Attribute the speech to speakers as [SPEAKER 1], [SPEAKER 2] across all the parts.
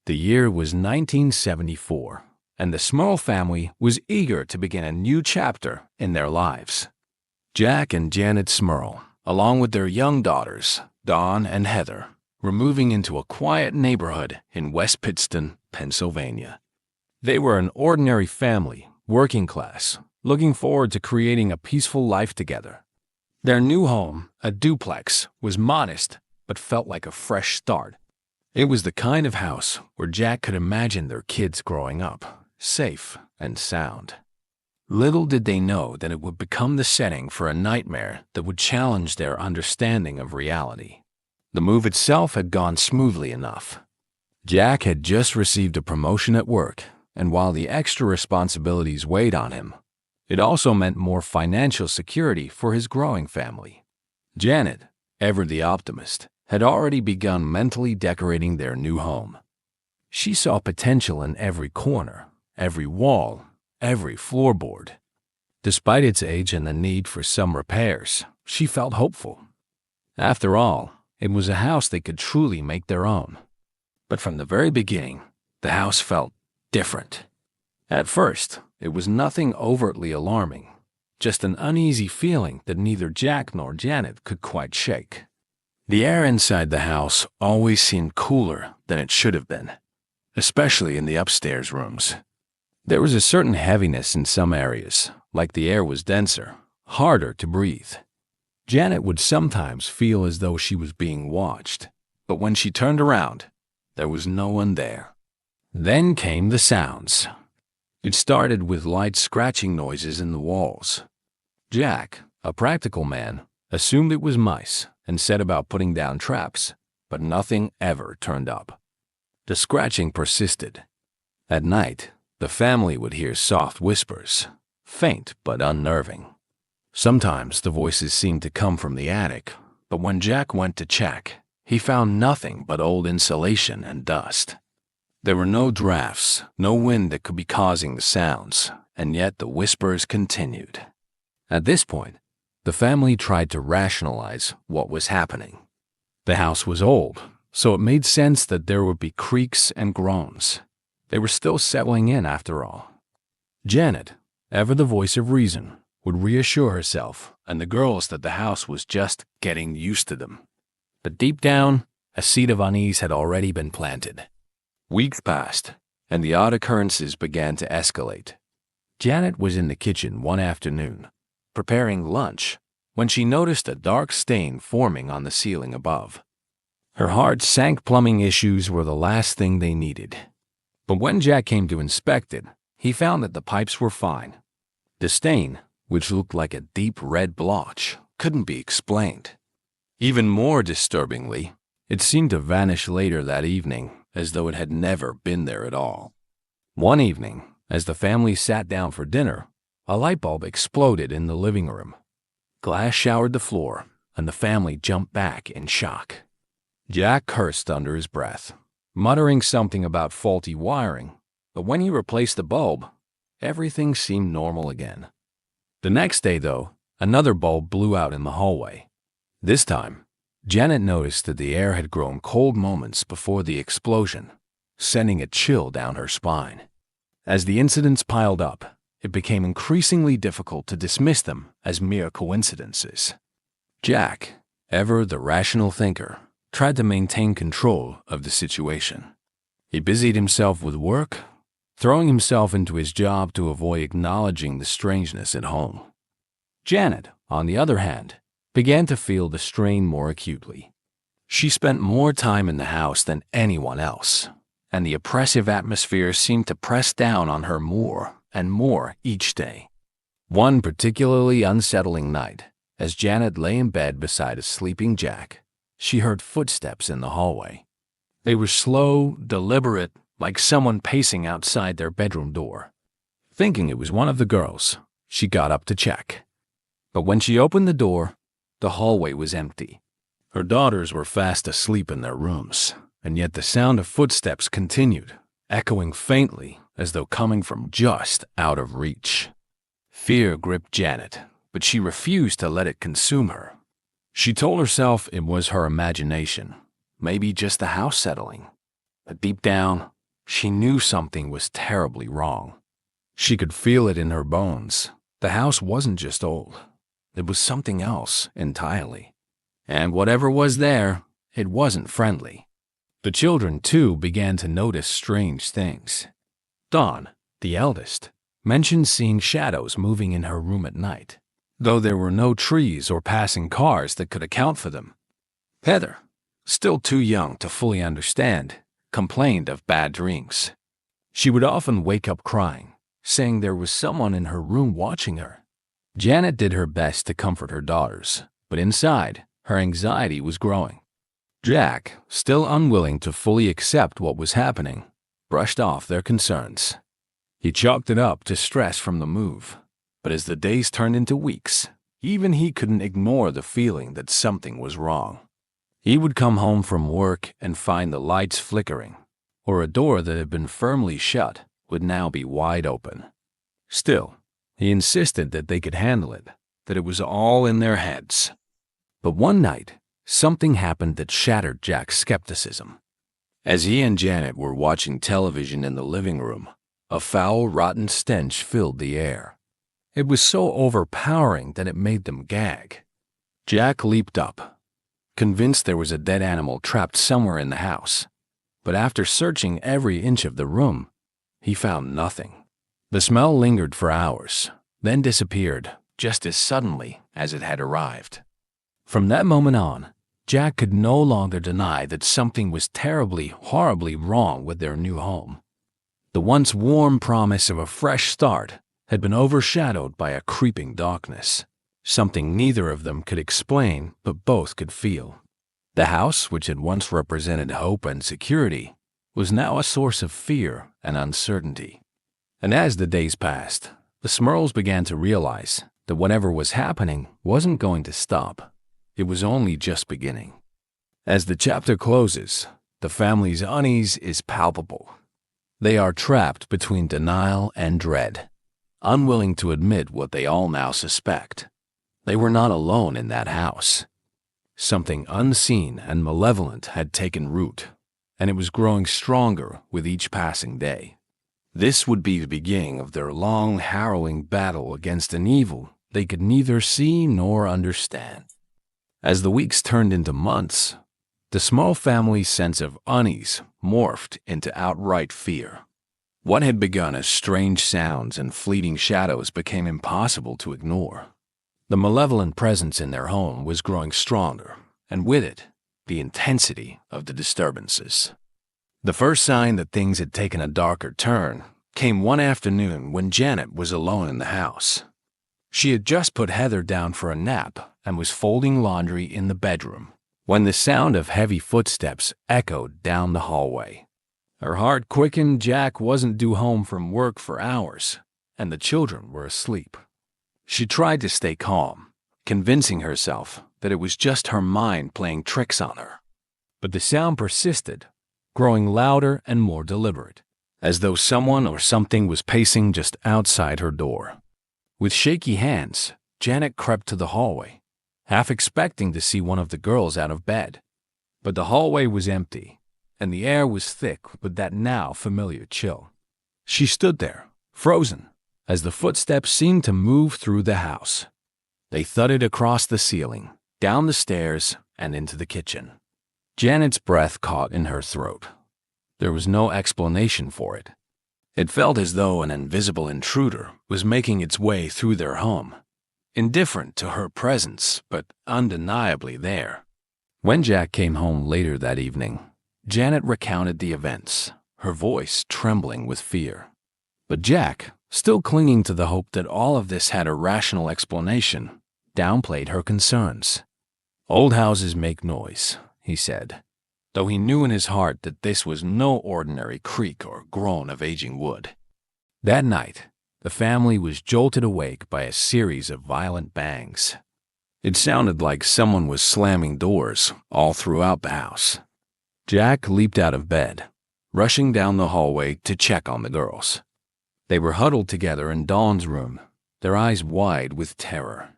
[SPEAKER 1] The year was 1974, and the Smurl family was eager to begin a new chapter in their lives. Jack and Janet Smurl, along with their young daughters, Dawn and Heather, were moving into a quiet neighborhood in West Pittston, Pennsylvania. They were an ordinary family, working class, looking forward to creating a peaceful life together. Their new home, a duplex, was modest but felt like a fresh start. It was the kind of house where Jack could imagine their kids growing up, safe and sound. Little did they know that it would become the setting for a nightmare that would challenge their understanding of reality. The move itself had gone smoothly enough. Jack had just received a promotion at work, and while the extra responsibilities weighed on him, it also meant more financial security for his growing family. Janet, ever the optimist, had already begun mentally decorating their new home. She saw potential in every corner, every wall, every floorboard. Despite its age and the need for some repairs, she felt hopeful. After all, it was a house they could truly make their own. But from the very beginning, the house felt different. At first, it was nothing overtly alarming, just an uneasy feeling that neither Jack nor Janet could quite shake. The air inside the house always seemed cooler than it should have been, especially in the upstairs rooms. There was a certain heaviness in some areas, like the air was denser, harder to breathe. Janet would sometimes feel as though she was being watched, but when she turned around, there was no one there. Then came the sounds. It started with light scratching noises in the walls. Jack, a practical man, assumed it was mice and set about putting down traps, but nothing ever turned up. The scratching persisted. At night, the family would hear soft whispers, faint but unnerving. Sometimes the voices seemed to come from the attic, but when Jack went to check, he found nothing but old insulation and dust. There were no drafts, no wind that could be causing the sounds, and yet the whispers continued. At this point, the family tried to rationalize what was happening. The house was old, so it made sense that there would be creaks and groans. They were still settling in after all. Janet, ever the voice of reason, would reassure herself and the girls that the house was just getting used to them. But deep down, a seed of unease had already been planted. Weeks passed, and the odd occurrences began to escalate. Janet was in the kitchen one afternoon, preparing lunch, when she noticed a dark stain forming on the ceiling above. Her heart sank. Plumbing issues were the last thing they needed. But when Jack came to inspect it, he found that the pipes were fine. The stain, which looked like a deep red blotch, couldn't be explained. Even more disturbingly, it seemed to vanish later that evening, as though it had never been there at all. One evening, as the family sat down for dinner, a light bulb exploded in the living room. Glass showered the floor, and the family jumped back in shock. Jack cursed under his breath, muttering something about faulty wiring, but when he replaced the bulb, everything seemed normal again. The next day, though, another bulb blew out in the hallway. This time, Janet noticed that the air had grown cold moments before the explosion, sending a chill down her spine. As the incidents piled up, it became increasingly difficult to dismiss them as mere coincidences. Jack, ever the rational thinker, tried to maintain control of the situation. He busied himself with work, throwing himself into his job to avoid acknowledging the strangeness at home. Janet, on the other hand, began to feel the strain more acutely. She spent more time in the house than anyone else, and the oppressive atmosphere seemed to press down on her more and more each day. One particularly unsettling night, as Janet lay in bed beside a sleeping Jack, she heard footsteps in the hallway. They were slow, deliberate, like someone pacing outside their bedroom door. Thinking it was one of the girls, she got up to check. But when she opened the door, the hallway was empty. Her daughters were fast asleep in their rooms, and yet the sound of footsteps continued, echoing faintly as though coming from just out of reach. Fear gripped Janet, but she refused to let it consume her. She told herself it was her imagination, maybe just the house settling. But deep down, She knew something was terribly wrong. She could feel it in her bones. The house wasn't just old. It was something else entirely. And whatever was there, it wasn't friendly. The children, too, began to notice strange things. Dawn, the eldest, mentioned seeing shadows moving in her room at night, though there were no trees or passing cars that could account for them. Heather, still too young to fully understand, complained of bad dreams. She would often wake up crying, saying there was someone in her room watching her. Janet did her best to comfort her daughters, but inside, her anxiety was growing. Jack, still unwilling to fully accept what was happening, brushed off their concerns. He chalked it up to stress from the move, but as the days turned into weeks, even he couldn't ignore the feeling that something was wrong. He would come home from work and find the lights flickering, or a door that had been firmly shut would now be wide open. Still, he insisted that they could handle it, that it was all in their heads. But one night, something happened that shattered Jack's skepticism. As he and Janet were watching television in the living room, a foul, rotten stench filled the air. It was so overpowering that it made them gag. Jack leaped up, convinced there was a dead animal trapped somewhere in the house. But after searching every inch of the room, he found nothing. The smell lingered for hours, then disappeared just as suddenly as it had arrived. From that moment on, Jack could no longer deny that something was terribly, horribly wrong with their new home. The once warm promise of a fresh start had been overshadowed by a creeping darkness, something neither of them could explain but both could feel. The house, which had once represented hope and security, was now a source of fear and uncertainty. And as the days passed, the Smurls began to realize that whatever was happening wasn't going to stop. It was only just beginning. As the chapter closes, the family's unease is palpable. They are trapped between denial and dread, unwilling to admit what they all now suspect. They were not alone in that house. Something unseen and malevolent had taken root, and it was growing stronger with each passing day. This would be the beginning of their long, harrowing battle against an evil they could neither see nor understand. As the weeks turned into months, the small family's sense of unease morphed into outright fear. What had begun as strange sounds and fleeting shadows became impossible to ignore. The malevolent presence in their home was growing stronger, and with it, the intensity of the disturbances. The first sign that things had taken a darker turn came one afternoon when Janet was alone in the house. She had just put Heather down for a nap and was folding laundry in the bedroom when the sound of heavy footsteps echoed down the hallway. Her heart quickened. Jack wasn't due home from work for hours, and the children were asleep. She tried to stay calm, convincing herself that it was just her mind playing tricks on her. But the sound persisted, growing louder and more deliberate, as though someone or something was pacing just outside her door. With shaky hands, Janet crept to the hallway, half expecting to see one of the girls out of bed. But the hallway was empty, and the air was thick with that now familiar chill. She stood there, frozen, as the footsteps seemed to move through the house. They thudded across the ceiling, down the stairs, and into the kitchen. Janet's breath caught in her throat. There was no explanation for it. It felt as though an invisible intruder was making its way through their home, indifferent to her presence, but undeniably there. When Jack came home later that evening, Janet recounted the events, her voice trembling with fear. But Jack, still clinging to the hope that all of this had a rational explanation, downplayed her concerns. "Old houses make noise," he said, though he knew in his heart that this was no ordinary creak or groan of aging wood. That night, the family was jolted awake by a series of violent bangs. It sounded like someone was slamming doors all throughout the house. Jack leaped out of bed, rushing down the hallway to check on the girls. They were huddled together in Dawn's room, their eyes wide with terror.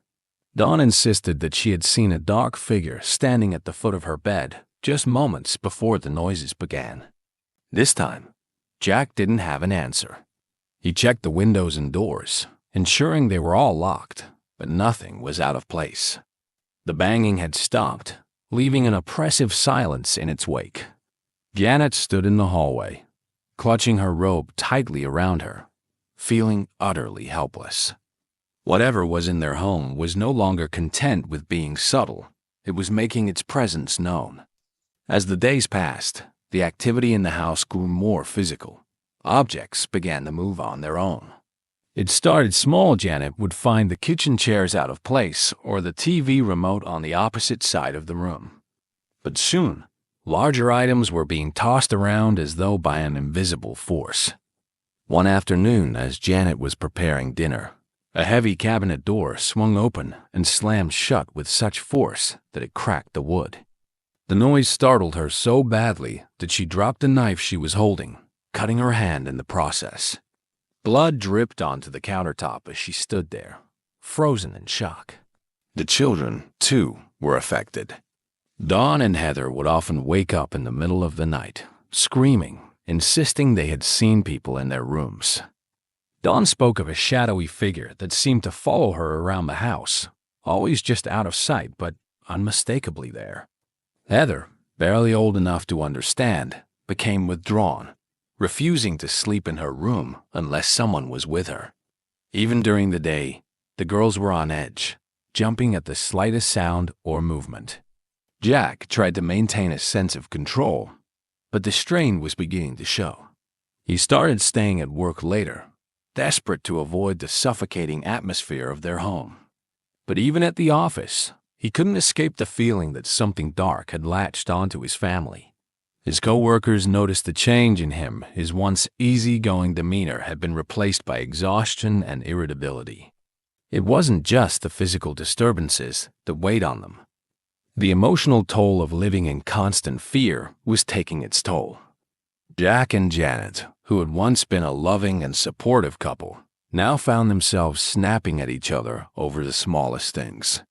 [SPEAKER 1] Dawn insisted that she had seen a dark figure standing at the foot of her bed just moments before the noises began. This time, Jack didn't have an answer. He checked the windows and doors, ensuring they were all locked, but nothing was out of place. The banging had stopped, leaving an oppressive silence in its wake. Janet stood in the hallway, clutching her robe tightly around her, feeling utterly helpless. Whatever was in their home was no longer content with being subtle. It was making its presence known. As the days passed, the activity in the house grew more physical. Objects began to move on their own. It started small. Janet would find the kitchen chairs out of place or the TV remote on the opposite side of the room. But soon, larger items were being tossed around as though by an invisible force. One afternoon, as Janet was preparing dinner, a heavy cabinet door swung open and slammed shut with such force that it cracked the wood. The noise startled her so badly that she dropped the knife she was holding, cutting her hand in the process. Blood dripped onto the countertop as she stood there, frozen in shock. The children, too, were affected. Dawn and Heather would often wake up in the middle of the night, screaming, insisting they had seen people in their rooms. Dawn spoke of a shadowy figure that seemed to follow her around the house, always just out of sight but unmistakably there. Heather, barely old enough to understand, became withdrawn, refusing to sleep in her room unless someone was with her. Even during the day, the girls were on edge, jumping at the slightest sound or movement. Jack tried to maintain a sense of control, but the strain was beginning to show. He started staying at work later, desperate to avoid the suffocating atmosphere of their home. But even at the office, he couldn't escape the feeling that something dark had latched onto his family. His co-workers noticed the change in him. His once easygoing demeanor had been replaced by exhaustion and irritability. It wasn't just the physical disturbances that weighed on them. The emotional toll of living in constant fear was taking its toll. Jack and Janet, who had once been a loving and supportive couple, now found themselves snapping at each other over the smallest things.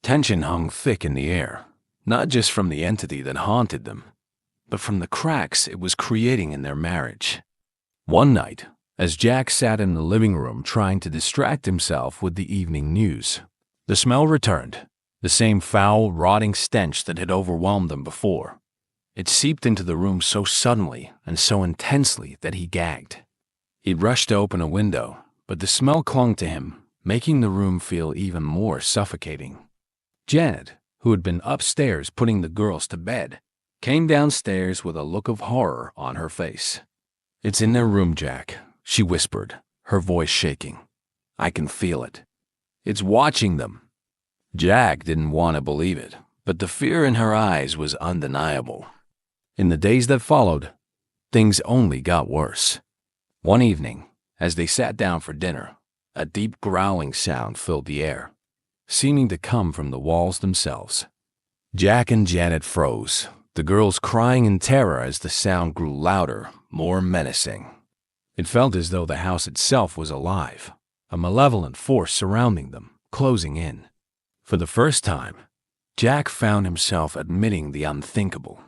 [SPEAKER 1] Tension hung thick in the air, not just from the entity that haunted them, but from the cracks it was creating in their marriage. One night, as Jack sat in the living room trying to distract himself with the evening news, the smell returned, the same foul, rotting stench that had overwhelmed them before. It seeped into the room so suddenly and so intensely that he gagged. He rushed to open a window, but the smell clung to him, making the room feel even more suffocating. Janet, who had been upstairs putting the girls to bed, came downstairs with a look of horror on her face. "It's in their room, Jack," she whispered, her voice shaking. "I can feel it. It's watching them." Jack didn't want to believe it, but the fear in her eyes was undeniable. In the days that followed, things only got worse. One evening, as they sat down for dinner, a deep growling sound filled the air, seeming to come from the walls themselves. Jack and Janet froze, the girls crying in terror as the sound grew louder, more menacing. It felt as though the house itself was alive, a malevolent force surrounding them, closing in. For the first time, Jack found himself admitting the unthinkable.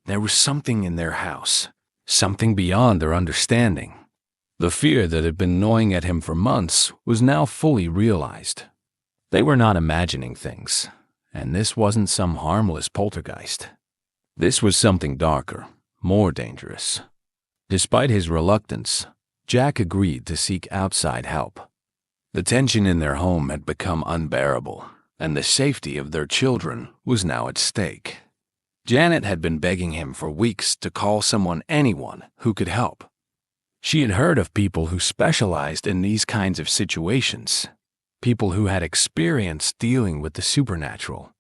[SPEAKER 1] There was something in their house, something beyond their understanding. The fear that had been gnawing at him for months was now fully realized. They were not imagining things, and this wasn't some harmless poltergeist. This was something darker, more dangerous. Despite his reluctance, Jack agreed to seek outside help. The tension in their home had become unbearable, and the safety of their children was now at stake. Janet had been begging him for weeks to call anyone who could help. She had heard of people who specialized in these kinds of situations, people who had experience dealing with the supernatural.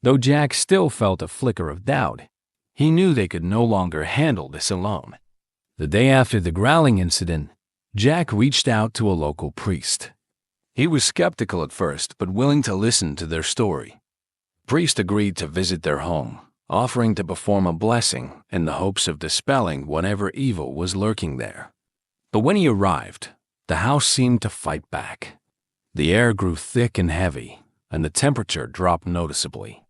[SPEAKER 1] Though Jack still felt a flicker of doubt, he knew they could no longer handle this alone. The day after the growling incident, Jack reached out to a local priest. He was skeptical at first, but willing to listen to their story. The priest agreed to visit their home, offering to perform a blessing in the hopes of dispelling whatever evil was lurking there. But when he arrived, the house seemed to fight back. The air grew thick and heavy, and the temperature dropped noticeably.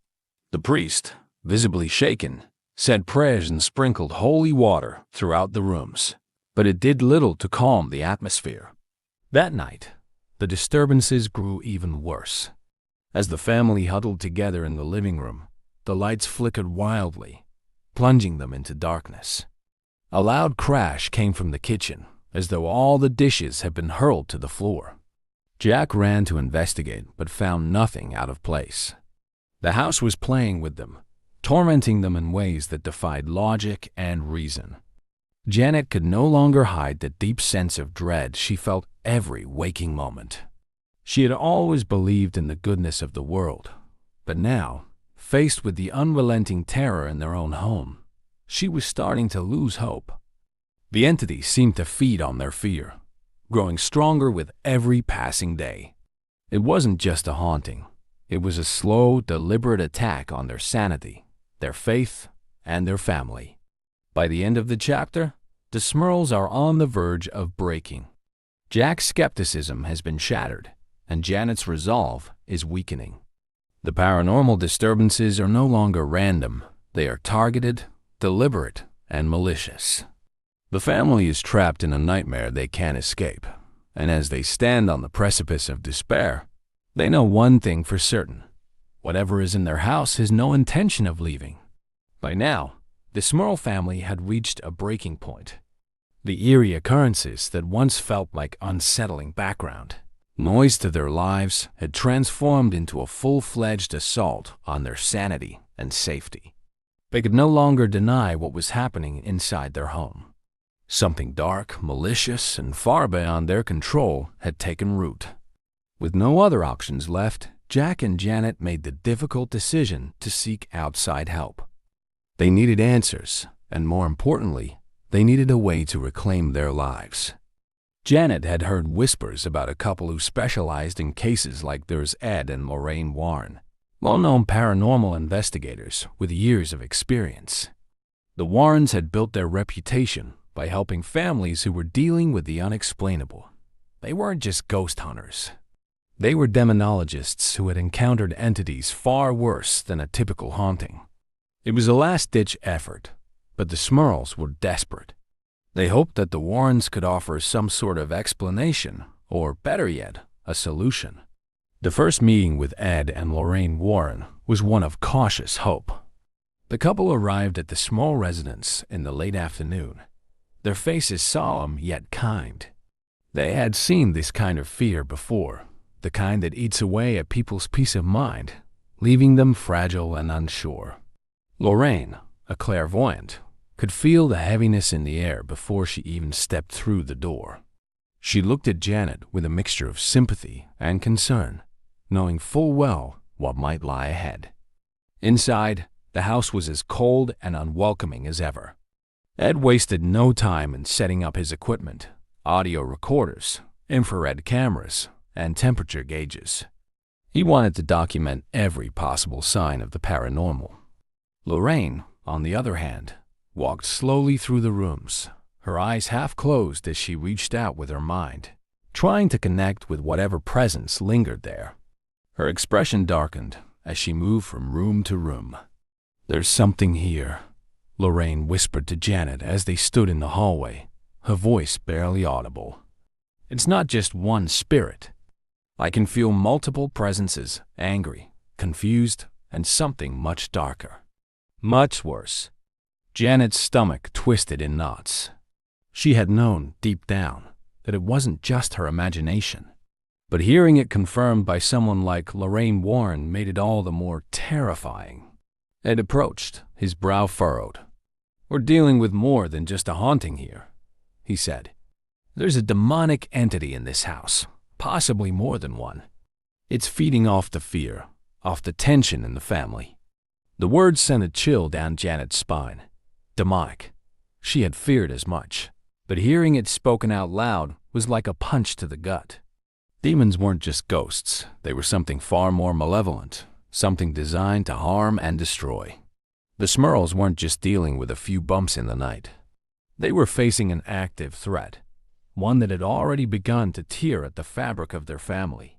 [SPEAKER 1] The priest, visibly shaken, said prayers and sprinkled holy water throughout the rooms, but it did little to calm the atmosphere. That night, the disturbances grew even worse. As the family huddled together in the living room, the lights flickered wildly, plunging them into darkness. A loud crash came from the kitchen, as though all the dishes had been hurled to the floor. Jack ran to investigate, but found nothing out of place. The house was playing with them, tormenting them in ways that defied logic and reason. Janet could no longer hide the deep sense of dread she felt every waking moment. She had always believed in the goodness of the world, but now, faced with the unrelenting terror in their own home, she was starting to lose hope. The entity seemed to feed on their fear, growing stronger with every passing day. It wasn't just a haunting. It was a slow, deliberate attack on their sanity, their faith, and their family. By the end of the chapter, the Smurls are on the verge of breaking. Jack's skepticism has been shattered, and Janet's resolve is weakening. The paranormal disturbances are no longer random. They are targeted, deliberate, and malicious. The family is trapped in a nightmare they can't escape, and as they stand on the precipice of despair, they know one thing for certain. Whatever is in their house has no intention of leaving. By now, the Smurl family had reached a breaking point. The eerie occurrences that once felt like unsettling background noise to their lives had transformed into a full-fledged assault on their sanity and safety. They could no longer deny what was happening inside their home. Something dark, malicious, and far beyond their control had taken root. With no other options left, Jack and Janet made the difficult decision to seek outside help. They needed answers, and more importantly, they needed a way to reclaim their lives. Janet had heard whispers about a couple who specialized in cases like theirs, Ed and Lorraine Warren, well-known paranormal investigators with years of experience. The Warrens had built their reputation by helping families who were dealing with the unexplainable. They weren't just ghost hunters. They were demonologists who had encountered entities far worse than a typical haunting. It was a last-ditch effort, but the Smurls were desperate. They hoped that the Warrens could offer some sort of explanation, or better yet, a solution. The first meeting with Ed and Lorraine Warren was one of cautious hope. The couple arrived at the small residence in the late afternoon, their faces solemn yet kind. They had seen this kind of fear before, the kind that eats away at people's peace of mind, leaving them fragile and unsure. Lorraine, a clairvoyant, could feel the heaviness in the air before she even stepped through the door. She looked at Janet with a mixture of sympathy and concern, knowing full well what might lie ahead. Inside, the house was as cold and unwelcoming as ever. Ed wasted no time in setting up his equipment, audio recorders, infrared cameras, and temperature gauges. He wanted to document every possible sign of the paranormal. Lorraine, on the other hand, walked slowly through the rooms, her eyes half closed as she reached out with her mind, trying to connect with whatever presence lingered there. Her expression darkened as she moved from room to room. "There's something here," Lorraine whispered to Janet as they stood in the hallway, her voice barely audible. "It's not just one spirit. I can feel multiple presences, angry, confused, and something much darker. Much worse." Janet's stomach twisted in knots. She had known, deep down, that it wasn't just her imagination. But hearing it confirmed by someone like Lorraine Warren made it all the more terrifying. Ed approached, his brow furrowed. "We're dealing with more than just a haunting here," he said. "There's a demonic entity in this house, possibly more than one. It's feeding off the fear, off the tension in the family." The words sent a chill down Janet's spine. Demonic. She had feared as much, but hearing it spoken out loud was like a punch to the gut. Demons weren't just ghosts. They were something far more malevolent, something designed to harm and destroy. The Smurls weren't just dealing with a few bumps in the night. They were facing an active threat, one that had already begun to tear at the fabric of their family.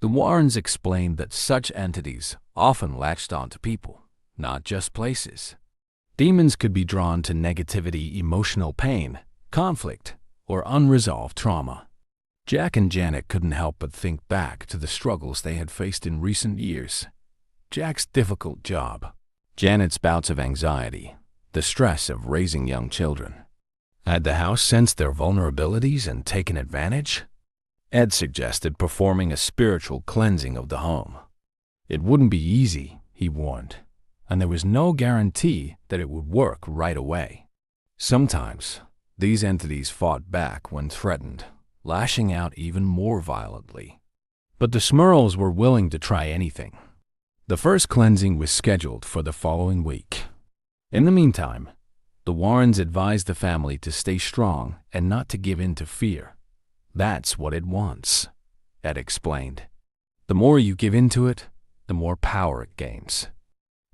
[SPEAKER 1] The Warrens explained that such entities often latched onto people, not just places. Demons could be drawn to negativity, emotional pain, conflict, or unresolved trauma. Jack and Janet couldn't help but think back to the struggles they had faced in recent years. Jack's difficult job, Janet's bouts of anxiety, the stress of raising young children. Had the house sensed their vulnerabilities and taken advantage? Ed suggested performing a spiritual cleansing of the home. It wouldn't be easy, he warned, and there was no guarantee that it would work right away. Sometimes, these entities fought back when threatened, lashing out even more violently. But the Smurls were willing to try anything. The first cleansing was scheduled for the following week. In the meantime, the Warrens advised the family to stay strong and not to give in to fear. That's what it wants, Ed explained. The more you give into it, the more power it gains.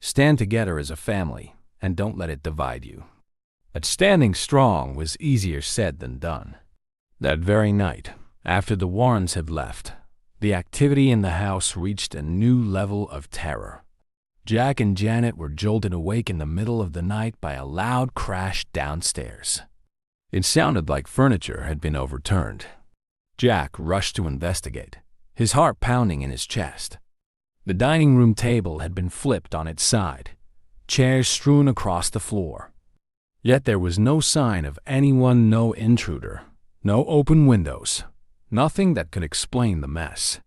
[SPEAKER 1] Stand together as a family and don't let it divide you. But standing strong was easier said than done. That very night, after the Warrens had left, the activity in the house reached a new level of terror. Jack and Janet were jolted awake in the middle of the night by a loud crash downstairs. It sounded like furniture had been overturned. Jack rushed to investigate, his heart pounding in his chest. The dining room table had been flipped on its side, chairs strewn across the floor. Yet there was no sign of anyone, no intruder, no open windows, nothing that could explain the mess.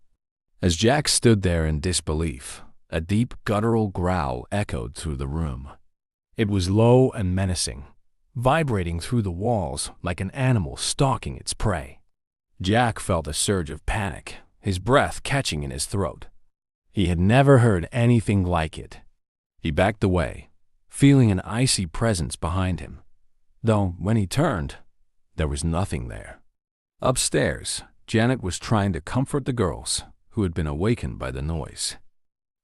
[SPEAKER 1] As Jack stood there in disbelief, a deep guttural growl echoed through the room. It was low and menacing, vibrating through the walls like an animal stalking its prey. Jack felt a surge of panic, his breath catching in his throat. He had never heard anything like it. He backed away, feeling an icy presence behind him, though when he turned, there was nothing there. Upstairs, Janet was trying to comfort the girls, who had been awakened by the noise.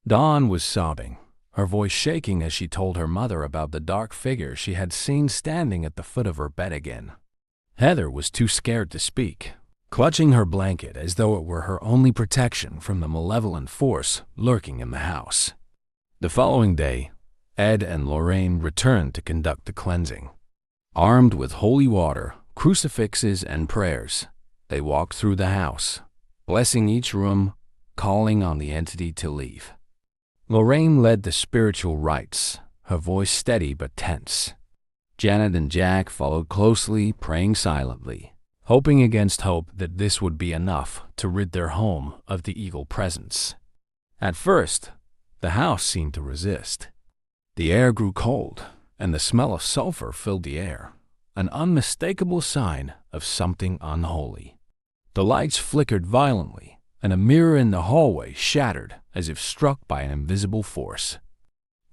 [SPEAKER 1] Dawn was sobbing, her voice shaking as she told her mother about the dark figure she had seen standing at the foot of her bed again. Heather was too scared to speak, clutching her blanket as though it were her only protection from the malevolent force lurking in the house. The following day, Ed and Lorraine returned to conduct the cleansing. Armed with holy water, crucifixes, and prayers, they walked through the house, blessing each room, calling on the entity to leave. Lorraine led the spiritual rites, her voice steady but tense. Janet and Jack followed closely, praying silently, hoping against hope that this would be enough to rid their home of the evil presence. At first, the house seemed to resist. The air grew cold, and the smell of sulfur filled the air, an unmistakable sign of something unholy. The lights flickered violently, and a mirror in the hallway shattered as if struck by an invisible force.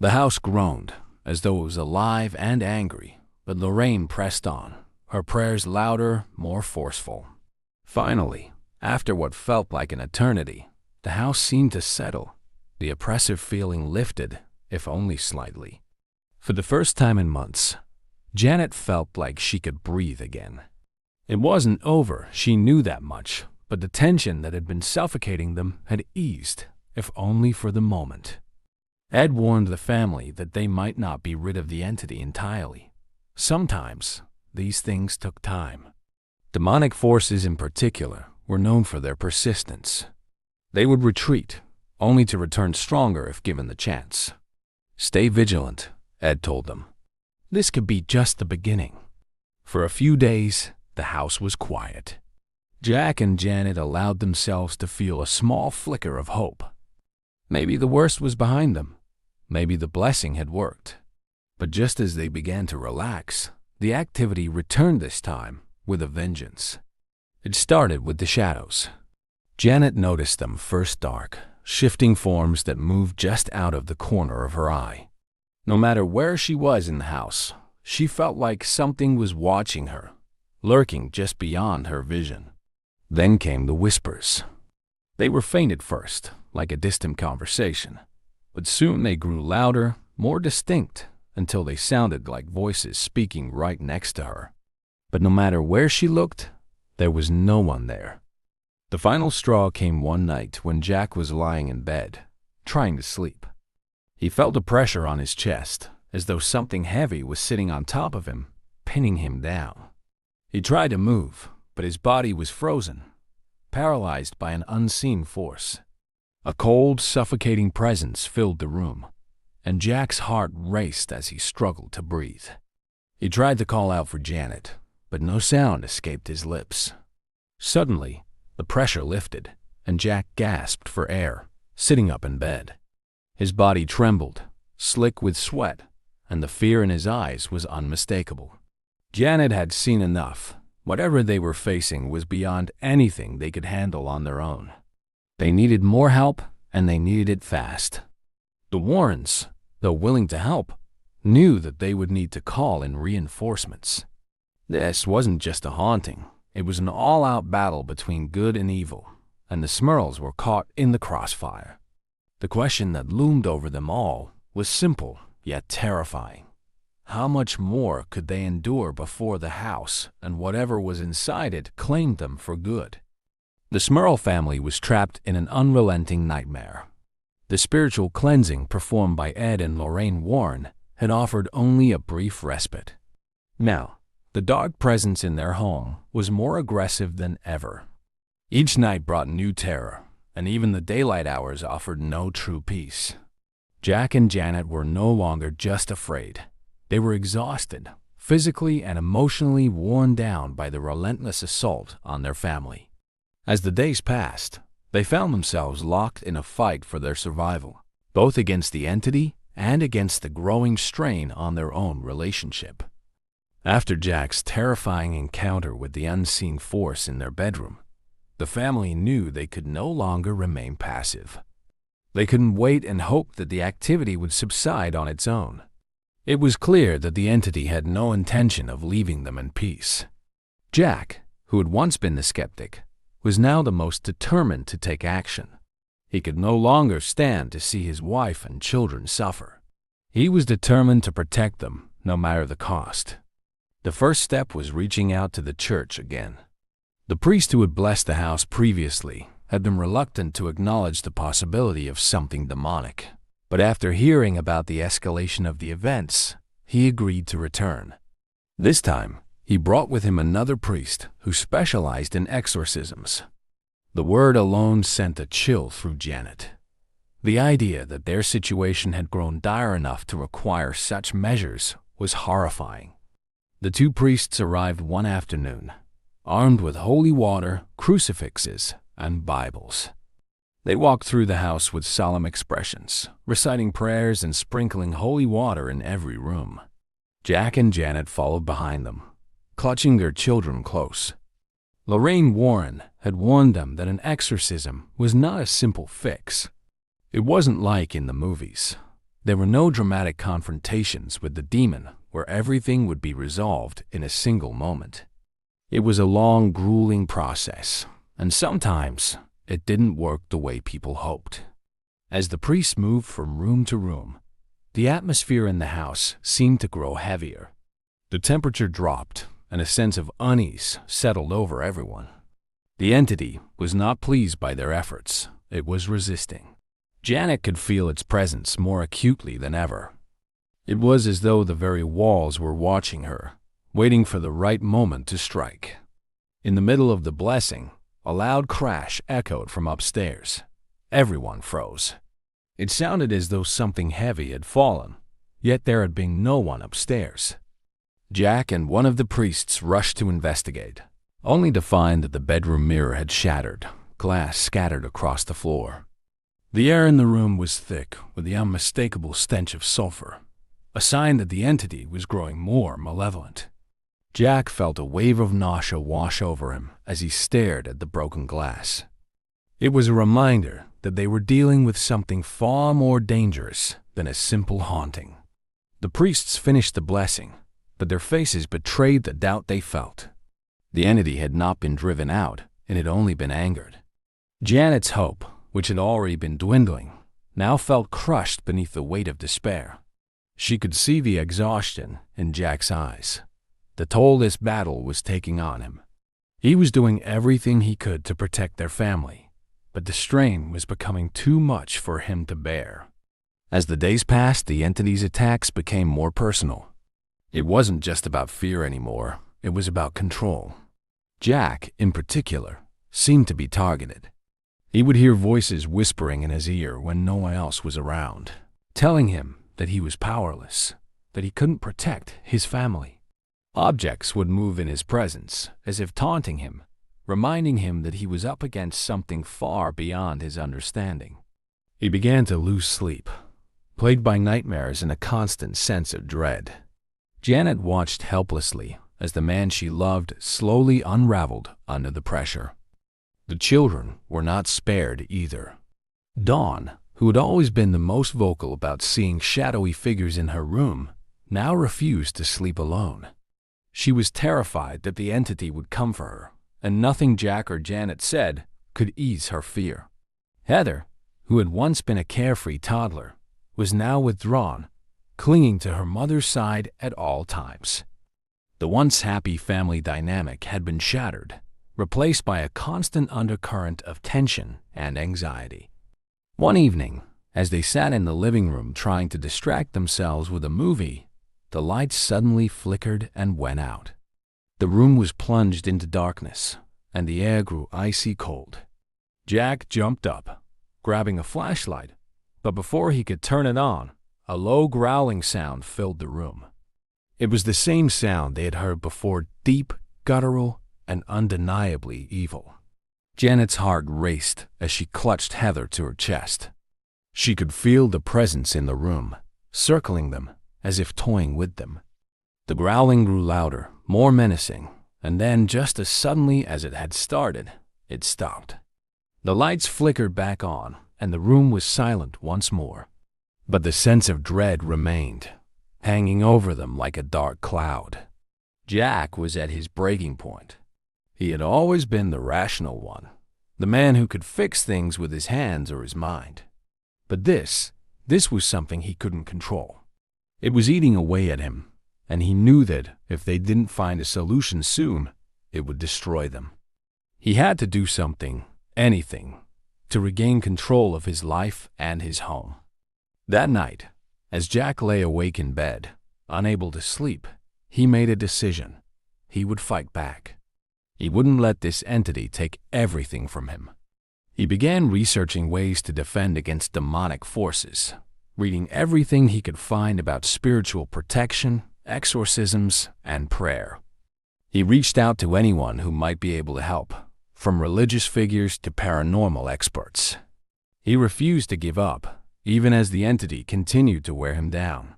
[SPEAKER 1] The house groaned, as though it was alive and angry, but Lorraine pressed on, her prayers louder, more forceful. Finally, after what felt like an eternity, the house seemed to settle. The oppressive feeling lifted, if only slightly. For the first time in months, Janet felt like she could breathe again. It wasn't over, she knew that much, but the tension that had been suffocating them had eased, if only for the moment. Ed warned the family that they might not be rid of the entity entirely. Sometimes, these things took time. Demonic forces in particular were known for their persistence. They would retreat, only to return stronger if given the chance. Stay vigilant, Ed told them. This could be just the beginning. For a few days, the house was quiet. Jack and Janet allowed themselves to feel a small flicker of hope. Maybe the worst was behind them. Maybe the blessing had worked. But just as they began to relax, the activity returned this time with a vengeance. It started with the shadows. Janet noticed them first dark, shifting forms that moved just out of the corner of her eye. No matter where she was in the house, she felt like something was watching her, lurking just beyond her vision. Then came the whispers. They were faint at first, like a distant conversation, but soon they grew louder, more distinct, until they sounded like voices speaking right next to her. But no matter where she looked, there was no one there. The final straw came one night when Jack was lying in bed, trying to sleep. He felt a pressure on his chest, as though something heavy was sitting on top of him, pinning him down. He tried to move, but his body was frozen, paralyzed by an unseen force. A cold, suffocating presence filled the room, and Jack's heart raced as he struggled to breathe. He tried to call out for Janet, but no sound escaped his lips. Suddenly, the pressure lifted, and Jack gasped for air, sitting up in bed. His body trembled, slick with sweat, and the fear in his eyes was unmistakable. Janet had seen enough. Whatever they were facing was beyond anything they could handle on their own. They needed more help, and they needed it fast. The Warrens, though willing to help, knew that they would need to call in reinforcements. This wasn't just a haunting. It was an all-out battle between good and evil, and the Smurls were caught in the crossfire. The question that loomed over them all was simple, yet terrifying. How much more could they endure before the house and whatever was inside it claimed them for good? The Smurl family was trapped in an unrelenting nightmare. The spiritual cleansing performed by Ed and Lorraine Warren had offered only a brief respite. Now, the dark presence in their home was more aggressive than ever. Each night brought new terror, and even the daylight hours offered no true peace. Jack and Janet were no longer just afraid. They were exhausted, physically and emotionally worn down by the relentless assault on their family. As the days passed, they found themselves locked in a fight for their survival, both against the entity and against the growing strain on their own relationship. After Jack's terrifying encounter with the unseen force in their bedroom, the family knew they could no longer remain passive. They couldn't wait and hope that the activity would subside on its own. It was clear that the entity had no intention of leaving them in peace. Jack, who had once been the skeptic, was now the most determined to take action. He could no longer stand to see his wife and children suffer. He was determined to protect them, no matter the cost. The first step was reaching out to the church again. The priest who had blessed the house previously had been reluctant to acknowledge the possibility of something demonic. But after hearing about the escalation of the events, he agreed to return. This time, he brought with him another priest who specialized in exorcisms. The word alone sent a chill through Janet. The idea that their situation had grown dire enough to require such measures was horrifying. The two priests arrived one afternoon, armed with holy water, crucifixes, and Bibles. They walked through the house with solemn expressions, reciting prayers and sprinkling holy water in every room. Jack and Janet followed behind them, clutching their children close. Lorraine Warren had warned them that an exorcism was not a simple fix. It wasn't like in the movies. There were no dramatic confrontations with the demon where everything would be resolved in a single moment. It was a long, grueling process, and sometimes it didn't work the way people hoped. As the priests moved from room to room, the atmosphere in the house seemed to grow heavier. The temperature dropped, and a sense of unease settled over everyone. The entity was not pleased by their efforts. It was resisting. Janet could feel its presence more acutely than ever. It was as though the very walls were watching her, waiting for the right moment to strike. In the middle of the blessing, a loud crash echoed from upstairs. Everyone froze. It sounded as though something heavy had fallen, yet there had been no one upstairs. Jack and one of the priests rushed to investigate, only to find that the bedroom mirror had shattered, glass scattered across the floor. The air in the room was thick with the unmistakable stench of sulfur, a sign that the entity was growing more malevolent. Jack felt a wave of nausea wash over him as he stared at the broken glass. It was a reminder that they were dealing with something far more dangerous than a simple haunting. The priests finished the blessing, but their faces betrayed the doubt they felt. The entity had not been driven out, and had only been angered. Janet's hope, which had already been dwindling, now felt crushed beneath the weight of despair. She could see the exhaustion in Jack's eyes, the toll this battle was taking on him. He was doing everything he could to protect their family, but the strain was becoming too much for him to bear. As the days passed, the entity's attacks became more personal. It wasn't just about fear anymore. it was about control. Jack, in particular, seemed to be targeted. He would hear voices whispering in his ear when no one else was around, telling him that he was powerless, that he couldn't protect his family. Objects would move in his presence, as if taunting him, reminding him that he was up against something far beyond his understanding. He began to lose sleep, plagued by nightmares and a constant sense of dread. Janet watched helplessly as the man she loved slowly unraveled under the pressure. The children were not spared either. Dawn, who had always been the most vocal about seeing shadowy figures in her room, now refused to sleep alone. She was terrified that the entity would come for her, and nothing Jack or Janet said could ease her fear. Heather, who had once been a carefree toddler, was now withdrawn, clinging to her mother's side at all times. The once happy family dynamic had been shattered, replaced by a constant undercurrent of tension and anxiety. One evening, as they sat in the living room trying to distract themselves with a movie, the lights suddenly flickered and went out. The room was plunged into darkness, and the air grew icy cold. Jack jumped up, grabbing a flashlight, but before he could turn it on, a low growling sound filled the room. It was the same sound they had heard before, deep, guttural, and undeniably evil. Janet's heart raced as she clutched Heather to her chest. She could feel the presence in the room, circling them as if toying with them. The growling grew louder, more menacing, and then, just as suddenly as it had started, it stopped. The lights flickered back on, and the room was silent once more. But the sense of dread remained, hanging over them like a dark cloud. Jack was at his breaking point. He had always been the rational one, the man who could fix things with his hands or his mind. But this was something he couldn't control. It was eating away at him, and he knew that if they didn't find a solution soon, it would destroy them. He had to do something, anything, to regain control of his life and his home. That night, as Jack lay awake in bed, unable to sleep, he made a decision. He would fight back. He wouldn't let this entity take everything from him. He began researching ways to defend against demonic forces, reading everything he could find about spiritual protection, exorcisms, and prayer. He reached out to anyone who might be able to help, from religious figures to paranormal experts. He refused to give up, even as the entity continued to wear him down.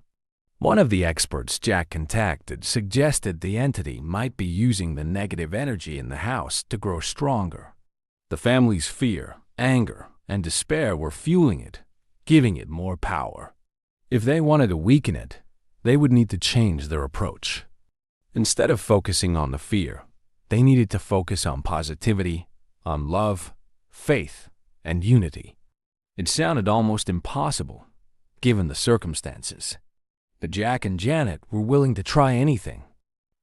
[SPEAKER 1] One of the experts Jack contacted suggested the entity might be using the negative energy in the house to grow stronger. The family's fear, anger, and despair were fueling it, giving it more power. If they wanted to weaken it, they would need to change their approach. Instead of focusing on the fear, they needed to focus on positivity, on love, faith, and unity. It sounded almost impossible, given the circumstances. But Jack and Janet were willing to try anything.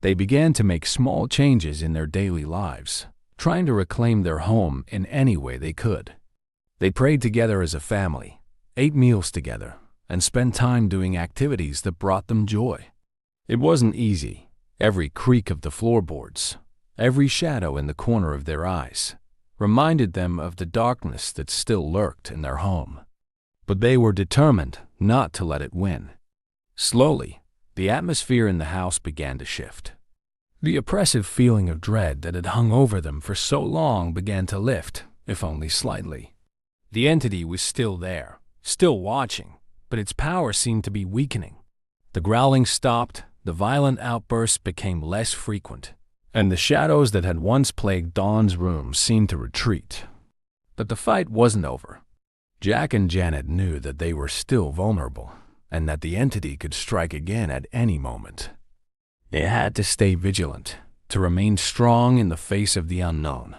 [SPEAKER 1] They began to make small changes in their daily lives, trying to reclaim their home in any way they could. They prayed together as a family, ate meals together, and spent time doing activities that brought them joy. It wasn't easy. Every creak of the floorboards, every shadow in the corner of their eyes, reminded them of the darkness that still lurked in their home. But they were determined not to let it win. Slowly, the atmosphere in the house began to shift. The oppressive feeling of dread that had hung over them for so long began to lift, if only slightly. The entity was still there, still watching, but its power seemed to be weakening. The growling stopped, the violent outbursts became less frequent, and the shadows that had once plagued Dawn's room seemed to retreat. But the fight wasn't over. Jack and Janet knew that they were still vulnerable, and that the entity could strike again at any moment. They had to stay vigilant, to remain strong in the face of the unknown.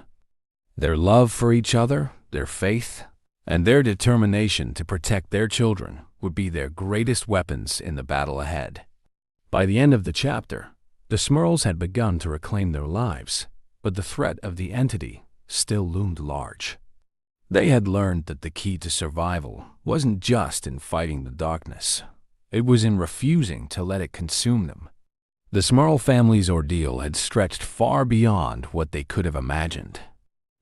[SPEAKER 1] Their love for each other, their faith, and their determination to protect their children would be their greatest weapons in the battle ahead. By the end of the chapter, the Smurls had begun to reclaim their lives, but the threat of the entity still loomed large. They had learned that the key to survival wasn't just in fighting the darkness. It was in refusing to let it consume them. The Smurl family's ordeal had stretched far beyond what they could have imagined.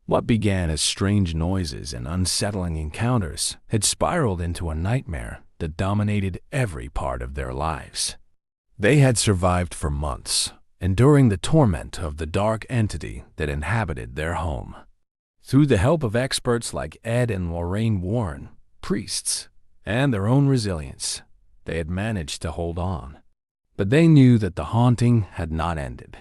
[SPEAKER 1] What began as strange noises and unsettling encounters had spiraled into a nightmare that dominated every part of their lives. They had survived for months, enduring the torment of the dark entity that inhabited their home. Through the help of experts like Ed and Lorraine Warren, priests, and their own resilience, they had managed to hold on. But they knew that the haunting had not ended.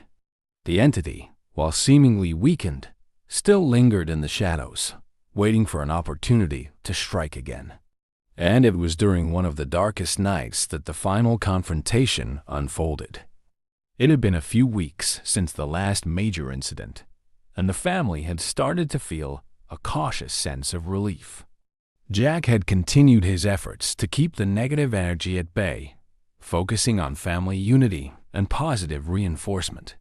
[SPEAKER 1] The entity, while seemingly weakened, still lingered in the shadows, waiting for an opportunity to strike again. And it was during one of the darkest nights that the final confrontation unfolded. It had been a few weeks since the last major incident, and the family had started to feel a cautious sense of relief. Jack had continued his efforts to keep the negative energy at bay, focusing on family unity and positive reinforcement.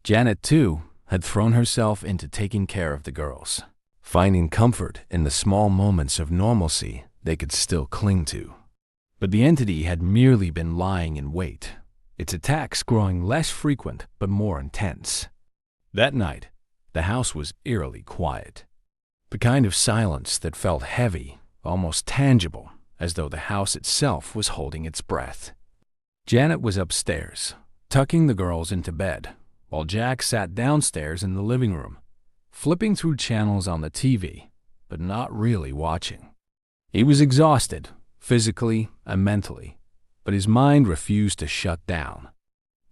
[SPEAKER 1] Janet, too, had thrown herself into taking care of the girls, finding comfort in the small moments of normalcy they could still cling to. But the entity had merely been lying in wait, its attacks growing less frequent but more intense. That night, the house was eerily quiet, the kind of silence that felt heavy, almost tangible, as though the house itself was holding its breath. Janet was upstairs, tucking the girls into bed, while Jack sat downstairs in the living room, flipping through channels on the TV, but not really watching. He was exhausted, physically and mentally, but his mind refused to shut down.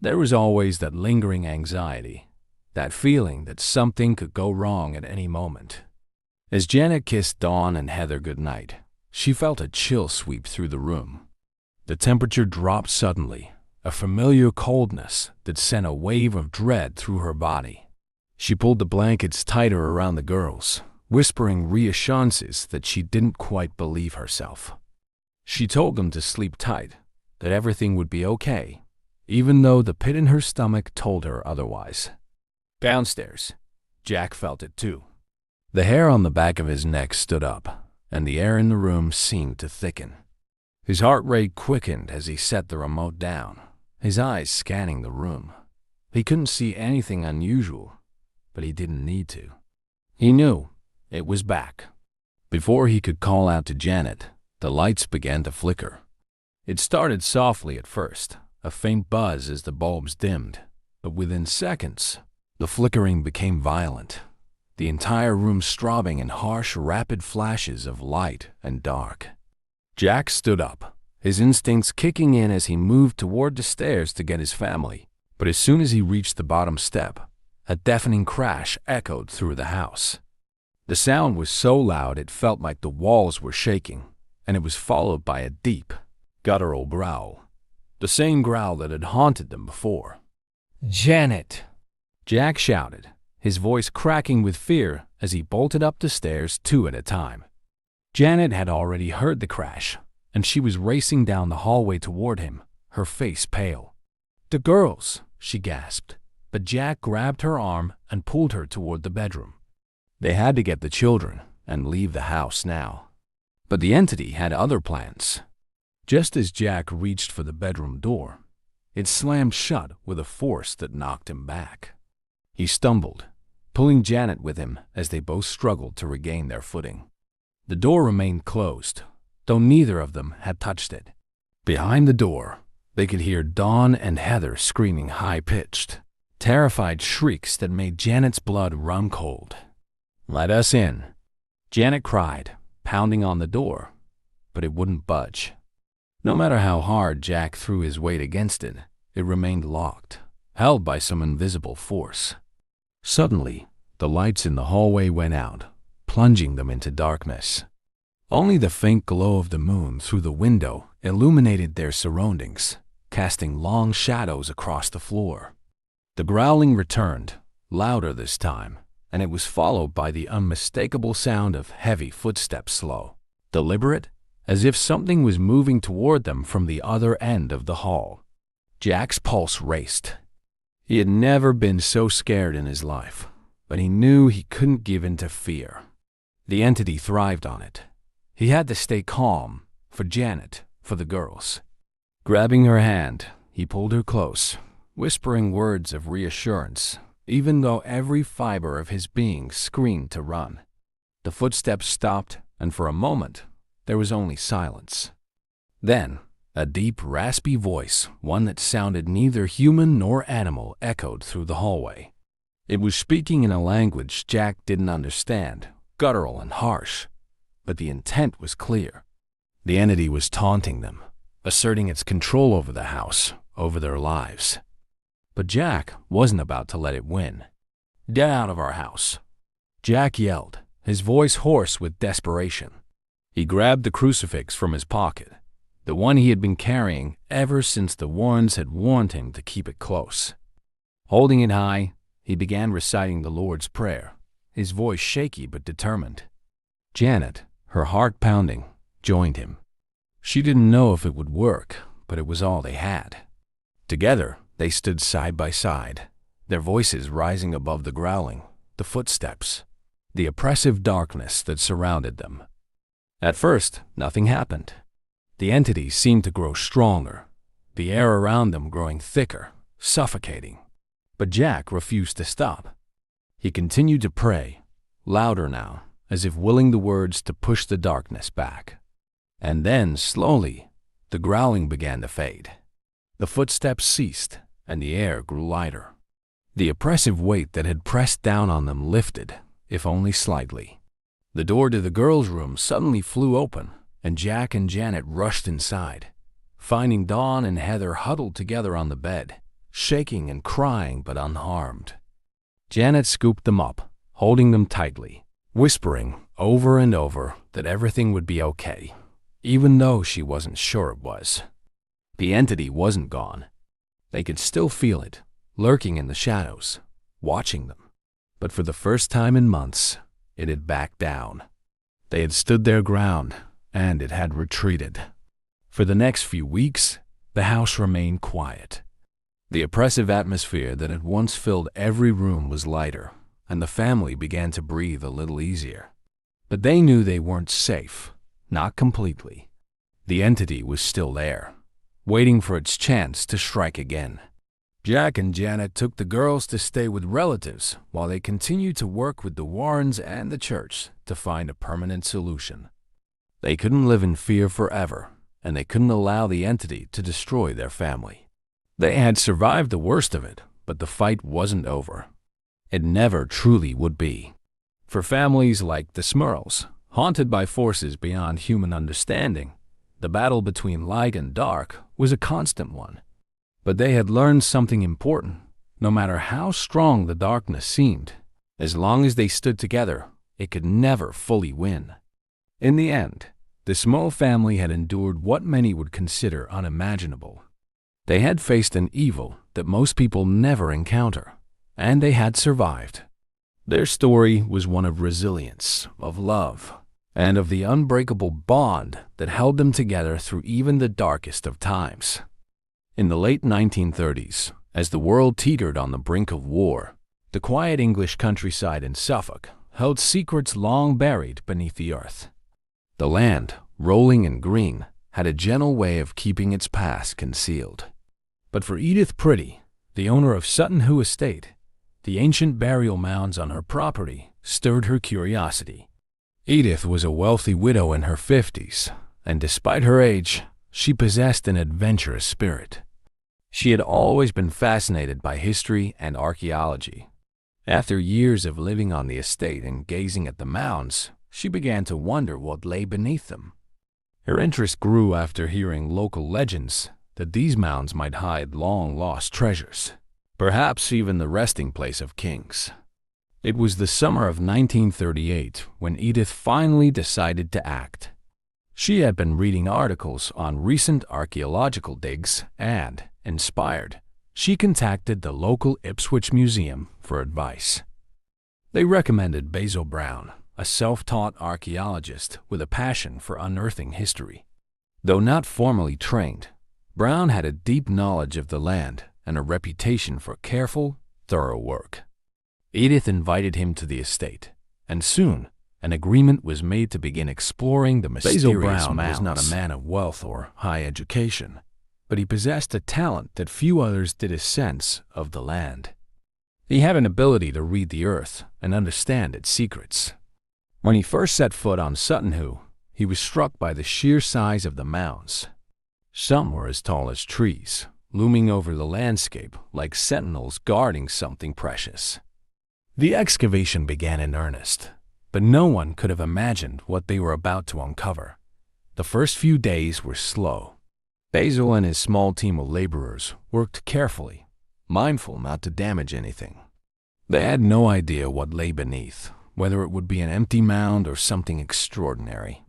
[SPEAKER 1] There was always that lingering anxiety, that feeling that something could go wrong at any moment. As Janet kissed Dawn and Heather goodnight, she felt a chill sweep through the room. The temperature dropped suddenly, a familiar coldness that sent a wave of dread through her body. She pulled the blankets tighter around the girls, whispering reassurances that she didn't quite believe herself. She told them to sleep tight, that everything would be okay, even though the pit in her stomach told her otherwise. Downstairs, Jack felt it too. The hair on the back of his neck stood up, and the air in the room seemed to thicken. His heart rate quickened as he set the remote down, his eyes scanning the room. He couldn't see anything unusual, but he didn't need to. He knew it was back. Before he could call out to Janet, the lights began to flicker. It started softly at first, a faint buzz as the bulbs dimmed, but within seconds, the flickering became violent, the entire room throbbing in harsh, rapid flashes of light and dark. Jack stood up, his instincts kicking in as he moved toward the stairs to get his family. But as soon as he reached the bottom step, a deafening crash echoed through the house. The sound was so loud it felt like the walls were shaking, and it was followed by a deep, guttural growl, the same growl that had haunted them before. "Janet!" Jack shouted, his voice cracking with fear as he bolted up the stairs 2 at a time. Janet had already heard the crash, and she was racing down the hallway toward him, her face pale. "The girls!" she gasped, but Jack grabbed her arm and pulled her toward the bedroom. They had to get the children and leave the house now. But the entity had other plans. Just as Jack reached for the bedroom door, it slammed shut with a force that knocked him back. He stumbled, pulling Janet with him as they both struggled to regain their footing. The door remained closed, though neither of them had touched it. Behind the door, they could hear Dawn and Heather screaming high-pitched, terrified shrieks that made Janet's blood run cold. "Let us in," Janet cried, pounding on the door, but it wouldn't budge. No matter how hard Jack threw his weight against it, it remained locked, held by some invisible force. Suddenly, the lights in the hallway went out, plunging them into darkness. Only the faint glow of the moon through the window illuminated their surroundings, casting long shadows across the floor. The growling returned, louder this time, and it was followed by the unmistakable sound of heavy footsteps, slow, deliberate, as if something was moving toward them from the other end of the hall. Jack's pulse raced. He had never been so scared in his life, but he knew he couldn't give in to fear. The entity thrived on it. He had to stay calm, for Janet, for the girls. Grabbing her hand, he pulled her close, whispering words of reassurance, even though every fiber of his being screamed to run. The footsteps stopped, and for a moment, there was only silence. Then, a deep, raspy voice, one that sounded neither human nor animal, echoed through the hallway. It was speaking in a language Jack didn't understand, guttural and harsh, but the intent was clear. The entity was taunting them, asserting its control over the house, over their lives. But Jack wasn't about to let it win. "Get out of our house!" Jack yelled, his voice hoarse with desperation. He grabbed the crucifix from his pocket, the one he had been carrying ever since the Warrens had warned him to keep it close. Holding it high, he began reciting the Lord's Prayer, his voice shaky but determined. Janet, her heart pounding, joined him. She didn't know if it would work, but it was all they had. Together, they stood side by side, their voices rising above the growling, the footsteps, the oppressive darkness that surrounded them. At first, nothing happened. The entity seemed to grow stronger, the air around them growing thicker, suffocating. But Jack refused to stop. He continued to pray, louder now, as if willing the words to push the darkness back. And then, slowly, the growling began to fade. The footsteps ceased, and the air grew lighter. The oppressive weight that had pressed down on them lifted, if only slightly. The door to the girls' room suddenly flew open, and Jack and Janet rushed inside, finding Dawn and Heather huddled together on the bed, shaking and crying but unharmed. Janet scooped them up, holding them tightly, whispering over and over that everything would be okay, even though she wasn't sure it was. The entity wasn't gone. They could still feel it, lurking in the shadows, watching them. But for the first time in months, it had backed down. They had stood their ground, and it had retreated. For the next few weeks, the house remained quiet. The oppressive atmosphere that had once filled every room was lighter, and the family began to breathe a little easier. But they knew they weren't safe, not completely. The entity was still there, waiting for its chance to strike again. Jack and Janet took the girls to stay with relatives while they continued to work with the Warrens and the church to find a permanent solution. They couldn't live in fear forever, and they couldn't allow the entity to destroy their family. They had survived the worst of it, but the fight wasn't over. It never truly would be. For families like the Smurls, haunted by forces beyond human understanding, the battle between light and dark was a constant one. But they had learned something important. No matter how strong the darkness seemed, as long as they stood together, it could never fully win. In the end, the Smurl family had endured what many would consider unimaginable. They had faced an evil that most people never encounter, and they had survived. Their story was one of resilience, of love, and of the unbreakable bond that held them together through even the darkest of times. In the late 1930s, as the world teetered on the brink of war, the quiet English countryside in Suffolk held secrets long buried beneath the earth. The land, rolling and green, had a gentle way of keeping its past concealed. But for Edith Pretty, the owner of Sutton Hoo Estate, the ancient burial mounds on her property stirred her curiosity. Edith was a wealthy widow in her 50s, and despite her age, she possessed an adventurous spirit. She had always been fascinated by history and archaeology. After years of living on the estate and gazing at the mounds, she began to wonder what lay beneath them. Her interest grew after hearing local legends that these mounds might hide long-lost treasures, perhaps even the resting place of kings. It was the summer of 1938 when Edith finally decided to act. She had been reading articles on recent archaeological digs and, inspired, she contacted the local Ipswich Museum for advice. They recommended Basil Brown, a self-taught archaeologist with a passion for unearthing history. Though not formally trained, Brown had a deep knowledge of the land and a reputation for careful, thorough work. Edith invited him to the estate, and soon an agreement was made to begin exploring the mysterious mounds. Basil Brown was not a man of wealth or high education, but he possessed a talent that few others did: a sense of the land. He had an ability to read the earth and understand its secrets. When he first set foot on Suttonhoo, he was struck by the sheer size of the mounds. Some were as tall as trees, looming over the landscape like sentinels guarding something precious. The excavation began in earnest, but no one could have imagined what they were about to uncover. The first few days were slow. Basil and his small team of laborers worked carefully, mindful not to damage anything. They had no idea what lay beneath, whether it would be an empty mound or something extraordinary.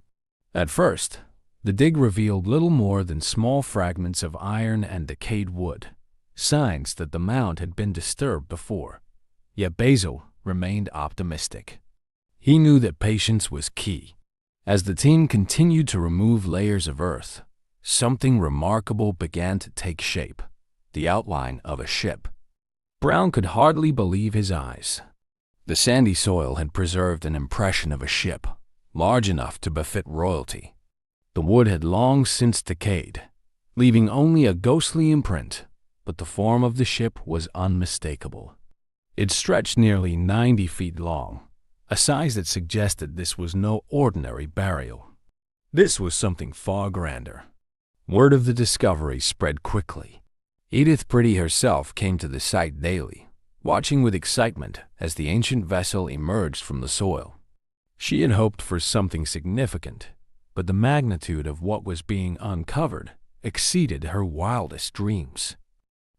[SPEAKER 1] At first, the dig revealed little more than small fragments of iron and decayed wood, signs that the mound had been disturbed before. Yet Basil remained optimistic. He knew that patience was key. As the team continued to remove layers of earth, something remarkable began to take shape: the outline of a ship. Brown could hardly believe his eyes. The sandy soil had preserved an impression of a ship, large enough to befit royalty. The wood had long since decayed, leaving only a ghostly imprint, but the form of the ship was unmistakable. It stretched nearly 90 feet long, a size that suggested this was no ordinary burial. This was something far grander. Word of the discovery spread quickly. Edith Pretty herself came to the site daily, watching with excitement as the ancient vessel emerged from the soil. She had hoped for something significant, but the magnitude of what was being uncovered exceeded her wildest dreams.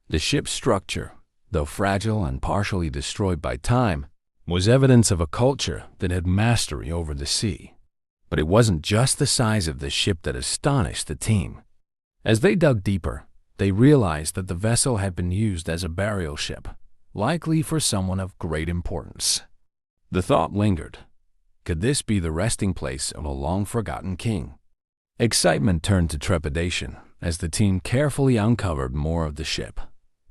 [SPEAKER 1] The ship's structure, though fragile and partially destroyed by time, was evidence of a culture that had mastery over the sea. But it wasn't just the size of the ship that astonished the team. As they dug deeper, they realized that the vessel had been used as a burial ship, likely for someone of great importance. The thought lingered. Could this be the resting place of a long-forgotten king? Excitement turned to trepidation as the team carefully uncovered more of the ship.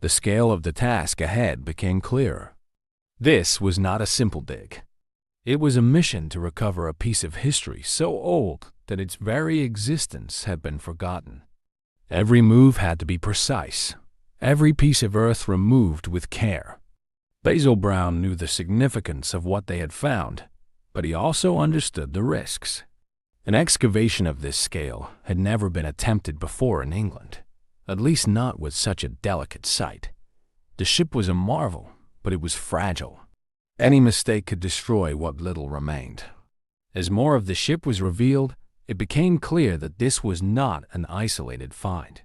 [SPEAKER 1] The scale of the task ahead became clearer. This was not a simple dig. It was a mission to recover a piece of history so old that its very existence had been forgotten. Every move had to be precise, every piece of earth removed with care. Basil Brown knew the significance of what they had found, but he also understood the risks. An excavation of this scale had never been attempted before in England, at least not with such a delicate site. The ship was a marvel, but it was fragile. Any mistake could destroy what little remained. As more of the ship was revealed, it became clear that this was not an isolated find.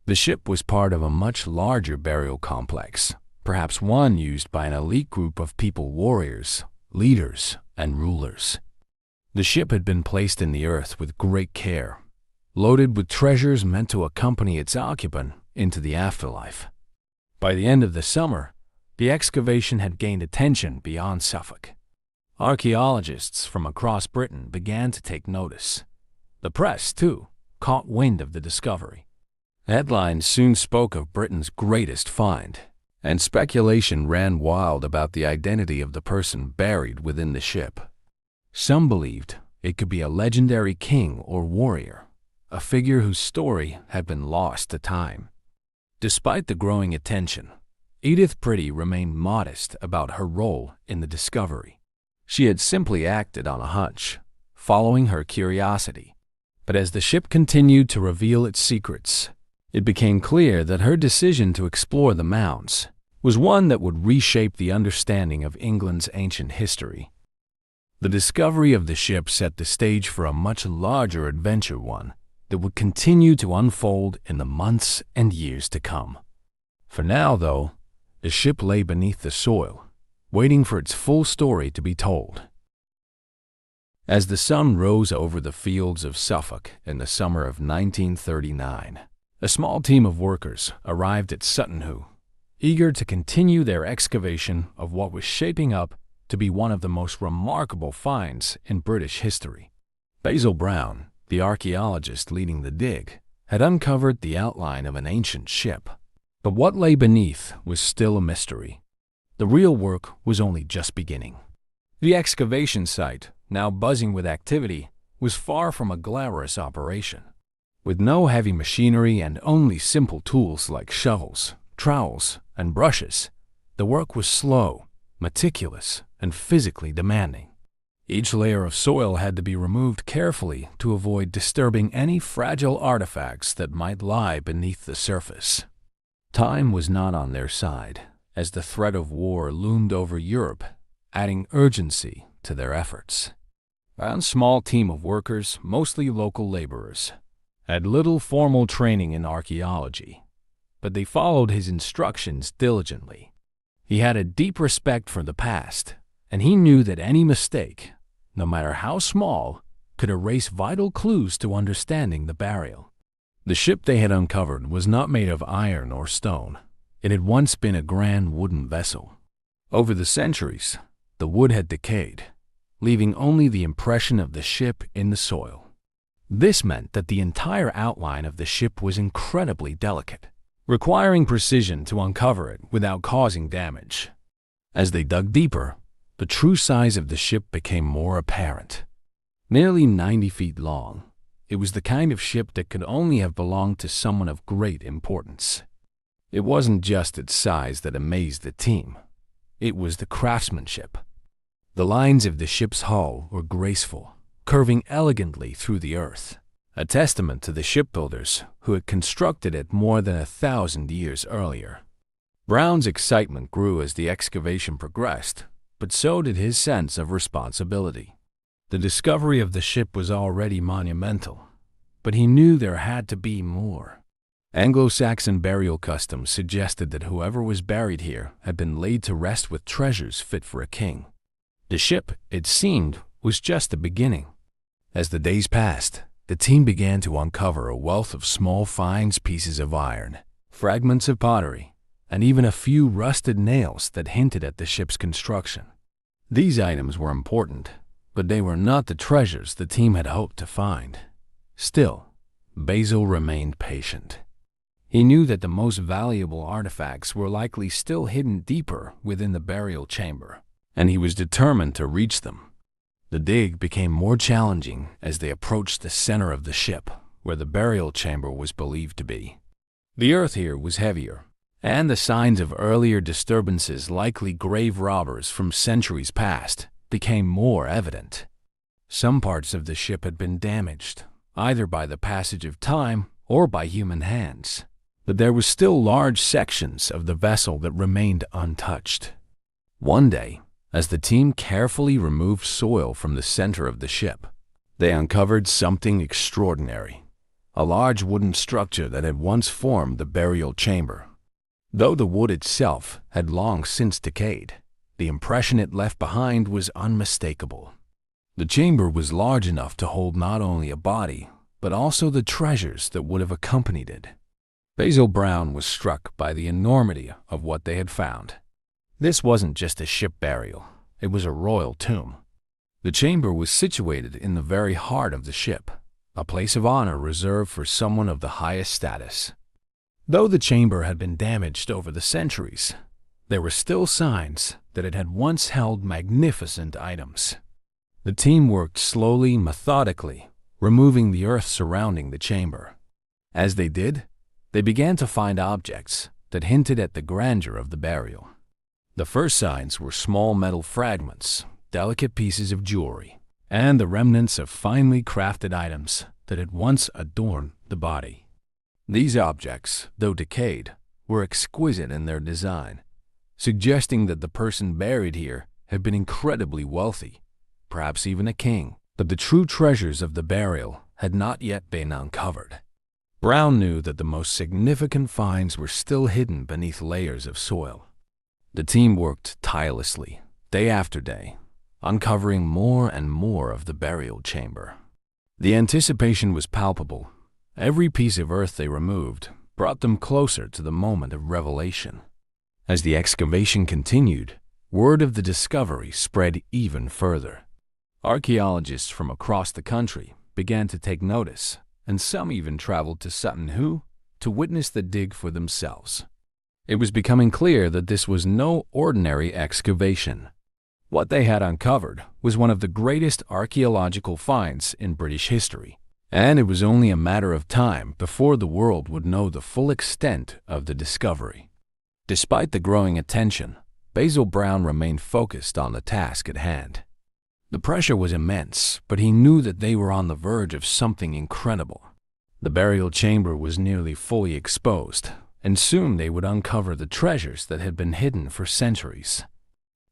[SPEAKER 1] The ship was part of a much larger burial complex, perhaps one used by an elite group of people: warriors, leaders, and rulers. The ship had been placed in the earth with great care, loaded with treasures meant to accompany its occupant into the afterlife. By the end of the summer, the excavation had gained attention beyond Suffolk. Archaeologists from across Britain began to take notice. The press, too, caught wind of the discovery. Headlines soon spoke of Britain's greatest find, and speculation ran wild about the identity of the person buried within the ship. Some believed it could be a legendary king or warrior, a figure whose story had been lost to time. Despite the growing attention, Edith Pretty remained modest about her role in the discovery. She had simply acted on a hunch, following her curiosity. But as the ship continued to reveal its secrets, it became clear that her decision to explore the mounds was one that would reshape the understanding of England's ancient history. The discovery of the ship set the stage for a much larger adventure, one that would continue to unfold in the months and years to come. For now, though, the ship lay beneath the soil, waiting for its full story to be told. As the sun rose over the fields of Suffolk in the summer of 1939, a small team of workers arrived at Suttonhoo, eager to continue their excavation of what was shaping up to be one of the most remarkable finds in British history. Basil Brown, the archaeologist leading the dig, had uncovered the outline of an ancient ship. But what lay beneath was still a mystery. The real work was only just beginning. The excavation site, now buzzing with activity, was far from a glamorous operation. With no heavy machinery and only simple tools like shovels, trowels, and brushes, the work was slow, meticulous, and physically demanding. Each layer of soil had to be removed carefully to avoid disturbing any fragile artifacts that might lie beneath the surface. Time was not on their side, as the threat of war loomed over Europe, adding urgency to their efforts. A small team of workers, mostly local laborers, had little formal training in archaeology, but they followed his instructions diligently. He had a deep respect for the past, and he knew that any mistake, no matter how small, could erase vital clues to understanding the burial. The ship they had uncovered was not made of iron or stone. It had once been a grand wooden vessel. Over the centuries, the wood had decayed, leaving only the impression of the ship in the soil. This meant that the entire outline of the ship was incredibly delicate, requiring precision to uncover it without causing damage. As they dug deeper, the true size of the ship became more apparent. Nearly 90 feet long, it was the kind of ship that could only have belonged to someone of great importance. It wasn't just its size that amazed the team. It was the craftsmanship. The lines of the ship's hull were graceful, curving elegantly through the earth, a testament to the shipbuilders who had constructed it more than 1,000 years earlier. Brown's excitement grew as the excavation progressed, but so did his sense of responsibility. The discovery of the ship was already monumental, but he knew there had to be more. Anglo-Saxon burial customs suggested that whoever was buried here had been laid to rest with treasures fit for a king. The ship, it seemed, was just the beginning. As the days passed, the team began to uncover a wealth of small finds, pieces of iron, fragments of pottery, and even a few rusted nails that hinted at the ship's construction. These items were important, but they were not the treasures the team had hoped to find. Still, Basil remained patient. He knew that the most valuable artifacts were likely still hidden deeper within the burial chamber, and he was determined to reach them. The dig became more challenging as they approached the center of the ship, where the burial chamber was believed to be. The earth here was heavier, and the signs of earlier disturbances, likely grave robbers from centuries past, became more evident. Some parts of the ship had been damaged, either by the passage of time or by human hands, but there were still large sections of the vessel that remained untouched. One day, as the team carefully removed soil from the center of the ship, they uncovered something extraordinary, a large wooden structure that had once formed the burial chamber. Though the wood itself had long since decayed, the impression it left behind was unmistakable. The chamber was large enough to hold not only a body, but also the treasures that would have accompanied it. Basil Brown was struck by the enormity of what they had found. This wasn't just a ship burial, it was a royal tomb. The chamber was situated in the very heart of the ship, a place of honor reserved for someone of the highest status. Though the chamber had been damaged over the centuries, there were still signs that it had once held magnificent items. The team worked slowly, methodically, removing the earth surrounding the chamber. As they did, they began to find objects that hinted at the grandeur of the burial. The first signs were small metal fragments, delicate pieces of jewelry, and the remnants of finely crafted items that had once adorned the body. These objects, though decayed, were exquisite in their design, suggesting that the person buried here had been incredibly wealthy, perhaps even a king. But the true treasures of the burial had not yet been uncovered. Brown knew that the most significant finds were still hidden beneath layers of soil. The team worked tirelessly, day after day, uncovering more and more of the burial chamber. The anticipation was palpable. Every piece of earth they removed brought them closer to the moment of revelation. As the excavation continued, word of the discovery spread even further. Archaeologists from across the country began to take notice, and some even traveled to Sutton Hoo to witness the dig for themselves. It was becoming clear that this was no ordinary excavation. What they had uncovered was one of the greatest archaeological finds in British history, And it was only a matter of time before the world would know the full extent of the discovery. Despite the growing attention, Basil Brown remained focused on the task at hand. The pressure was immense, but he knew that they were on the verge of something incredible. The burial chamber was nearly fully exposed, and soon they would uncover the treasures that had been hidden for centuries.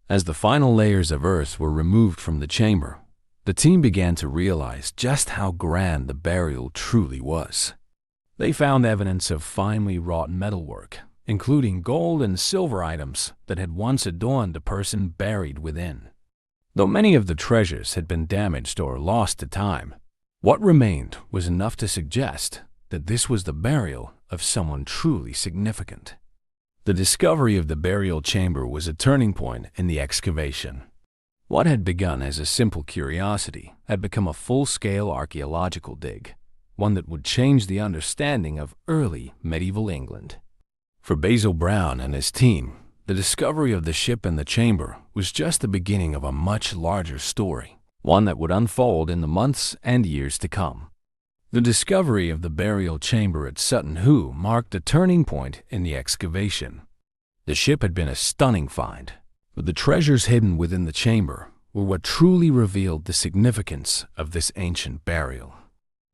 [SPEAKER 1] As the final layers of earth were removed from the chamber, the team began to realize just how grand the burial truly was. They found evidence of finely wrought metalwork, including gold and silver items that had once adorned the person buried within. Though many of the treasures had been damaged or lost to time, what remained was enough to suggest that this was the burial of someone truly significant. The discovery of the burial chamber was a turning point in the excavation. What had begun as a simple curiosity had become a full-scale archaeological dig, one that would change the understanding of early medieval England. For Basil Brown and his team, the discovery of the ship and the chamber was just the beginning of a much larger story, one that would unfold in the months and years to come. The discovery of the burial chamber at Sutton Hoo marked a turning point in the excavation. The ship had been a stunning find, but the treasures hidden within the chamber were what truly revealed the significance of this ancient burial.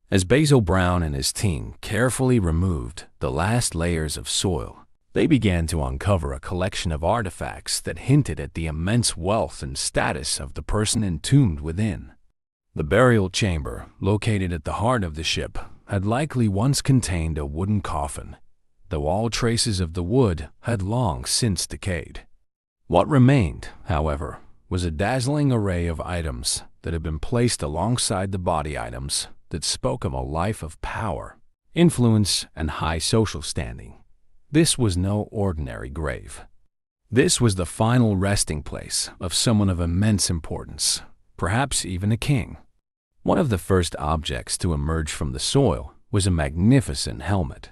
[SPEAKER 1] As Basil Brown and his team carefully removed the last layers of soil, they began to uncover a collection of artifacts that hinted at the immense wealth and status of the person entombed within. The burial chamber, located at the heart of the ship, had likely once contained a wooden coffin, though all traces of the wood had long since decayed. What remained, however, was a dazzling array of items that had been placed alongside the body items that spoke of a life of power, influence, and high social standing. This was no ordinary grave. This was the final resting place of someone of immense importance, perhaps even a king. One of the first objects to emerge from the soil was a magnificent helmet.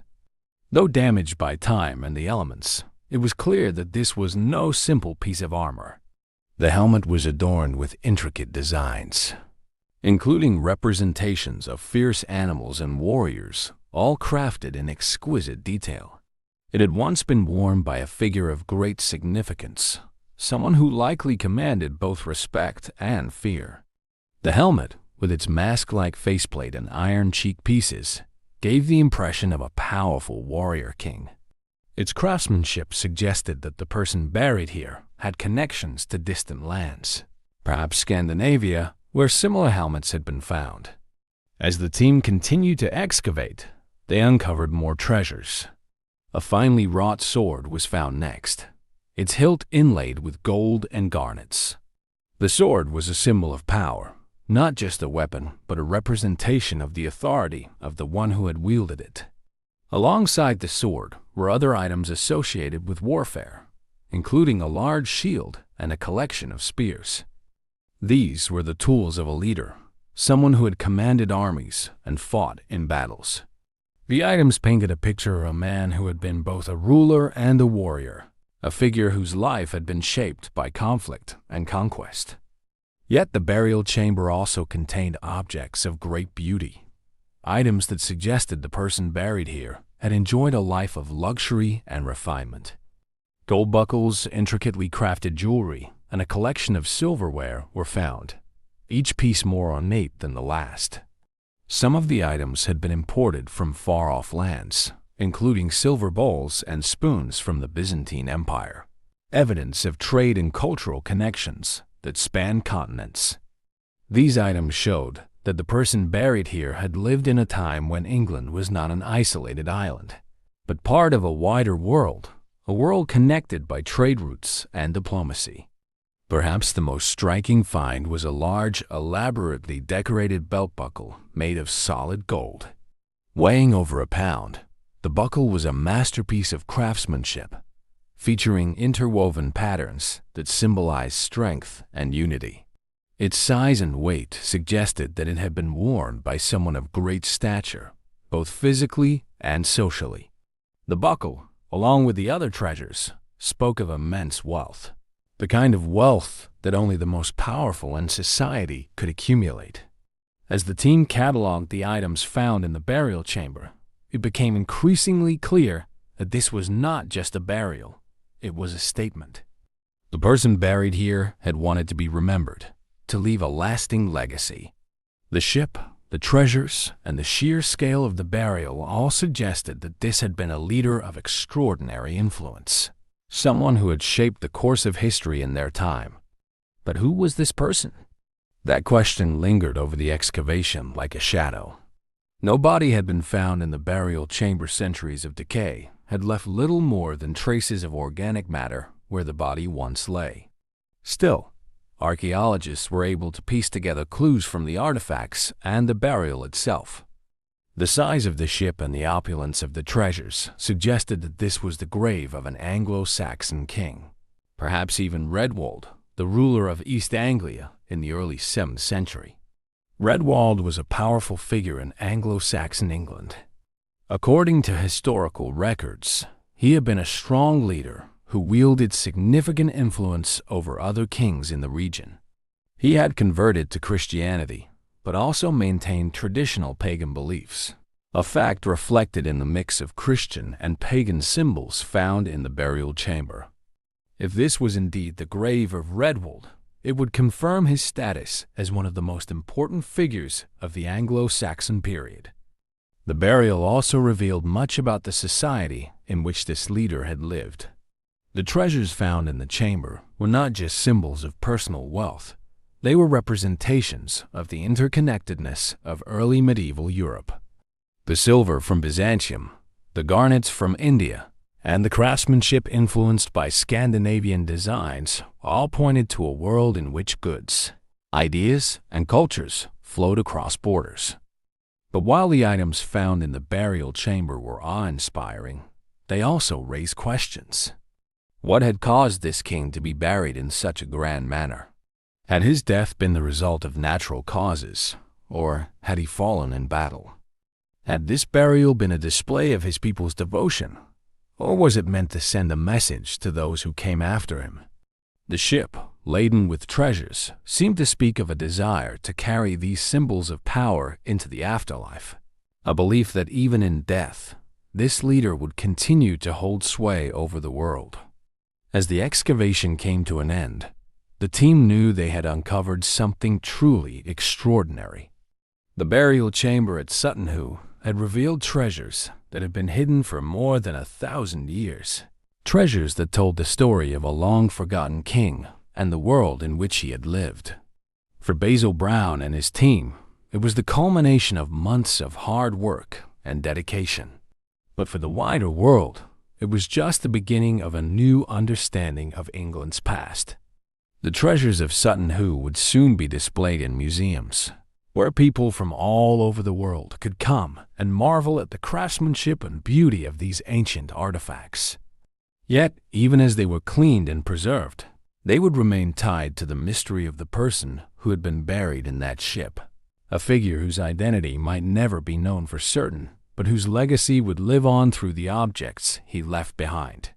[SPEAKER 1] Though damaged by time and the elements, it was clear that this was no simple piece of armor. The helmet was adorned with intricate designs, including representations of fierce animals and warriors, all crafted in exquisite detail. It had once been worn by a figure of great significance, someone who likely commanded both respect and fear. The helmet, with its mask-like faceplate and iron cheek pieces, gave the impression of a powerful warrior king. Its craftsmanship suggested that the person buried here had connections to distant lands, perhaps Scandinavia, where similar helmets had been found. As the team continued to excavate, they uncovered more treasures. A finely wrought sword was found next, its hilt inlaid with gold and garnets. The sword was a symbol of power, not just a weapon, but a representation of the authority of the one who had wielded it. Alongside the sword were other items associated with warfare, including a large shield and a collection of spears. These were the tools of a leader, someone who had commanded armies and fought in battles. The items painted a picture of a man who had been both a ruler and a warrior, a figure whose life had been shaped by conflict and conquest. Yet the burial chamber also contained objects of great beauty, items that suggested the person buried here had enjoyed a life of luxury and refinement. Gold buckles, intricately crafted jewelry, and a collection of silverware were found, each piece more ornate than the last. Some of the items had been imported from far-off lands, including silver bowls and spoons from the Byzantine Empire, evidence of trade and cultural connections that spanned continents. These items showed that the person buried here had lived in a time when England was not an isolated island, but part of a wider world, a world connected by trade routes and diplomacy. Perhaps the most striking find was a large, elaborately decorated belt buckle made of solid gold. Weighing over a pound, the buckle was a masterpiece of craftsmanship, featuring interwoven patterns that symbolized strength and unity. Its size and weight suggested that it had been worn by someone of great stature, both physically and socially. The buckle, along with the other treasures, spoke of immense wealth, the kind of wealth that only the most powerful in society could accumulate. As the team cataloged the items found in the burial chamber, it became increasingly clear that this was not just a burial, it was a statement. The person buried here had wanted to be remembered, to leave a lasting legacy. The ship, the treasures, and the sheer scale of the burial all suggested that this had been a leader of extraordinary influence, someone who had shaped the course of history in their time. But who was this person? That question lingered over the excavation like a shadow. No body had been found in the burial chamber. Centuries of decay had left little more than traces of organic matter where the body once lay. Still, archaeologists were able to piece together clues from the artifacts and the burial itself. The size of the ship and the opulence of the treasures suggested that this was the grave of an Anglo-Saxon king, perhaps even Redwald, the ruler of East Anglia in the early 7th century. Redwald was a powerful figure in Anglo-Saxon England. According to historical records, he had been a strong leader who wielded significant influence over other kings in the region. He had converted to Christianity, but also maintained traditional pagan beliefs, a fact reflected in the mix of Christian and pagan symbols found in the burial chamber. If this was indeed the grave of Redwald, it would confirm his status as one of the most important figures of the Anglo-Saxon period. The burial also revealed much about the society in which this leader had lived. The treasures found in the chamber were not just symbols of personal wealth. They were representations of the interconnectedness of early medieval Europe. The silver from Byzantium, the garnets from India, and the craftsmanship influenced by Scandinavian designs all pointed to a world in which goods, ideas, and cultures flowed across borders. But while the items found in the burial chamber were awe-inspiring, they also raise questions. What had caused this king to be buried in such a grand manner? Had his death been the result of natural causes, or had he fallen in battle? Had this burial been a display of his people's devotion, or was it meant to send a message to those who came after him? The ship, laden with treasures, seemed to speak of a desire to carry these symbols of power into the afterlife, a belief that even in death, this leader would continue to hold sway over the world. As the excavation came to an end, the team knew they had uncovered something truly extraordinary. The burial chamber at Sutton Hoo had revealed treasures that had been hidden for more than 1,000 years. Treasures that told the story of a long-forgotten king and the world in which he had lived. For Basil Brown and his team, it was the culmination of months of hard work and dedication. But for the wider world, it was just the beginning of a new understanding of England's past. The treasures of Sutton Hoo would soon be displayed in museums, where people from all over the world could come and marvel at the craftsmanship and beauty of these ancient artifacts. Yet, even as they were cleaned and preserved, they would remain tied to the mystery of the person who had been buried in that ship, a figure whose identity might never be known for certain, but whose legacy would live on through the objects he left behind.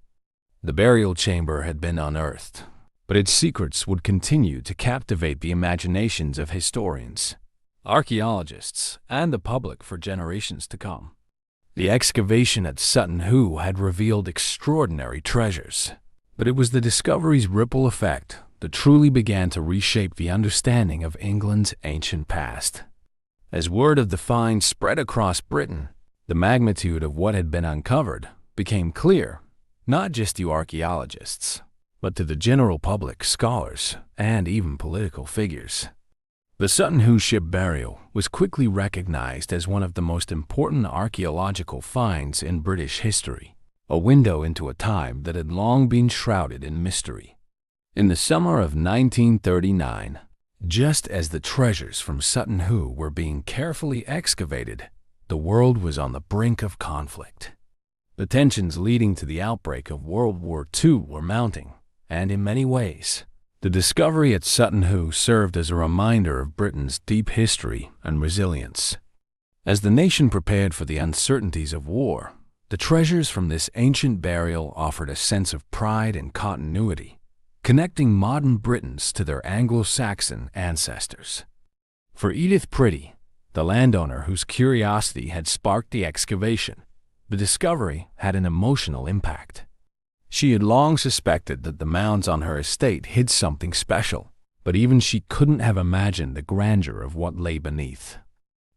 [SPEAKER 1] The burial chamber had been unearthed, but its secrets would continue to captivate the imaginations of historians, archaeologists, and the public for generations to come. The excavation at Sutton Hoo had revealed extraordinary treasures, but it was the discovery's ripple effect that truly began to reshape the understanding of England's ancient past. As word of the find spread across Britain, the magnitude of what had been uncovered became clear, not just to archaeologists, but to the general public, scholars, and even political figures. The Sutton Hoo ship burial was quickly recognized as one of the most important archaeological finds in British history, a window into a time that had long been shrouded in mystery. In the summer of 1939, just as the treasures from Sutton Hoo were being carefully excavated, the world was on the brink of conflict. The tensions leading to the outbreak of World War II were mounting, and in many ways, the discovery at Sutton Hoo served as a reminder of Britain's deep history and resilience. As the nation prepared for the uncertainties of war, the treasures from this ancient burial offered a sense of pride and continuity, connecting modern Britons to their Anglo-Saxon ancestors. For Edith Pretty, the landowner whose curiosity had sparked the excavation. The discovery had an emotional impact. She had long suspected that the mounds on her estate hid something special, but even she couldn't have imagined the grandeur of what lay beneath.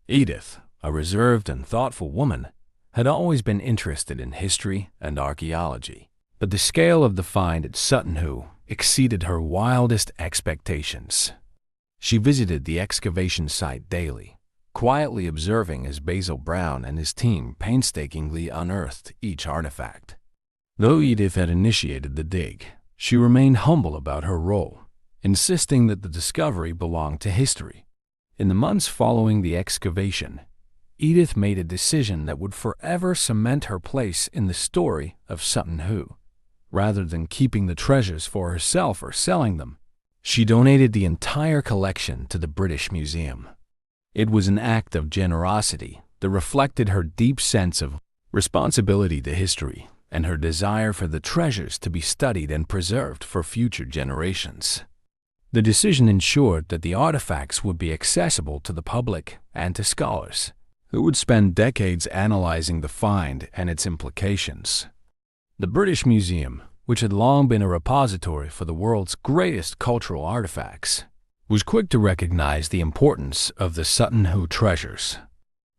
[SPEAKER 1] Edith, a reserved and thoughtful woman, had always been interested in history and archaeology, but the scale of the find at Sutton Hoo exceeded her wildest expectations. She visited the excavation site daily, quietly observing as Basil Brown and his team painstakingly unearthed each artifact. Though Edith had initiated the dig, she remained humble about her role, insisting that the discovery belonged to history. In the months following the excavation, Edith made a decision that would forever cement her place in the story of Sutton Hoo. Rather than keeping the treasures for herself or selling them, she donated the entire collection to the British Museum. It was an act of generosity that reflected her deep sense of responsibility to history and her desire for the treasures to be studied and preserved for future generations. The decision ensured that the artifacts would be accessible to the public and to scholars, who would spend decades analyzing the find and its implications. The British Museum, which had long been a repository for the world's greatest cultural artifacts, was quick to recognize the importance of the Sutton Hoo treasures.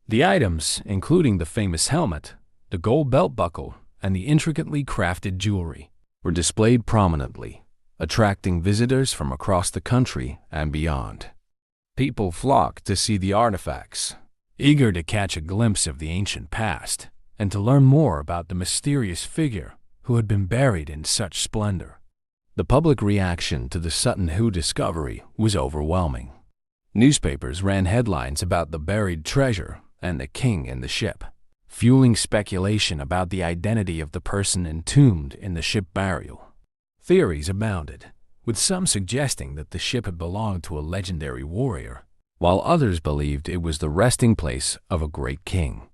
[SPEAKER 1] The items, including the famous helmet, the gold belt buckle, and the intricately crafted jewelry, were displayed prominently, attracting visitors from across the country and beyond. People flocked to see the artifacts, eager to catch a glimpse of the ancient past and to learn more about the mysterious figure who had been buried in such splendor. The public reaction to the Sutton Hoo discovery was overwhelming. Newspapers ran headlines about the buried treasure and the king in the ship, fueling speculation about the identity of the person entombed in the ship burial. Theories abounded, with some suggesting that the ship had belonged to a legendary warrior, while others believed it was the resting place of a great king.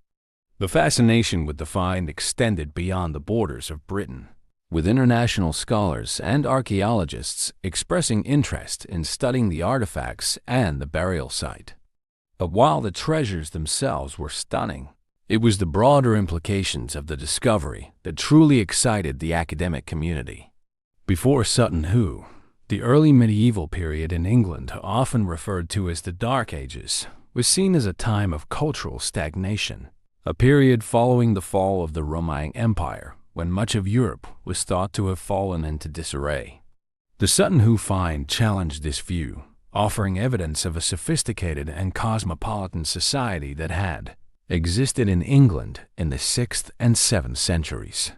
[SPEAKER 1] The fascination with the find extended beyond the borders of Britain, with international scholars and archaeologists expressing interest in studying the artifacts and the burial site. But while the treasures themselves were stunning, it was the broader implications of the discovery that truly excited the academic community. Before Sutton Hoo, the early medieval period in England, often referred to as the Dark Ages, was seen as a time of cultural stagnation, a period following the fall of the Roman Empire, when much of Europe was thought to have fallen into disarray. The Sutton Hoo find challenged this view, offering evidence of a sophisticated and cosmopolitan society that had existed in England in the 6th and 7th centuries.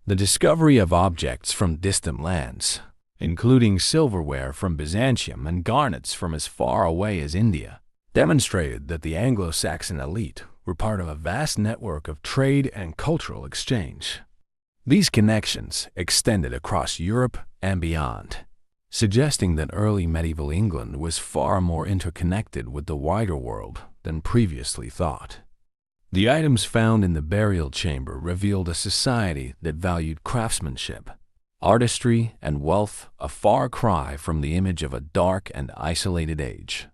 [SPEAKER 1] The discovery of objects from distant lands, including silverware from Byzantium and garnets from as far away as India, demonstrated that the Anglo-Saxon elite were part of a vast network of trade and cultural exchange. These connections extended across Europe and beyond, suggesting that early medieval England was far more interconnected with the wider world than previously thought. The items found in the burial chamber revealed a society that valued craftsmanship, artistry, and wealth, a far cry from the image of a dark and isolated age.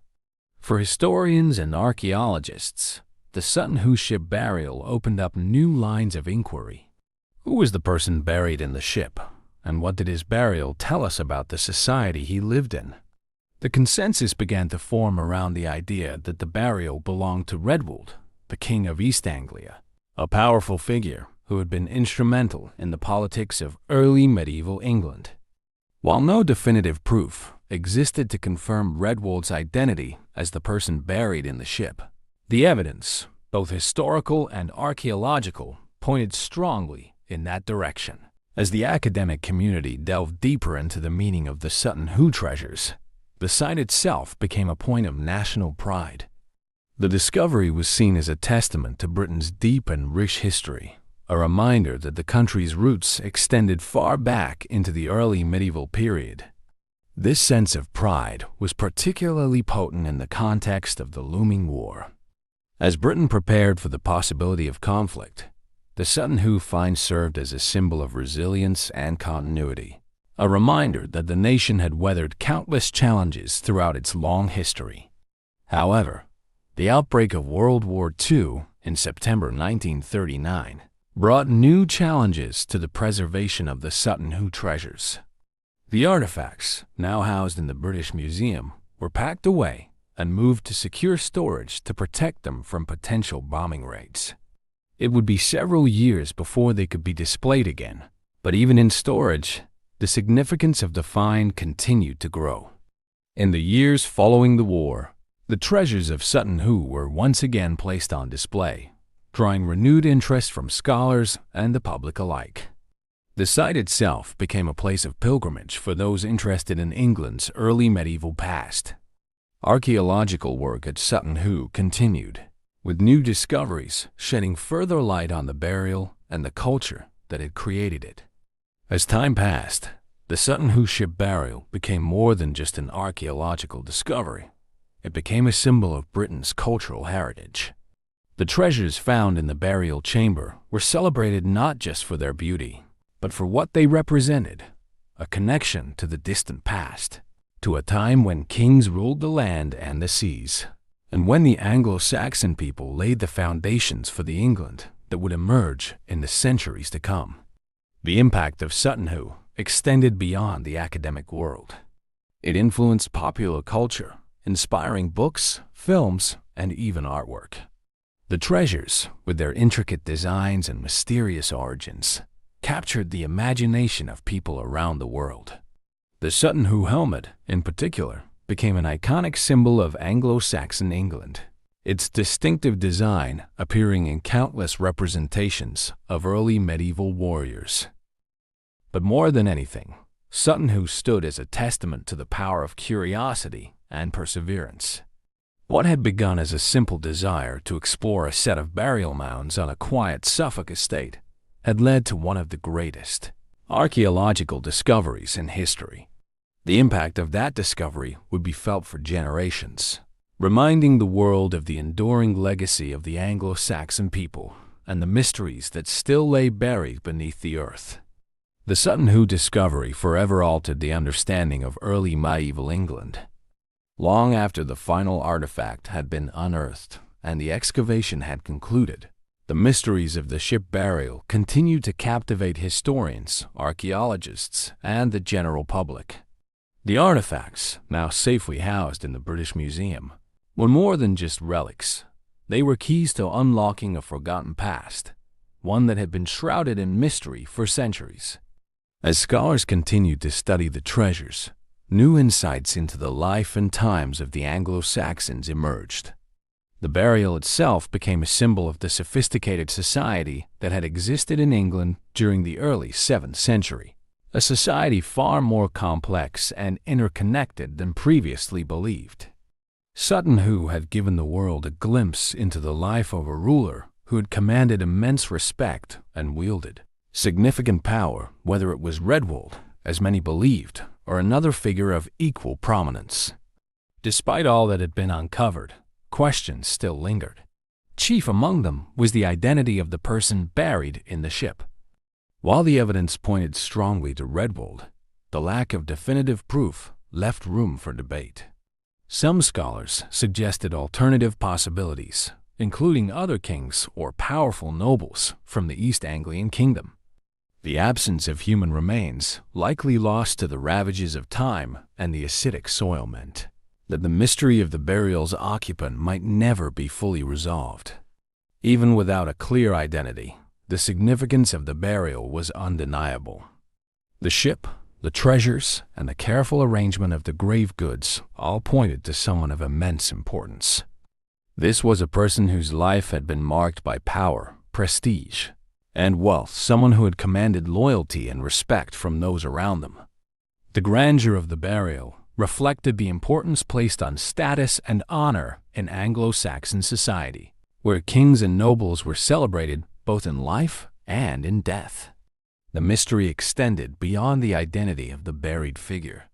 [SPEAKER 1] For historians and archaeologists, the Sutton Hoo ship burial opened up new lines of inquiry. Who was the person buried in the ship, and what did his burial tell us about the society he lived in? The consensus began to form around the idea that the burial belonged to Redwold, the king of East Anglia, a powerful figure who had been instrumental in the politics of early medieval England. While no definitive proof existed to confirm Redwold's identity as the person buried in the ship, the evidence, both historical and archaeological, pointed strongly in that direction. As the academic community delved deeper into the meaning of the Sutton Hoo treasures, the site itself became a point of national pride. The discovery was seen as a testament to Britain's deep and rich history, a reminder that the country's roots extended far back into the early medieval period. This sense of pride was particularly potent in the context of the looming war. As Britain prepared for the possibility of conflict, the Sutton Hoo find served as a symbol of resilience and continuity, a reminder that the nation had weathered countless challenges throughout its long history. However, The outbreak of World War II in September 1939 brought new challenges to the preservation of the Sutton Hoo treasures. The artifacts, now housed in the British Museum, were packed away and moved to secure storage to protect them from potential bombing raids. It would be several years before they could be displayed again, but even in storage, the significance of the find continued to grow. In the years following the war, the treasures of Sutton Hoo were once again placed on display, drawing renewed interest from scholars and the public alike. The site itself became a place of pilgrimage for those interested in England's early medieval past. Archaeological work at Sutton Hoo continued, with new discoveries shedding further light on the burial and the culture that had created it. As time passed, the Sutton Hoo ship burial became more than just an archaeological discovery. It became a symbol of Britain's cultural heritage. The treasures found in the burial chamber were celebrated not just for their beauty, but for what they represented, a connection to the distant past, to a time when kings ruled the land and the seas, and when the Anglo-Saxon people laid the foundations for the England that would emerge in the centuries to come. The impact of Sutton Hoo extended beyond the academic world. It influenced popular culture, inspiring books, films, and even artwork. The treasures, with their intricate designs and mysterious origins, captured the imagination of people around the world. The Sutton Hoo helmet, in particular, became an iconic symbol of Anglo-Saxon England, its distinctive design appearing in countless representations of early medieval warriors. But more than anything, Sutton Hoo stood as a testament to the power of curiosity and perseverance. What had begun as a simple desire to explore a set of burial mounds on a quiet Suffolk estate had led to one of the greatest archaeological discoveries in history. The impact of that discovery would be felt for generations, reminding the world of the enduring legacy of the Anglo-Saxon people and the mysteries that still lay buried beneath the earth. The Sutton Hoo discovery forever altered the understanding of early medieval England. Long after the final artifact had been unearthed and the excavation had concluded, the mysteries of the ship burial continued to captivate historians, archaeologists, and the general public. The artifacts, now safely housed in the British Museum, were more than just relics. They were keys to unlocking a forgotten past, one that had been shrouded in mystery for centuries. As scholars continued to study the treasures, new insights into the life and times of the Anglo-Saxons emerged. The burial itself became a symbol of the sophisticated society that had existed in England during the early 7th century, a society far more complex and interconnected than previously believed. Sutton Hoo had given the world a glimpse into the life of a ruler who had commanded immense respect and wielded significant power, whether it was Redwold, as many believed, or another figure of equal prominence. Despite all that had been uncovered, questions still lingered. Chief among them was the identity of the person buried in the ship. While the evidence pointed strongly to Redwold, the lack of definitive proof left room for debate. Some scholars suggested alternative possibilities, including other kings or powerful nobles from the East Anglian kingdom. The absence of human remains, likely lost to the ravages of time and the acidic soil, meant that the mystery of the burial's occupant might never be fully resolved. Even without a clear identity, the significance of the burial was undeniable. The ship, the treasures, and the careful arrangement of the grave goods all pointed to someone of immense importance. This was a person whose life had been marked by power, prestige, and wealth, someone who had commanded loyalty and respect from those around them. The grandeur of the burial reflected the importance placed on status and honor in Anglo-Saxon society, where kings and nobles were celebrated both in life and in death. The mystery extended beyond the identity of the buried figure.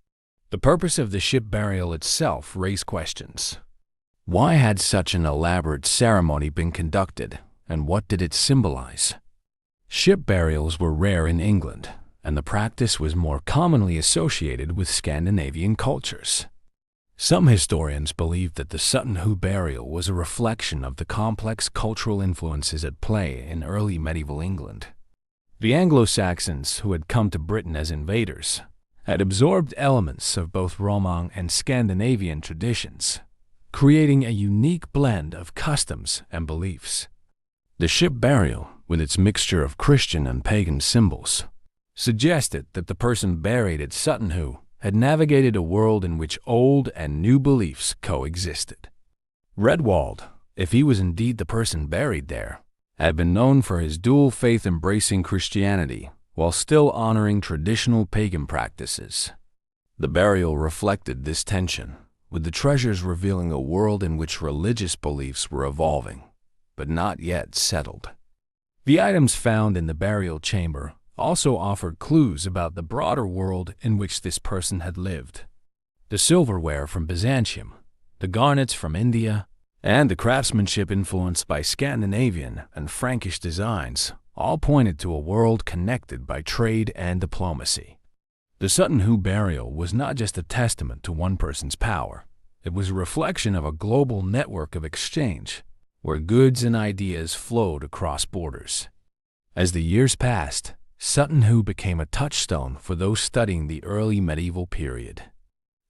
[SPEAKER 1] The purpose of the ship burial itself raised questions. Why had such an elaborate ceremony been conducted, and what did it symbolize? Ship burials were rare in England, and the practice was more commonly associated with Scandinavian cultures. Some historians believe that the Sutton Hoo burial was a reflection of the complex cultural influences at play in early medieval England. The Anglo-Saxons, who had come to Britain as invaders, had absorbed elements of both Roman and Scandinavian traditions, creating a unique blend of customs and beliefs. The ship burial, with its mixture of Christian and pagan symbols, suggested that the person buried at Sutton Hoo had navigated a world in which old and new beliefs coexisted. Redwald, if he was indeed the person buried there, had been known for his dual faith embracing Christianity while still honoring traditional pagan practices. The burial reflected this tension, with the treasures revealing a world in which religious beliefs were evolving, but not yet settled. The items found in the burial chamber also offered clues about the broader world in which this person had lived. The silverware from Byzantium, the garnets from India, and the craftsmanship influenced by Scandinavian and Frankish designs all pointed to a world connected by trade and diplomacy. The Sutton Hoo burial was not just a testament to one person's power. It was a reflection of a global network of exchange, where goods and ideas flowed across borders. As the years passed, Sutton Hoo became a touchstone for those studying the early medieval period.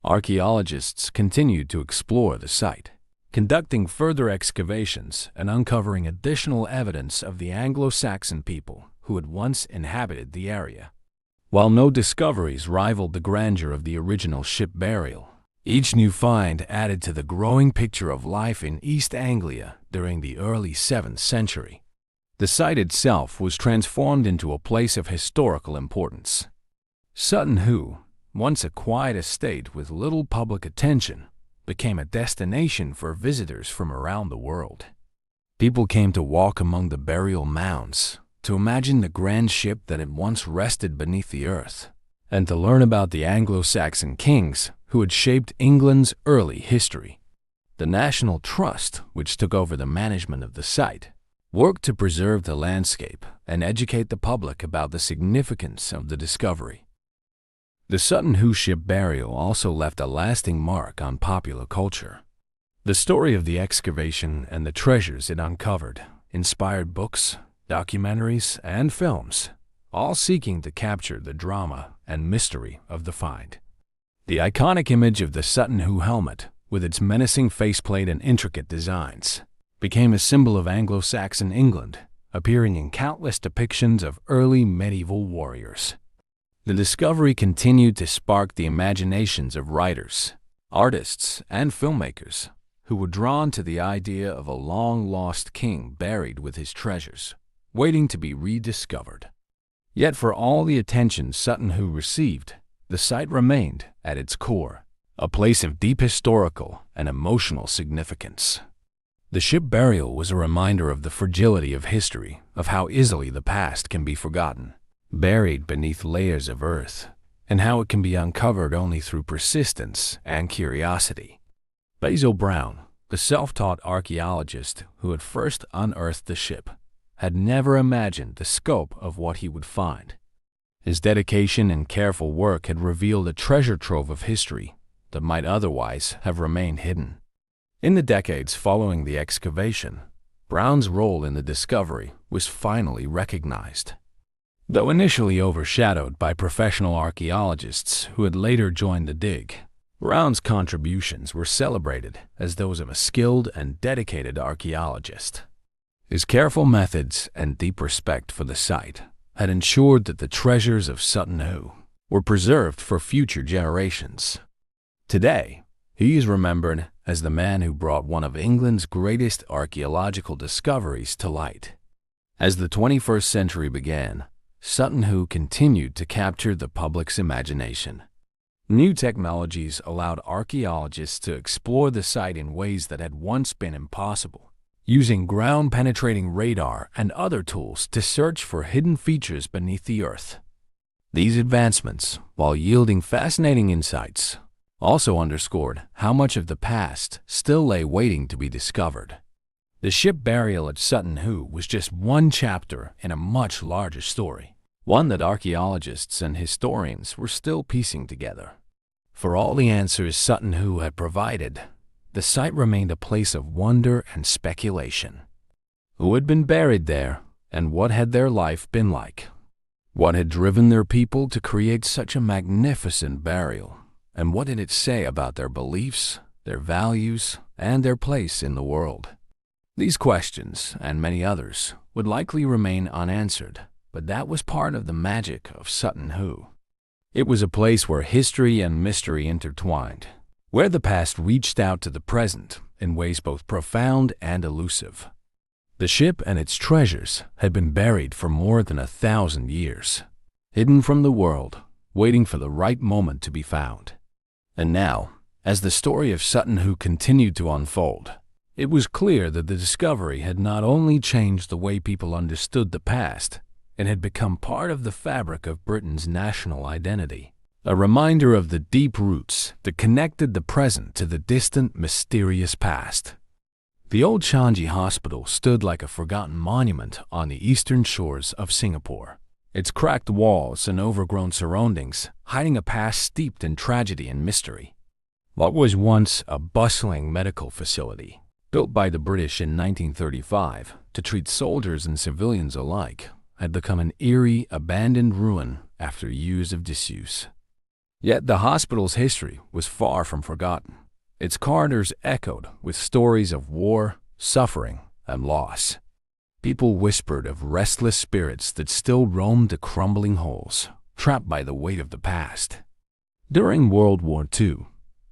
[SPEAKER 1] Archaeologists continued to explore the site, conducting further excavations and uncovering additional evidence of the Anglo-Saxon people who had once inhabited the area. While no discoveries rivaled the grandeur of the original ship burial, each new find added to the growing picture of life in East Anglia during the early 7th century. The site itself was transformed into a place of historical importance. Sutton Hoo, once a quiet estate with little public attention, became a destination for visitors from around the world. People came to walk among the burial mounds, to imagine the grand ship that had once rested beneath the earth, and to learn about the Anglo-Saxon kings who had shaped England's early history. The National Trust, which took over the management of the site, worked to preserve the landscape and educate the public about the significance of the discovery. The Sutton Hoo ship burial also left a lasting mark on popular culture. The story of the excavation and the treasures it uncovered inspired books, documentaries, and films, all seeking to capture the drama and mystery of the find. The iconic image of the Sutton Hoo helmet, with its menacing faceplate and intricate designs, became a symbol of Anglo-Saxon England, appearing in countless depictions of early medieval warriors. The discovery continued to spark the imaginations of writers, artists, and filmmakers who were drawn to the idea of a long-lost king buried with his treasures, waiting to be rediscovered. Yet for all the attention Sutton Hoo received, the site remained, at its core, a place of deep historical and emotional significance. The ship burial was a reminder of the fragility of history, of how easily the past can be forgotten, buried beneath layers of earth, and how it can be uncovered only through persistence and curiosity. Basil Brown, the self-taught archaeologist who had first unearthed the ship, had never imagined the scope of what he would find. His dedication and careful work had revealed a treasure trove of history that might otherwise have remained hidden. In the decades following the excavation, Brown's role in the discovery was finally recognized. Though initially overshadowed by professional archaeologists who had later joined the dig, Brown's contributions were celebrated as those of a skilled and dedicated archaeologist. His careful methods and deep respect for the site had ensured that the treasures of Sutton Hoo were preserved for future generations. Today, he is remembered as the man who brought one of England's greatest archaeological discoveries to light. As the 21st century began, Sutton Hoo continued to capture the public's imagination. New technologies allowed archaeologists to explore the site in ways that had once been impossible, using ground-penetrating radar and other tools to search for hidden features beneath the earth. These advancements, while yielding fascinating insights, also underscored how much of the past still lay waiting to be discovered. The ship burial at Sutton Hoo was just one chapter in a much larger story, one that archaeologists and historians were still piecing together. For all the answers Sutton Hoo had provided, the site remained a place of wonder and speculation. Who had been buried there, and what had their life been like? What had driven their people to create such a magnificent burial, and what did it say about their beliefs, their values, and their place in the world? These questions, and many others, would likely remain unanswered, but that was part of the magic of Sutton Hoo. It was a place where history and mystery intertwined, where the past reached out to the present in ways both profound and elusive. The ship and its treasures had been buried for more than 1,000 years, hidden from the world, waiting for the right moment to be found. And now, as the story of Sutton Hoo continued to unfold, it was clear that the discovery had not only changed the way people understood the past, it had become part of the fabric of Britain's national identity, a reminder of the deep roots that connected the present to the distant, mysterious past. The old Changi Hospital stood like a forgotten monument on the eastern shores of Singapore, its cracked walls and overgrown surroundings hiding a past steeped in tragedy and mystery. What was once a bustling medical facility, built by the British in 1935 to treat soldiers and civilians alike, had become an eerie, abandoned ruin after years of disuse. Yet the hospital's history was far from forgotten. Its corridors echoed with stories of war, suffering, and loss. People whispered of restless spirits that still roamed the crumbling halls, trapped by the weight of the past. During World War II,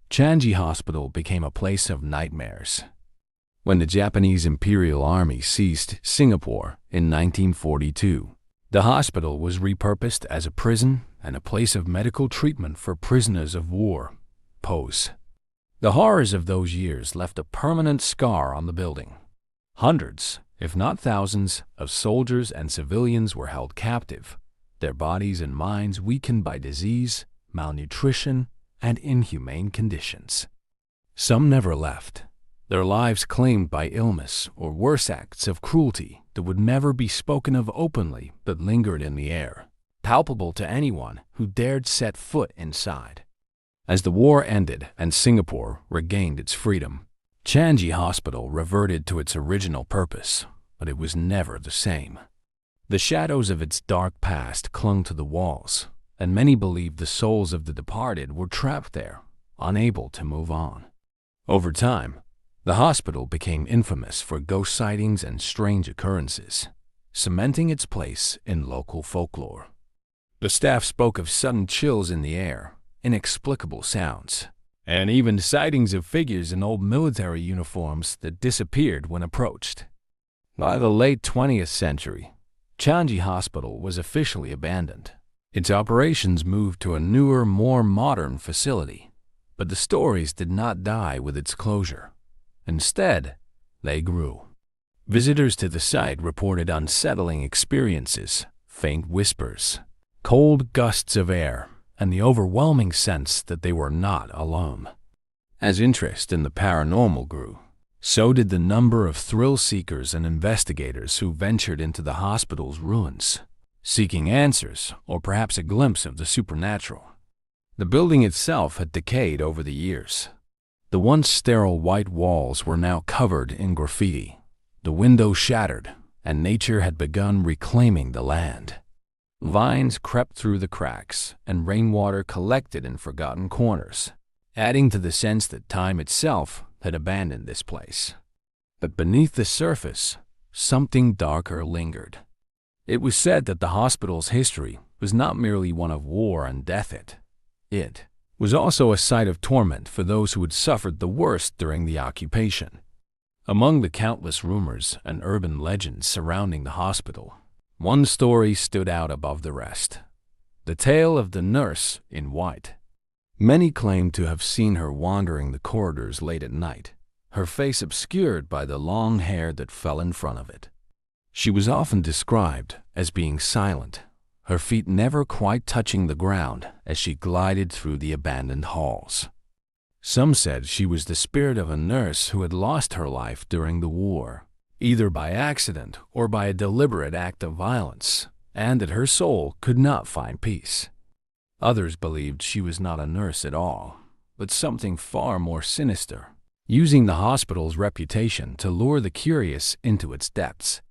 [SPEAKER 1] Changi Hospital became a place of nightmares. When the Japanese Imperial Army seized Singapore in 1942, the hospital was repurposed as a prison and a place of medical treatment for prisoners of war, POWs. The horrors of those years left a permanent scar on the building. Hundreds, if not thousands, of soldiers and civilians were held captive, their bodies and minds weakened by disease, malnutrition, and inhumane conditions. Some never left, their lives claimed by illness or worse acts of cruelty that would never be spoken of openly but lingered in the air, palpable to anyone who dared set foot inside. As the war ended and Singapore regained its freedom, Changi Hospital reverted to its original purpose, but it was never the same. The shadows of its dark past clung to the walls, and many believed the souls of the departed were trapped there, unable to move on. Over time, the hospital became infamous for ghost sightings and strange occurrences, cementing its place in local folklore. The staff spoke of sudden chills in the air, inexplicable sounds, and even sightings of figures in old military uniforms that disappeared when approached. By the late 20th century, Changi Hospital was officially abandoned. Its operations moved to a newer, more modern facility, but the stories did not die with its closure. Instead, they grew. Visitors to the site reported unsettling experiences, faint whispers, cold gusts of air, and the overwhelming sense that they were not alone. As interest in the paranormal grew, so did the number of thrill-seekers and investigators who ventured into the hospital's ruins, seeking answers or perhaps a glimpse of the supernatural. The building itself had decayed over the years. The once sterile white walls were now covered in graffiti, the windows shattered, and nature had begun reclaiming the land. Vines crept through the cracks, and rainwater collected in forgotten corners, adding to the sense that time itself had abandoned this place. But beneath the surface, something darker lingered. It was said that the hospital's history was not merely one of war and death. It was also a site of torment for those who had suffered the worst during the occupation. Among the countless rumors and urban legends surrounding the hospital, one story stood out above the rest: the tale of the nurse in white. Many claimed to have seen her wandering the corridors late at night, her face obscured by the long hair that fell in front of it. She was often described as being silent, her feet never quite touching the ground as she glided through the abandoned halls. Some said she was the spirit of a nurse who had lost her life during the war, either by accident or by a deliberate act of violence, and that her soul could not find peace. Others believed she was not a nurse at all, but something far more sinister, using the hospital's reputation to lure the curious into its depths.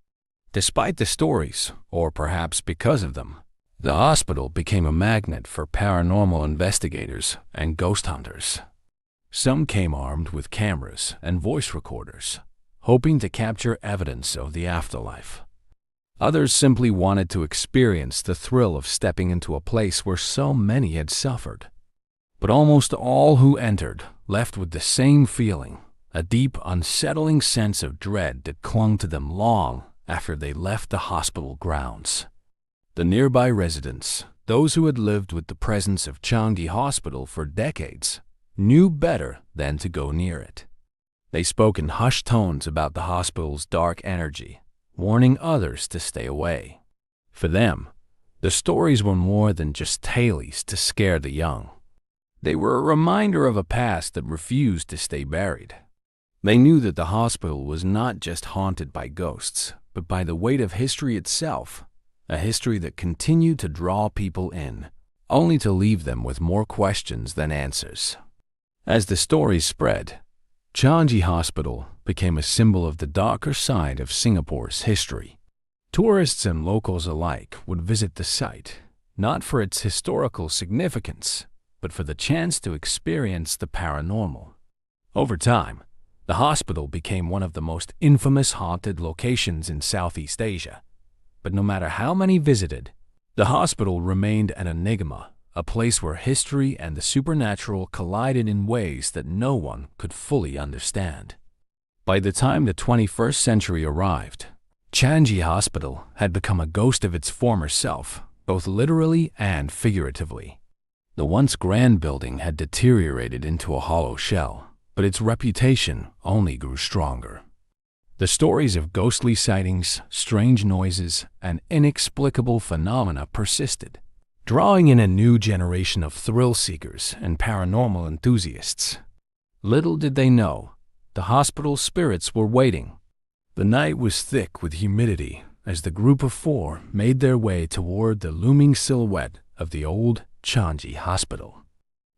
[SPEAKER 1] Despite the stories, or perhaps because of them, the hospital became a magnet for paranormal investigators and ghost hunters. Some came armed with cameras and voice recorders, hoping to capture evidence of the afterlife. Others simply wanted to experience the thrill of stepping into a place where so many had suffered. But almost all who entered left with the same feeling, a deep, unsettling sense of dread that clung to them long after they left the hospital grounds. The nearby residents, those who had lived with the presence of Changi Hospital for decades, knew better than to go near it. They spoke in hushed tones about the hospital's dark energy, warning others to stay away. For them, the stories were more than just tales to scare the young. They were a reminder of a past that refused to stay buried. They knew that the hospital was not just haunted by ghosts, but by the weight of history itself, a history that continued to draw people in, only to leave them with more questions than answers. As the stories spread, Changi Hospital became a symbol of the darker side of Singapore's history. Tourists and locals alike would visit the site, not for its historical significance, but for the chance to experience the paranormal. Over time, the hospital became one of the most infamous haunted locations in Southeast Asia. But no matter how many visited, the hospital remained an enigma, a place where history and the supernatural collided in ways that no one could fully understand. By the time the 21st century arrived, Changi Hospital had become a ghost of its former self, both literally and figuratively. The once grand building had deteriorated into a hollow shell, but its reputation only grew stronger. The stories of ghostly sightings, strange noises, and inexplicable phenomena persisted, drawing in a new generation of thrill-seekers and paranormal enthusiasts. Little did they know, the hospital's spirits were waiting. The night was thick with humidity as the group of four made their way toward the looming silhouette of the old Changi Hospital.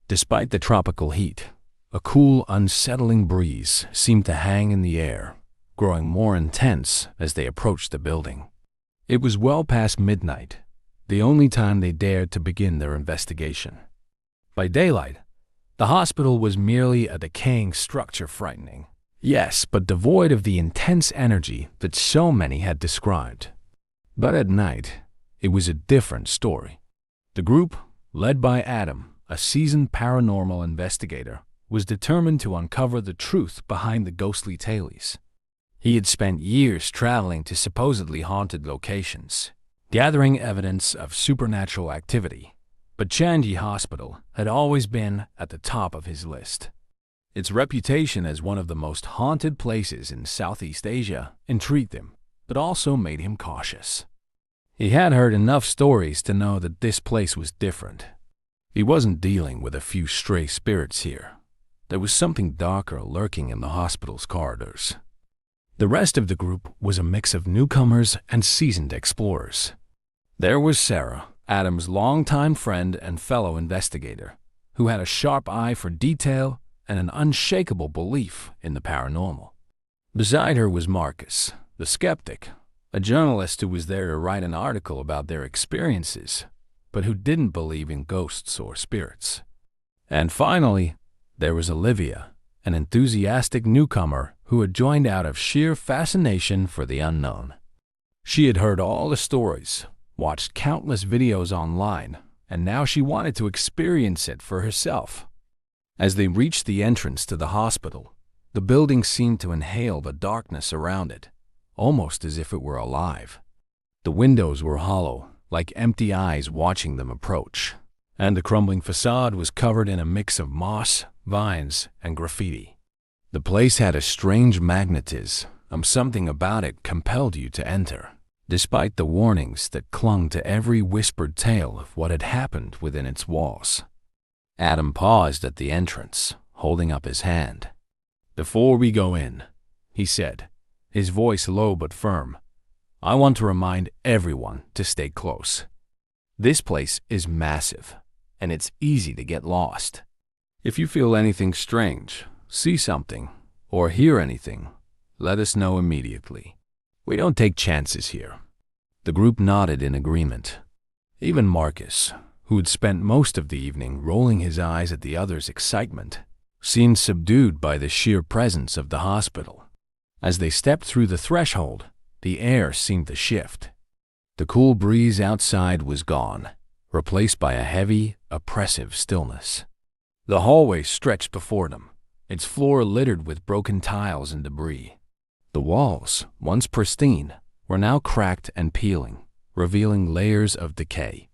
[SPEAKER 1] Despite the tropical heat, a cool, unsettling breeze seemed to hang in the air, growing more intense as they approached the building. It was well past midnight, the only time they dared to begin their investigation. By daylight, the hospital was merely a decaying structure, frightening. Yes, but devoid of the intense energy that so many had described. But at night, it was a different story. The group, led by Adam, a seasoned paranormal investigator, was determined to uncover the truth behind the ghostly tales. He had spent years traveling to supposedly haunted locations, gathering evidence of supernatural activity, but Changi Hospital had always been at the top of his list. Its reputation as one of the most haunted places in Southeast Asia intrigued him, but also made him cautious. He had heard enough stories to know that this place was different. He wasn't dealing with a few stray spirits here. There was something darker lurking in the hospital's corridors. The rest of the group was a mix of newcomers and seasoned explorers. There was Sarah, Adam's longtime friend and fellow investigator, who had a sharp eye for detail and an unshakable belief in the paranormal. Beside her was Marcus, the skeptic, a journalist who was there to write an article about their experiences, but who didn't believe in ghosts or spirits. And finally, there was Olivia, an enthusiastic newcomer who had joined out of sheer fascination for the unknown. She had heard all the stories, watched countless videos online, and now she wanted to experience it for herself. As they reached the entrance to the hospital, the building seemed to inhale the darkness around it, almost as if it were alive. The windows were hollow, like empty eyes watching them approach, and the crumbling facade was covered in a mix of moss, vines, and graffiti. The place had a strange magnetism, something about it compelled you to enter, despite the warnings that clung to every whispered tale of what had happened within its walls. Adam paused at the entrance, holding up his hand. "Before we go in," he said, his voice low but firm, "I want to remind everyone to stay close. This place is massive, and it's easy to get lost. If you feel anything strange, see something, or hear anything, let us know immediately. We don't take chances here." The group nodded in agreement. Even Marcus, who had spent most of the evening rolling his eyes at the others' excitement, seemed subdued by the sheer presence of the hospital. As they stepped through the threshold, the air seemed to shift. The cool breeze outside was gone, replaced by a heavy, oppressive stillness. The hallway stretched before them, its floor littered with broken tiles and debris. The walls, once pristine, were now cracked and peeling, revealing layers of decay.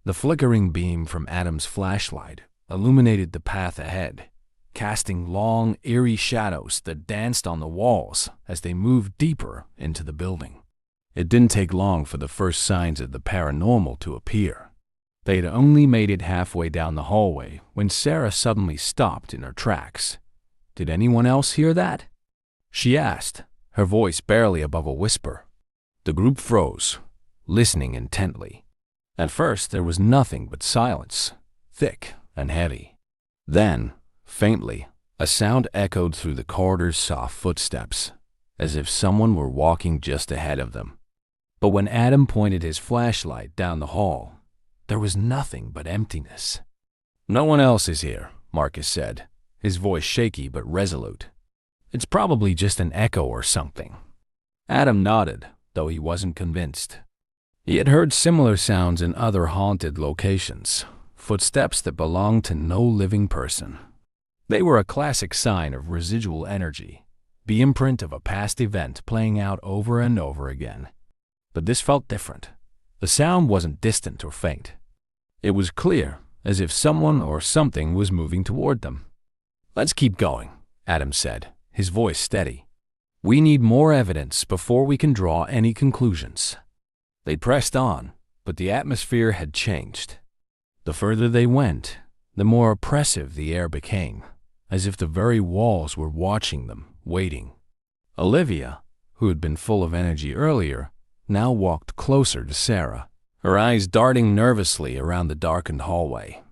[SPEAKER 1] The flickering beam from Adam's flashlight illuminated the path ahead, casting long, eerie shadows that danced on the walls as they moved deeper into the building. It didn't take long for the first signs of the paranormal to appear. They'd only made it halfway down the hallway when Sarah suddenly stopped in her tracks. "Did anyone else hear that?" she asked, her voice barely above a whisper. The group froze, listening intently. At first there was nothing but silence, thick and heavy. Then, faintly, a sound echoed through the corridor's soft footsteps, as if someone were walking just ahead of them. But when Adam pointed his flashlight down the hall, there was nothing but emptiness. "No one else is here," Marcus said, his voice shaky but resolute. "It's probably just an echo or something." Adam nodded, though he wasn't convinced. He had heard similar sounds in other haunted locations, footsteps that belonged to no living person. They were a classic sign of residual energy, the imprint of a past event playing out over and over again. But this felt different. The sound wasn't distant or faint. It was clear, as if someone or something was moving toward them. "Let's keep going," Adam said, his voice steady. "We need more evidence before we can draw any conclusions." They pressed on, but the atmosphere had changed. The further they went, the more oppressive the air became, as if the very walls were watching them, waiting. Olivia, who had been full of energy earlier, now walked closer to Sarah, her eyes darting nervously around the darkened hallway.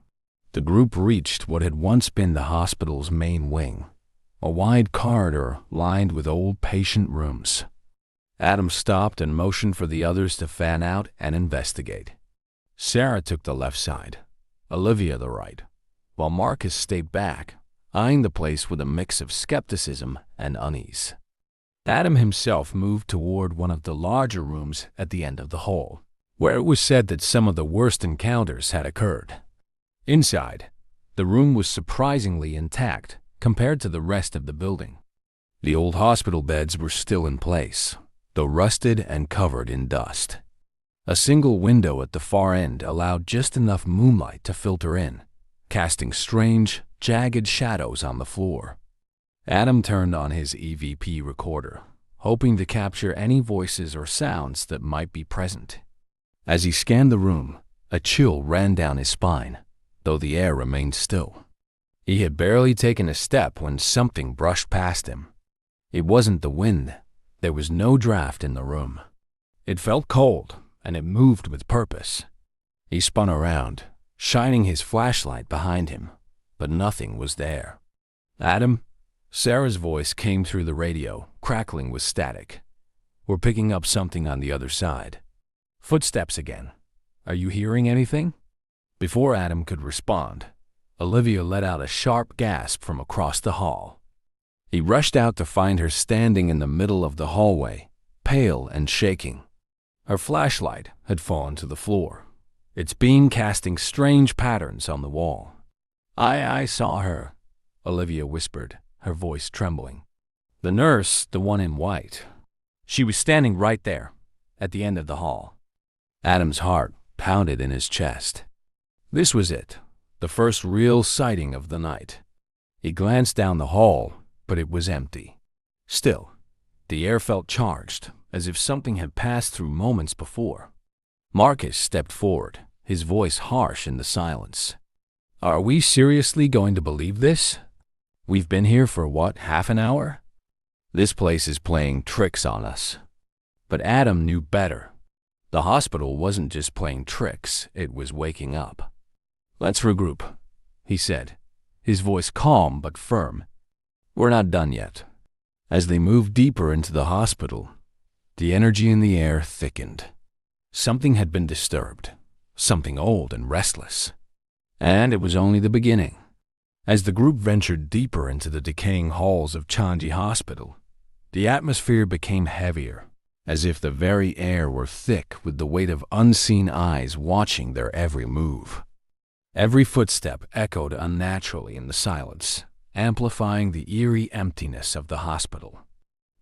[SPEAKER 1] The group reached what had once been the hospital's main wing, a wide corridor lined with old patient rooms. Adam stopped and motioned for the others to fan out and investigate. Sarah took the left side, Olivia the right, while Marcus stayed back, eyeing the place with a mix of skepticism and unease. Adam himself moved toward one of the larger rooms at the end of the hall, where it was said that some of the worst encounters had occurred. Inside, the room was surprisingly intact compared to the rest of the building. The old hospital beds were still in place, though rusted and covered in dust. A single window at the far end allowed just enough moonlight to filter in, casting strange, jagged shadows on the floor. Adam turned on his EVP recorder, hoping to capture any voices or sounds that might be present. As he scanned the room, a chill ran down his spine, though the air remained still. He had barely taken a step when something brushed past him. It wasn't the wind. There was no draft in the room. It felt cold, and it moved with purpose. He spun around, shining his flashlight behind him, but nothing was there. "Adam?" Sarah's voice came through the radio, crackling with static. "We're picking up something on the other side." Footsteps again. "Are you hearing anything?" Before Adam could respond, Olivia let out a sharp gasp from across the hall. He rushed out to find her standing in the middle of the hallway, pale and shaking. Her flashlight had fallen to the floor, its beam casting strange patterns on the wall. I saw her," Olivia whispered, her voice trembling. "The nurse, the one in white. She was standing right there, at the end of the hall." Adam's heart pounded in his chest. This was it, the first real sighting of the night. He glanced down the hall, but it was empty. Still, the air felt charged, as if something had passed through moments before. Marcus stepped forward, his voice harsh in the silence. "Are we seriously going to believe this? We've been here for what, half an hour? This place is playing tricks on us." But Adam knew better. The hospital wasn't just playing tricks, it was waking up. "Let's regroup," he said, his voice calm but firm. "We're not done yet." As they moved deeper into the hospital, the energy in the air thickened. Something had been disturbed, something old and restless. And it was only the beginning. As the group ventured deeper into the decaying halls of Chanji Hospital, the atmosphere became heavier, as if the very air were thick with the weight of unseen eyes watching their every move. Every footstep echoed unnaturally in the silence, amplifying the eerie emptiness of the hospital.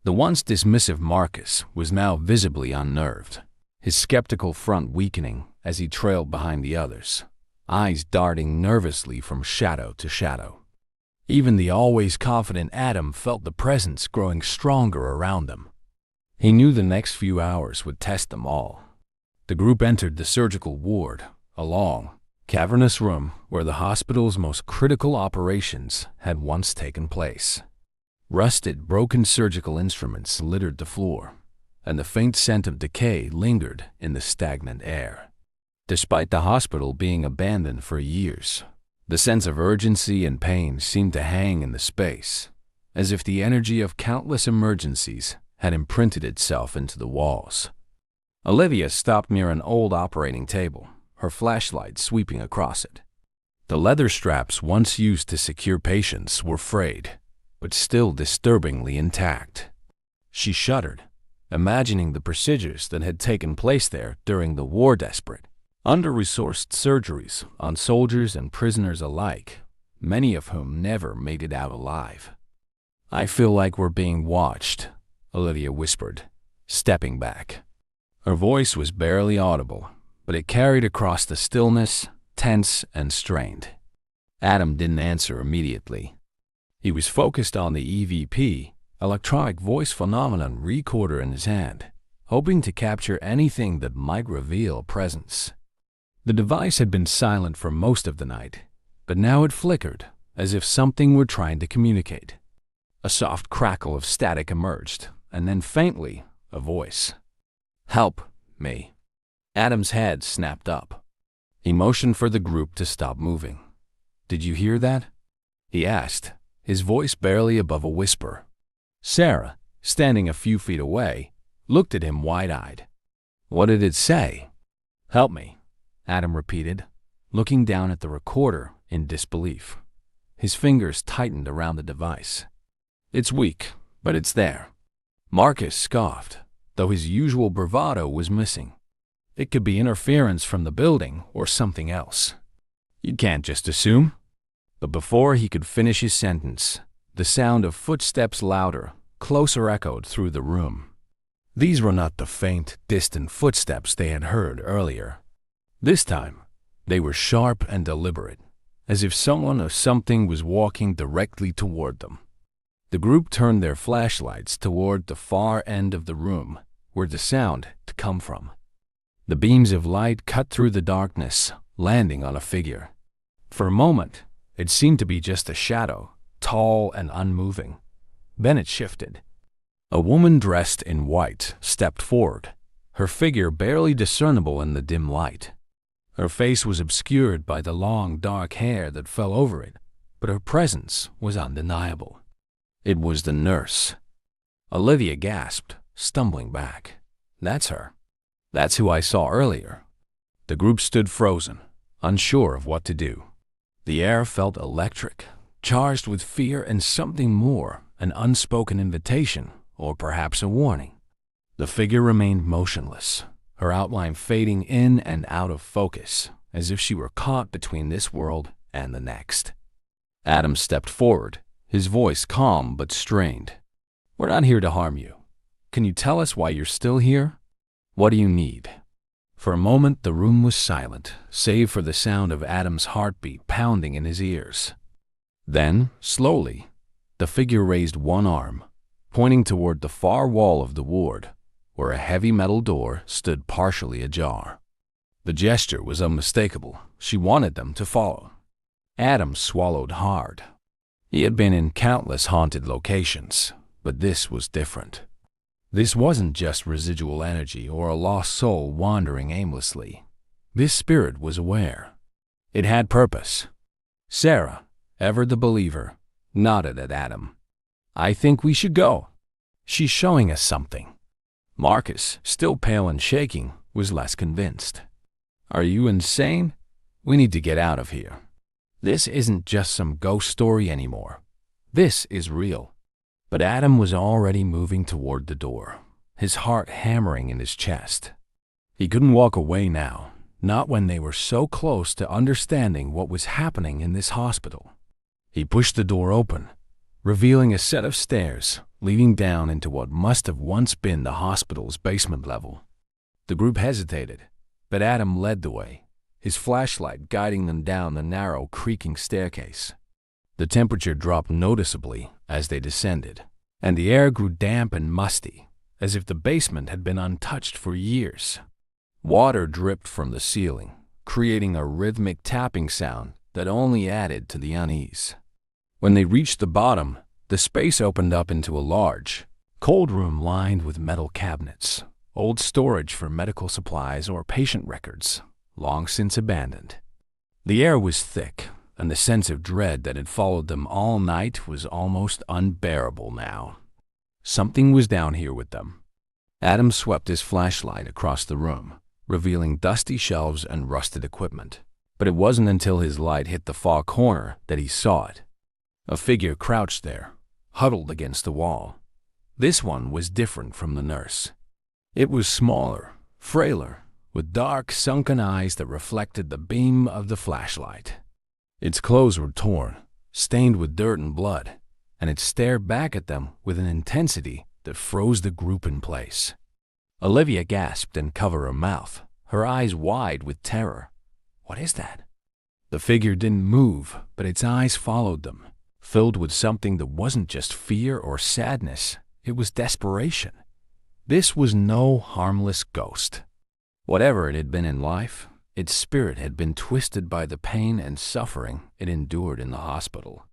[SPEAKER 1] The once dismissive Marcus was now visibly unnerved, his skeptical front weakening as he trailed behind the others, eyes darting nervously from shadow to shadow. Even the always confident Adam felt the presence growing stronger around them. He knew the next few hours would test them all. The group entered the surgical ward, a long, cavernous room where the hospital's most critical operations had once taken place. Rusted, broken surgical instruments littered the floor, and the faint scent of decay lingered in the stagnant air. Despite the hospital being abandoned for years, the sense of urgency and pain seemed to hang in the space, as if the energy of countless emergencies had imprinted itself into the walls. Olivia stopped near an old operating table, her flashlight sweeping across it. The leather straps once used to secure patients were frayed, but still disturbingly intact. She shuddered, imagining the procedures that had taken place there during the war-desperate, under-resourced surgeries on soldiers and prisoners alike, many of whom never made it out alive. "I feel like we're being watched," Olivia whispered, stepping back. Her voice was barely audible, but it carried across the stillness, tense and strained. Adam didn't answer immediately. He was focused on the EVP, electronic voice phenomenon recorder in his hand, hoping to capture anything that might reveal presence. The device had been silent for most of the night, but now it flickered, as if something were trying to communicate. A soft crackle of static emerged, and then faintly, a voice. "Help me." Adam's head snapped up. He motioned for the group to stop moving. "Did you hear that?" he asked, his voice barely above a whisper. Sarah, standing a few feet away, looked at him wide-eyed. "What did it say?" "Help me," Adam repeated, looking down at the recorder in disbelief. His fingers tightened around the device. "It's weak, but it's there." Marcus scoffed, though his usual bravado was missing. It could be interference from the building or something else. "You can't just assume." But before he could finish his sentence, the sound of footsteps louder, closer echoed through the room. These were not the faint, distant footsteps they had heard earlier. This time, they were sharp and deliberate, as if someone or something was walking directly toward them. The group turned their flashlights toward the far end of the room, where the sound had to come from. The beams of light cut through the darkness, landing on a figure. For a moment, it seemed to be just a shadow, tall and unmoving. Then it shifted. A woman dressed in white stepped forward, her figure barely discernible in the dim light. Her face was obscured by the long, dark hair that fell over it, but her presence was undeniable. It was the nurse. Olivia gasped, stumbling back. "That's her. That's who I saw earlier." The group stood frozen, unsure of what to do. The air felt electric, charged with fear and something more, an unspoken invitation, or perhaps a warning. The figure remained motionless, her outline fading in and out of focus, as if she were caught between this world and the next. Adam stepped forward, his voice calm but strained. "We're not here to harm you. Can you tell us why you're still here? What do you need?" For a moment the room was silent, save for the sound of Adam's heartbeat pounding in his ears. Then, slowly, the figure raised one arm, pointing toward the far wall of the ward, where a heavy metal door stood partially ajar. The gesture was unmistakable. She wanted them to follow. Adam swallowed hard. He had been in countless haunted locations, but this was different. This wasn't just residual energy or a lost soul wandering aimlessly. This spirit was aware. It had purpose. Sarah, ever the believer, nodded at Adam. "I think we should go. She's showing us something." Marcus, still pale and shaking, was less convinced. "Are you insane? We need to get out of here. This isn't just some ghost story anymore. This is real." But Adam was already moving toward the door, his heart hammering in his chest. He couldn't walk away now, not when they were so close to understanding what was happening in this hospital. He pushed the door open, revealing a set of stairs leading down into what must have once been the hospital's basement level. The group hesitated, but Adam led the way, his flashlight guiding them down the narrow, creaking staircase. The temperature dropped noticeably as they descended, and the air grew damp and musty, as if the basement had been untouched for years. Water dripped from the ceiling, creating a rhythmic tapping sound that only added to the unease. When they reached the bottom, the space opened up into a large, cold room lined with metal cabinets, old storage for medical supplies or patient records, long since abandoned. The air was thick, and the sense of dread that had followed them all night was almost unbearable now. Something was down here with them. Adam swept his flashlight across the room, revealing dusty shelves and rusted equipment. But it wasn't until his light hit the far corner that he saw it. A figure crouched there, huddled against the wall. This one was different from the nurse. It was smaller, frailer, with dark, sunken eyes that reflected the beam of the flashlight. Its clothes were torn, stained with dirt and blood, and it stared back at them with an intensity that froze the group in place. Olivia gasped and covered her mouth, her eyes wide with terror. "What is that?" The figure didn't move, but its eyes followed them, filled with something that wasn't just fear or sadness, it was desperation. This was no harmless ghost. Whatever it had been in life, its spirit had been twisted by the pain and suffering it endured in the hospital.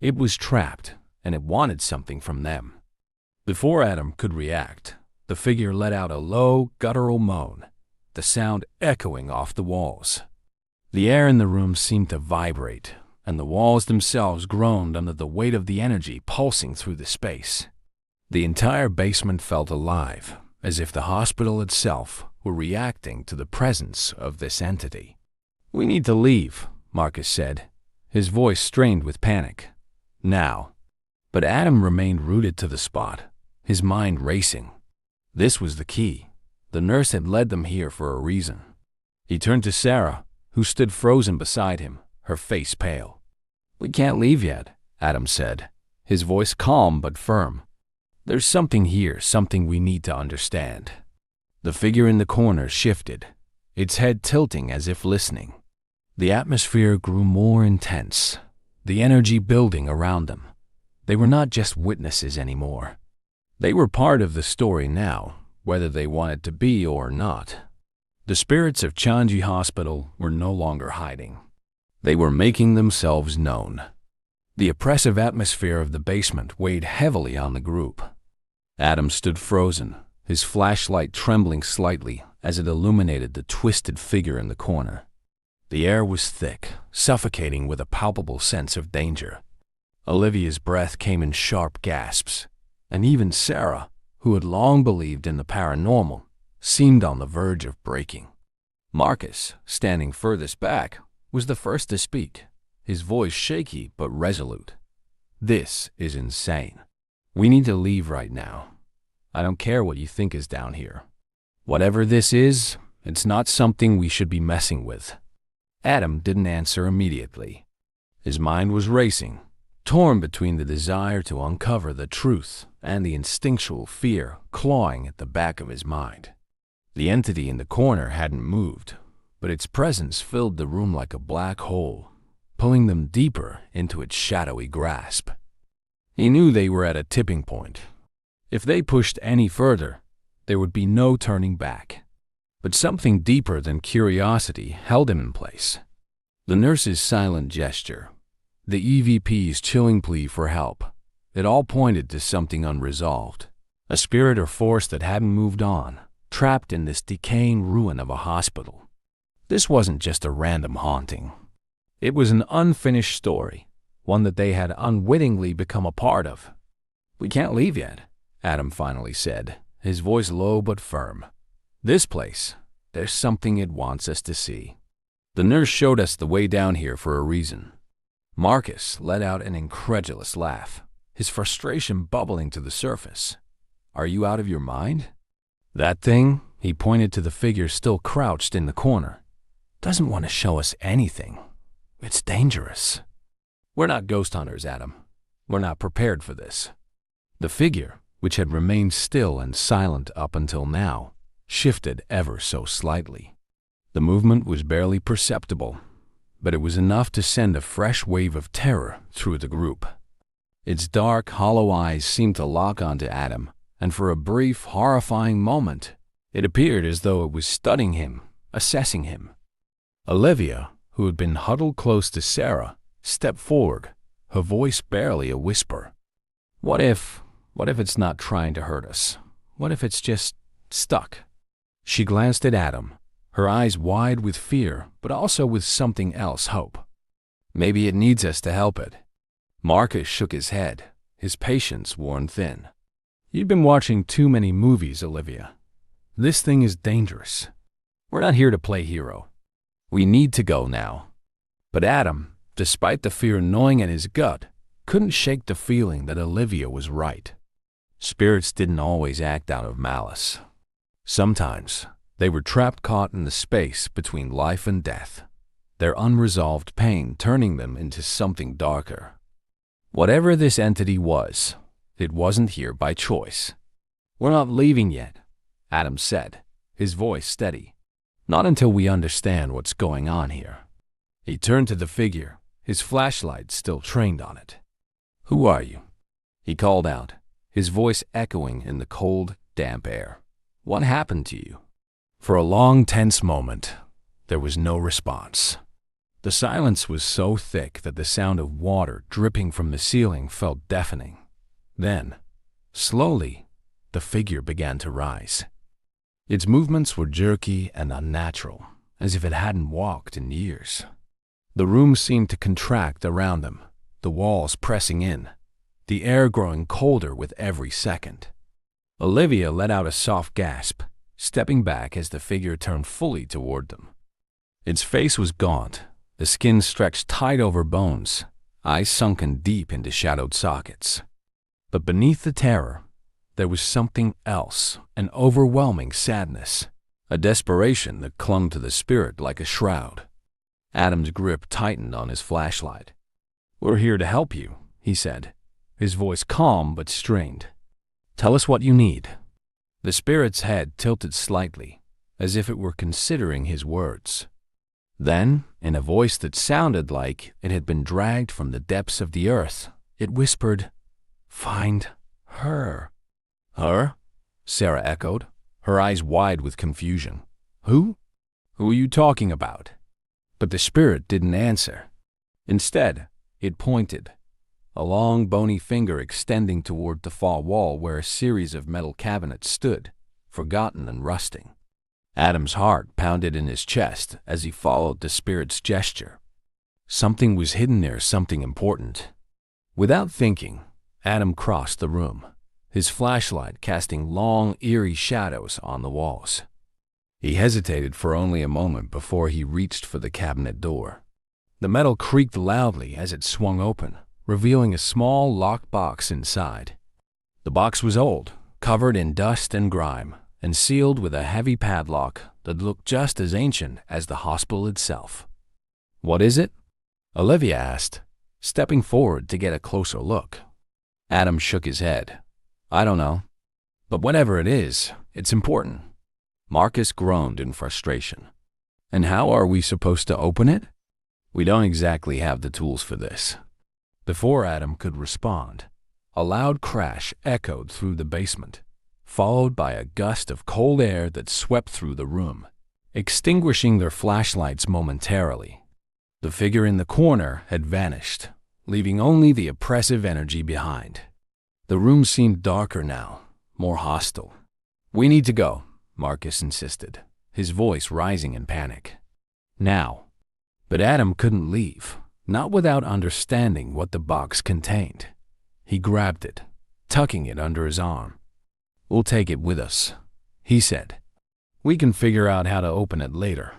[SPEAKER 1] It was trapped, and it wanted something from them. Before Adam could react, the figure let out a low, guttural moan, the sound echoing off the walls. The air in the room seemed to vibrate, and the walls themselves groaned under the weight of the energy pulsing through the space. The entire basement felt alive, as if the hospital itself were reacting to the presence of this entity. "We need to leave," Marcus said, his voice strained with panic. "Now." But Adam remained rooted to the spot, his mind racing. This was the key. The nurse had led them here for a reason. He turned to Sarah, who stood frozen beside him, her face pale. "We can't leave yet," Adam said, his voice calm but firm. "There's something here, something we need to understand." The figure in the corner shifted, its head tilting as if listening. The atmosphere grew more intense, the energy building around them. They were not just witnesses anymore. They were part of the story now, whether they wanted to be or not. The spirits of Chanji Hospital were no longer hiding. They were making themselves known. The oppressive atmosphere of the basement weighed heavily on the group. Adam stood frozen, his flashlight trembling slightly as it illuminated the twisted figure in the corner. The air was thick, suffocating with a palpable sense of danger. Olivia's breath came in sharp gasps, and even Sarah, who had long believed in the paranormal, seemed on the verge of breaking. Marcus, standing furthest back, was the first to speak, his voice shaky but resolute. "This is insane. We need to leave right now. I don't care what you think is down here. Whatever this is, it's not something we should be messing with." Adam didn't answer immediately. His mind was racing, torn between the desire to uncover the truth and the instinctual fear clawing at the back of his mind. The entity in the corner hadn't moved, but its presence filled the room like a black hole, pulling them deeper into its shadowy grasp. He knew they were at a tipping point. If they pushed any further, there would be no turning back. But something deeper than curiosity held him in place. The nurse's silent gesture, the EVP's chilling plea for help, it all pointed to something unresolved, a spirit or force that hadn't moved on, trapped in this decaying ruin of a hospital. This wasn't just a random haunting. It was an unfinished story, one that they had unwittingly become a part of. "We can't leave yet," Adam finally said, his voice low but firm. "This place, there's something it wants us to see. The nurse showed us the way down here for a reason." Marcus let out an incredulous laugh, his frustration bubbling to the surface. "Are you out of your mind? That thing," he pointed to the figure still crouched in the corner, "doesn't want to show us anything. It's dangerous." "We're not ghost hunters, Adam. We're not prepared for this." The figure, which had remained still and silent up until now, shifted ever so slightly. The movement was barely perceptible, but it was enough to send a fresh wave of terror through the group. Its dark, hollow eyes seemed to lock onto Adam, and for a brief, horrifying moment, it appeared as though it was studying him, assessing him. Olivia, who had been huddled close to Sarah, stepped forward, her voice barely a whisper. What if it's not trying to hurt us? What if it's just stuck?" She glanced at Adam, her eyes wide with fear, but also with something else, hope. "Maybe it needs us to help it." Marcus shook his head, his patience worn thin. "You've been watching too many movies, Olivia. This thing is dangerous. We're not here to play hero. We need to go now." But Adam, despite the fear gnawing at his gut, couldn't shake the feeling that Olivia was right. Spirits didn't always act out of malice. Sometimes they were caught in the space between life and death, their unresolved pain turning them into something darker. Whatever this entity was, it wasn't here by choice. "We're not leaving yet," Adam said, his voice steady. "Not until we understand what's going on here." He turned to the figure, his flashlight still trained on it. "Who are you?" he called out, his voice echoing in the cold, damp air. "What happened to you?" For a long, tense moment, there was no response. The silence was so thick that the sound of water dripping from the ceiling felt deafening. Then, slowly, the figure began to rise. Its movements were jerky and unnatural, as if it hadn't walked in years. The room seemed to contract around them, the walls pressing in, the air growing colder with every second. Olivia let out a soft gasp, stepping back as the figure turned fully toward them. Its face was gaunt, the skin stretched tight over bones, eyes sunken deep into shadowed sockets. But beneath the terror, there was something else, an overwhelming sadness, a desperation that clung to the spirit like a shroud. Adam's grip tightened on his flashlight. "We're here to help you," he said, his voice calm but strained. "Tell us what you need." The spirit's head tilted slightly, as if it were considering his words. Then, in a voice that sounded like it had been dragged from the depths of the earth, it whispered, "Find her." "Her?" Sarah echoed, her eyes wide with confusion. "Who? Who are you talking about?" But the spirit didn't answer. Instead, it pointed, a long bony finger extending toward the far wall where a series of metal cabinets stood, forgotten and rusting. Adam's heart pounded in his chest as he followed the spirit's gesture. Something was hidden there, something important. Without thinking, Adam crossed the room, his flashlight casting long, eerie shadows on the walls. He hesitated for only a moment before he reached for the cabinet door. The metal creaked loudly as it swung open, revealing a small locked box inside. The box was old, covered in dust and grime, and sealed with a heavy padlock that looked just as ancient as the hospital itself. "What is it?" Olivia asked, stepping forward to get a closer look. Adam shook his head. "I don't know. But whatever it is, it's important." Marcus groaned in frustration. "And how are we supposed to open it?" "We don't exactly have the tools for this." Before Adam could respond, a loud crash echoed through the basement, followed by a gust of cold air that swept through the room, extinguishing their flashlights momentarily. The figure in the corner had vanished, leaving only the oppressive energy behind. The room seemed darker now, more hostile. "We need to go," Marcus insisted, his voice rising in panic. "Now." But Adam couldn't leave, not without understanding what the box contained. He grabbed it, tucking it under his arm. "We'll take it with us," he said. "We can figure out how to open it later."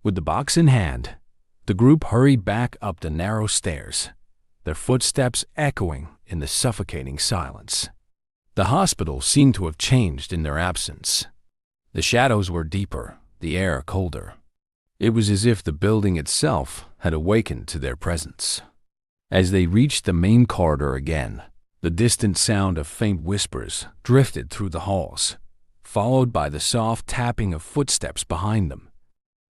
[SPEAKER 1] With the box in hand, the group hurried back up the narrow stairs, their footsteps echoing in the suffocating silence. The hospital seemed to have changed in their absence. The shadows were deeper, the air colder. It was as if the building itself had awakened to their presence. As they reached the main corridor again, the distant sound of faint whispers drifted through the halls, followed by the soft tapping of footsteps behind them.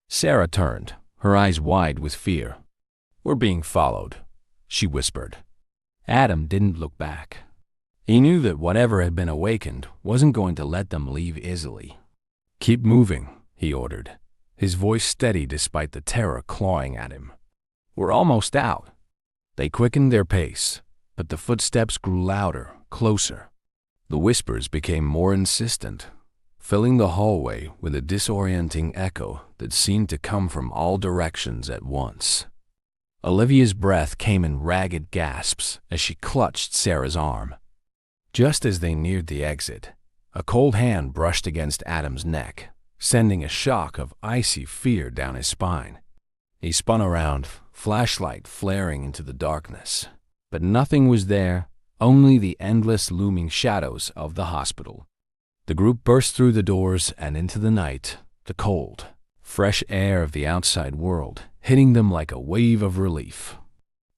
[SPEAKER 1] Sarah turned, her eyes wide with fear. "We're being followed," she whispered. Adam didn't look back. He knew that whatever had been awakened wasn't going to let them leave easily. "Keep moving," he ordered, his voice steady despite the terror clawing at him. "We're almost out." They quickened their pace, but the footsteps grew louder, closer. The whispers became more insistent, filling the hallway with a disorienting echo that seemed to come from all directions at once. Olivia's breath came in ragged gasps as she clutched Sarah's arm. Just as they neared the exit, a cold hand brushed against Adam's neck, sending a shock of icy fear down his spine. He spun around, flashlight flaring into the darkness. But nothing was there, only the endless looming shadows of the hospital. The group burst through the doors and into the night, the cold, fresh air of the outside world hitting them like a wave of relief.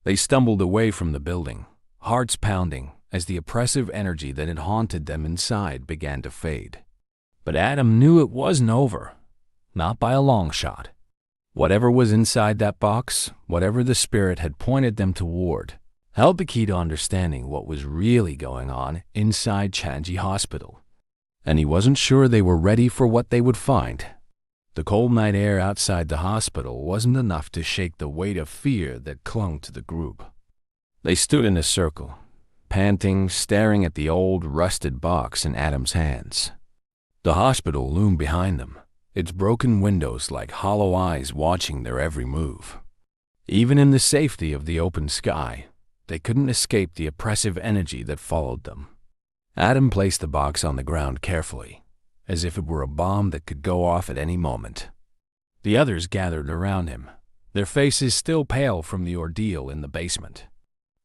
[SPEAKER 1] They stumbled away from the building, hearts pounding as the oppressive energy that had haunted them inside began to fade. But Adam knew it wasn't over, not by a long shot. Whatever was inside that box, whatever the spirit had pointed them toward, held the key to understanding what was really going on inside Changi Hospital. And he wasn't sure they were ready for what they would find. The cold night air outside the hospital wasn't enough to shake the weight of fear that clung to the group. They stood in a circle, panting, staring at the old, rusted box in Adam's hands. The hospital loomed behind them, its broken windows like hollow eyes watching their every move. Even in the safety of the open sky, they couldn't escape the oppressive energy that followed them. Adam placed the box on the ground carefully, as if it were a bomb that could go off at any moment. The others gathered around him, their faces still pale from the ordeal in the basement.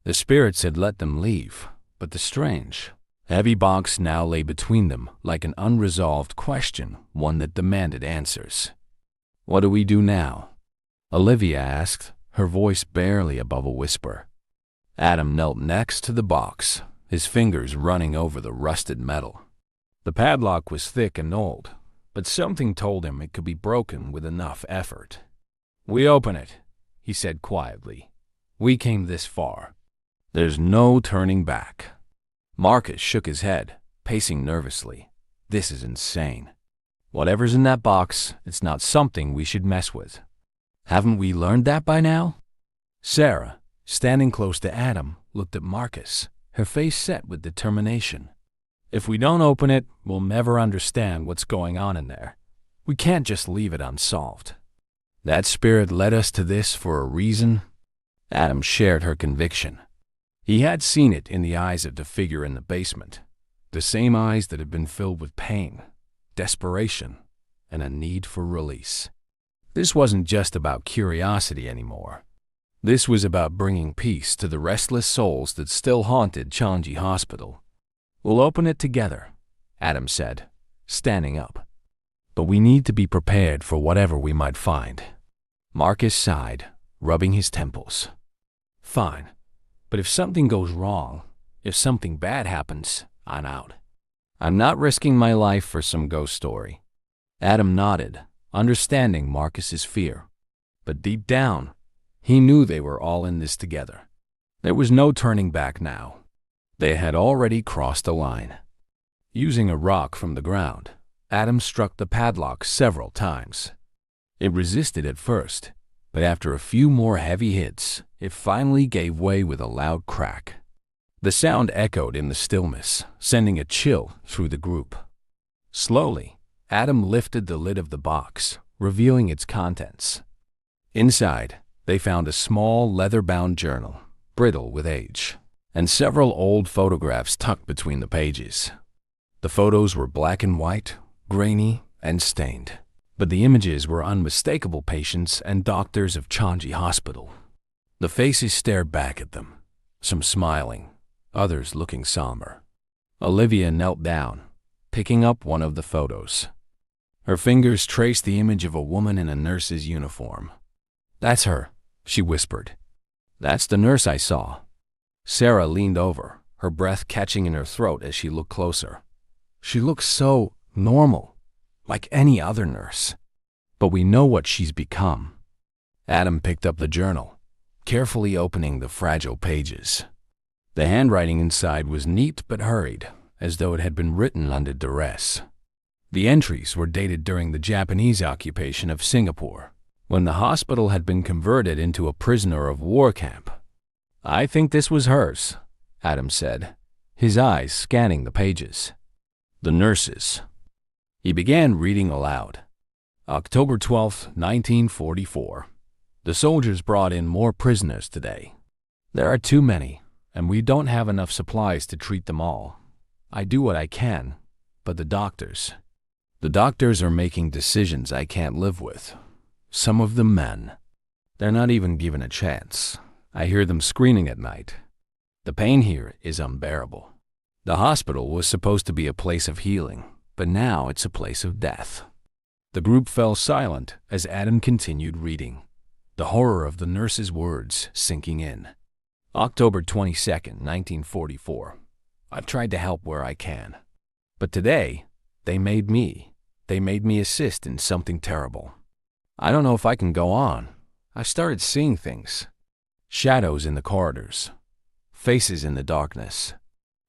[SPEAKER 1] The spirits had let them leave, but the strange, heavy box now lay between them like an unresolved question, one that demanded answers. "What do we do now?" Olivia asked, her voice barely above a whisper. Adam knelt next to the box, his fingers running over the rusted metal. The padlock was thick and old, but something told him it could be broken with enough effort. "We open it," he said quietly. "We came this far. There's no turning back." Marcus shook his head, pacing nervously. "This is insane. Whatever's in that box, it's not something we should mess with. Haven't we learned that by now?" Sarah, standing close to Adam, looked at Marcus, her face set with determination. "If we don't open it, we'll never understand what's going on in there. We can't just leave it unsolved. That spirit led us to this for a reason." Adam shared her conviction. He had seen it in the eyes of the figure in the basement, the same eyes that had been filled with pain, desperation, and a need for release. This wasn't just about curiosity anymore. This was about bringing peace to the restless souls that still haunted Changi Hospital. "We'll open it together," Adam said, standing up. "But we need to be prepared for whatever we might find." Marcus sighed, rubbing his temples. "Fine, but if something goes wrong, if something bad happens, I'm out. I'm not risking my life for some ghost story." Adam nodded, understanding Marcus's fear. But deep down, he knew they were all in this together. There was no turning back now. They had already crossed a line. Using a rock from the ground, Adam struck the padlock several times. It resisted at first, but after a few more heavy hits, it finally gave way with a loud crack. The sound echoed in the stillness, sending a chill through the group. Slowly, Adam lifted the lid of the box, revealing its contents. Inside, They found a small leather-bound journal, brittle with age, and several old photographs tucked between the pages. The photos were black and white, grainy, and stained, but the images were unmistakable patients and doctors of Changi Hospital. The faces stared back at them, some smiling, others looking somber. Olivia knelt down, picking up one of the photos. Her fingers traced the image of a woman in a nurse's uniform. "That's her," she whispered. "That's the nurse I saw." Sarah leaned over, her breath catching in her throat as she looked closer. "She looks so normal, like any other nurse. But we know what she's become." Adam picked up the journal, carefully opening the fragile pages. The handwriting inside was neat but hurried, as though it had been written under duress. The entries were dated during the Japanese occupation of Singapore, when the hospital had been converted into a prisoner of war camp. "I think this was hers," Adam said, his eyes scanning the pages. "The nurses." He began reading aloud. October 12, 1944. "The soldiers brought in more prisoners today. There are too many, and we don't have enough supplies to treat them all. I do what I can, but the doctors are making decisions I can't live with. Some of the men, they're not even given a chance. I hear them screaming at night. The pain here is unbearable. The hospital was supposed to be a place of healing, but now it's a place of death." The group fell silent as Adam continued reading, the horror of the nurse's words sinking in. October 22nd, 1944. "I've tried to help where I can. But today, they made me assist in something terrible. I don't know if I can go on. I've started seeing things. Shadows in the corridors. Faces in the darkness.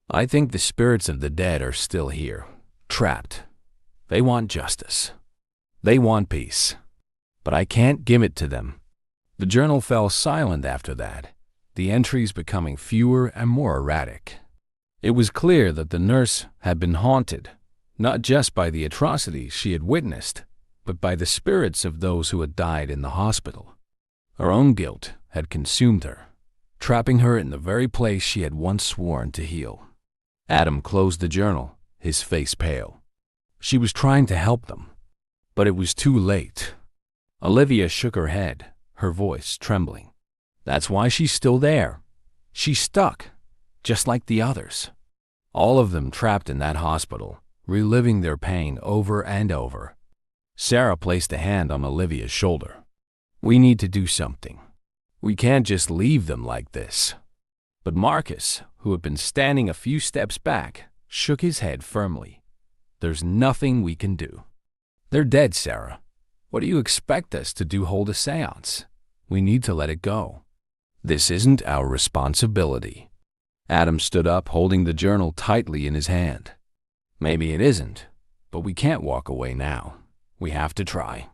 [SPEAKER 1] I think the spirits of the dead are still here, trapped. They want justice. They want peace. But I can't give it to them." The journal fell silent after that, the entries becoming fewer and more erratic. It was clear that the nurse had been haunted, not just by the atrocities she had witnessed, but by the spirits of those who had died in the hospital. Her own guilt had consumed her, trapping her in the very place she had once sworn to heal. Adam closed the journal, his face pale. She was trying to help them, but it was too late. Olivia shook her head, her voice trembling. "That's why she's still there. She's stuck, just like the others. All of them trapped in that hospital, reliving their pain over and over." Sarah placed a hand on Olivia's shoulder. "We need to do something. We can't just leave them like this." But Marcus, who had been standing a few steps back, shook his head firmly. "There's nothing we can do. They're dead, Sarah. What do you expect us to do, hold a seance? We need to let it go. This isn't our responsibility." Adam stood up, holding the journal tightly in his hand. "Maybe it isn't, but we can't walk away now. We have to try.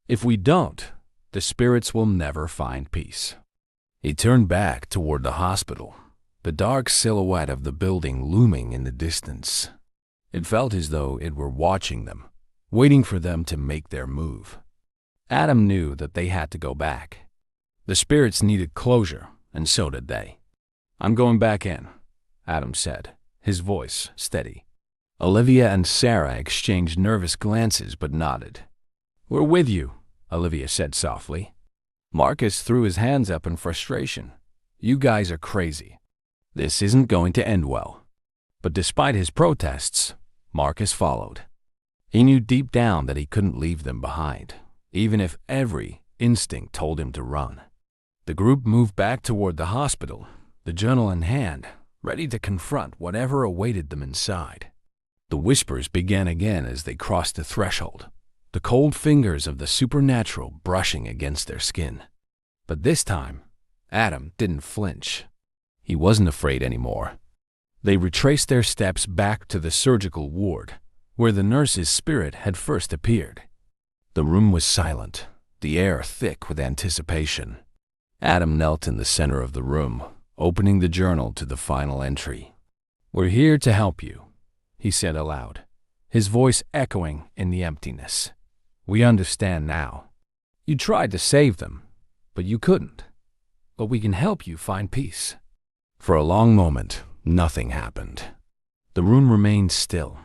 [SPEAKER 1] If we don't, the spirits will never find peace." He turned back toward the hospital, the dark silhouette of the building looming in the distance. It felt as though it were watching them, waiting for them to make their move. Adam knew that they had to go back. The spirits needed closure, and so did they. "I'm going back in," Adam said, his voice steady. Olivia and Sarah exchanged nervous glances but nodded. "We're with you," Olivia said softly. Marcus threw his hands up in frustration. "You guys are crazy. This isn't going to end well." But despite his protests, Marcus followed. He knew deep down that he couldn't leave them behind, even if every instinct told him to run. The group moved back toward the hospital, the journal in hand, ready to confront whatever awaited them inside. The whispers began again as they crossed the threshold, the cold fingers of the supernatural brushing against their skin. But this time, Adam didn't flinch. He wasn't afraid anymore. They retraced their steps back to the surgical ward, where the nurse's spirit had first appeared. The room was silent, the air thick with anticipation. Adam knelt in the center of the room, opening the journal to the final entry. "We're here to help you," he said aloud, his voice echoing in the emptiness. "We understand now. You tried to save them, but you couldn't. But we can help you find peace." For a long moment, nothing happened. The room remained still,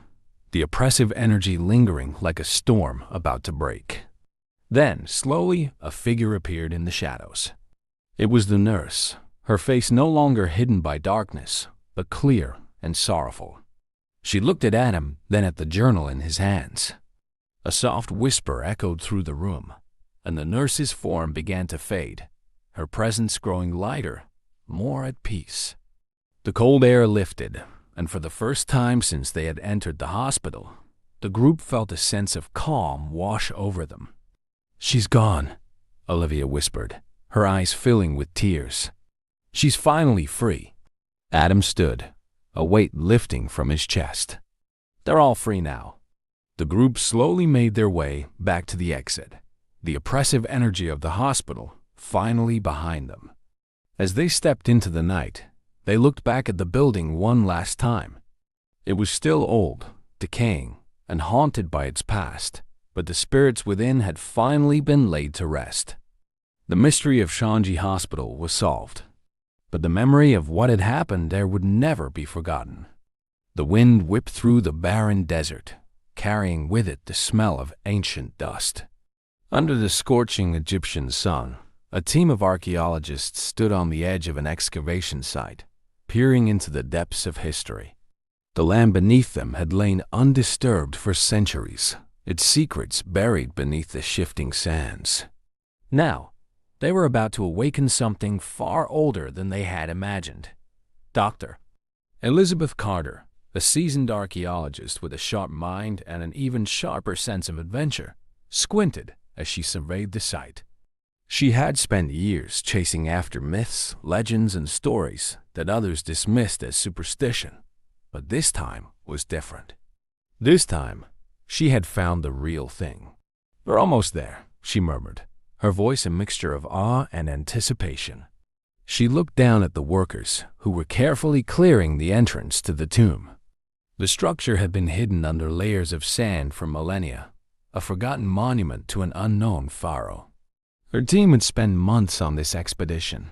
[SPEAKER 1] the oppressive energy lingering like a storm about to break. Then, slowly, a figure appeared in the shadows. It was the nurse, her face no longer hidden by darkness, but clear and sorrowful. She looked at Adam, then at the journal in his hands. A soft whisper echoed through the room, and the nurse's form began to fade, her presence growing lighter, more at peace. The cold air lifted, and for the first time since they had entered the hospital, the group felt a sense of calm wash over them. "She's gone," Olivia whispered, her eyes filling with tears. "She's finally free." Adam stood, a weight lifting from his chest. "They're all free now." The group slowly made their way back to the exit, the oppressive energy of the hospital finally behind them. As they stepped into the night, they looked back at the building one last time. It was still old, decaying, and haunted by its past, but the spirits within had finally been laid to rest. The mystery of Shanji Hospital was solved, but the memory of what had happened there would never be forgotten. The wind whipped through the barren desert, carrying with it the smell of ancient dust. Under the scorching Egyptian sun, a team of archaeologists stood on the edge of an excavation site, peering into the depths of history. The land beneath them had lain undisturbed for centuries, its secrets buried beneath the shifting sands. Now, they were about to awaken something far older than they had imagined. Dr. Elizabeth Carter, a seasoned archaeologist with a sharp mind and an even sharper sense of adventure, squinted as she surveyed the site. She had spent years chasing after myths, legends, and stories that others dismissed as superstition, but this time was different. This time, she had found the real thing. "We're almost there," she murmured, her voice a mixture of awe and anticipation. She looked down at the workers, who were carefully clearing the entrance to the tomb. The structure had been hidden under layers of sand for millennia, a forgotten monument to an unknown pharaoh. Her team had spent months on this expedition,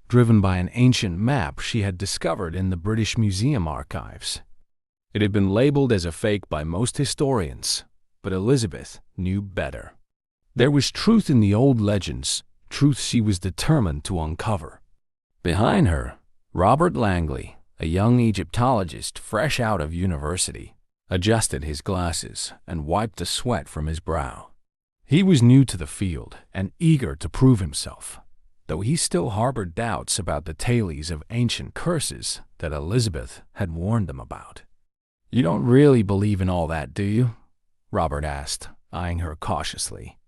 [SPEAKER 1] driven by an ancient map she had discovered in the British Museum archives. It had been labeled as a fake by most historians, but Elizabeth knew better. There was truth in the old legends, truth she was determined to uncover. Behind her, Robert Langley, a young Egyptologist fresh out of university, adjusted his glasses and wiped the sweat from his brow. He was new to the field and eager to prove himself, though he still harbored doubts about the tales of ancient curses that Elizabeth had warned them about. "You don't really believe in all that, do you?" Robert asked, eyeing her cautiously.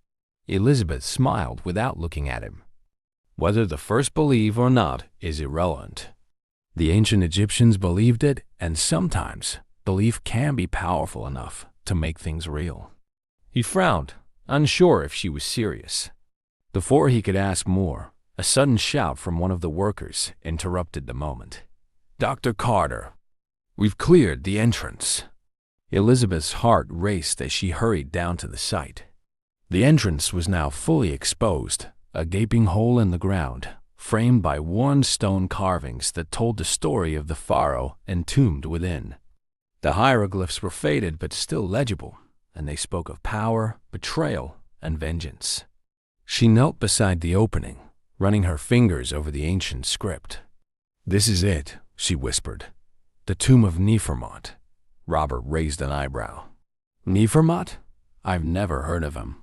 [SPEAKER 1] Elizabeth smiled without looking at him. "Whether the first believe or not is irrelevant. The ancient Egyptians believed it, and sometimes belief can be powerful enough to make things real." He frowned, unsure if she was serious. Before he could ask more, a sudden shout from one of the workers interrupted the moment. "Dr. Carter, we've cleared the entrance." Elizabeth's heart raced as she hurried down to the site. The entrance was now fully exposed, a gaping hole in the ground, framed by worn stone carvings that told the story of the pharaoh entombed within. The hieroglyphs were faded but still legible, and they spoke of power, betrayal, and vengeance. She knelt beside the opening, running her fingers over the ancient script. "This is it," she whispered. "The tomb of Nefermot." Robert raised an eyebrow. "Nefermot? I've never heard of him."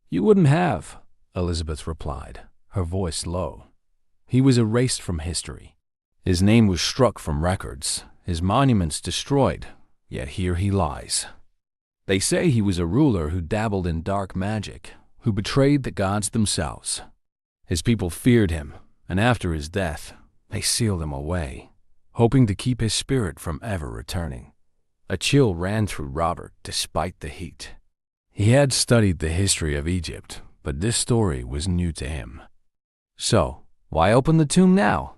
[SPEAKER 1] "You wouldn't have," Elizabeth replied, her voice low. "He was erased from history. His name was struck from records, his monuments destroyed, yet here he lies. They say he was a ruler who dabbled in dark magic, who betrayed the gods themselves. His people feared him, and after his death, they sealed him away, hoping to keep his spirit from ever returning." A chill ran through Robert despite the heat. He had studied the history of Egypt, but this story was new to him. "So, why open the tomb now?"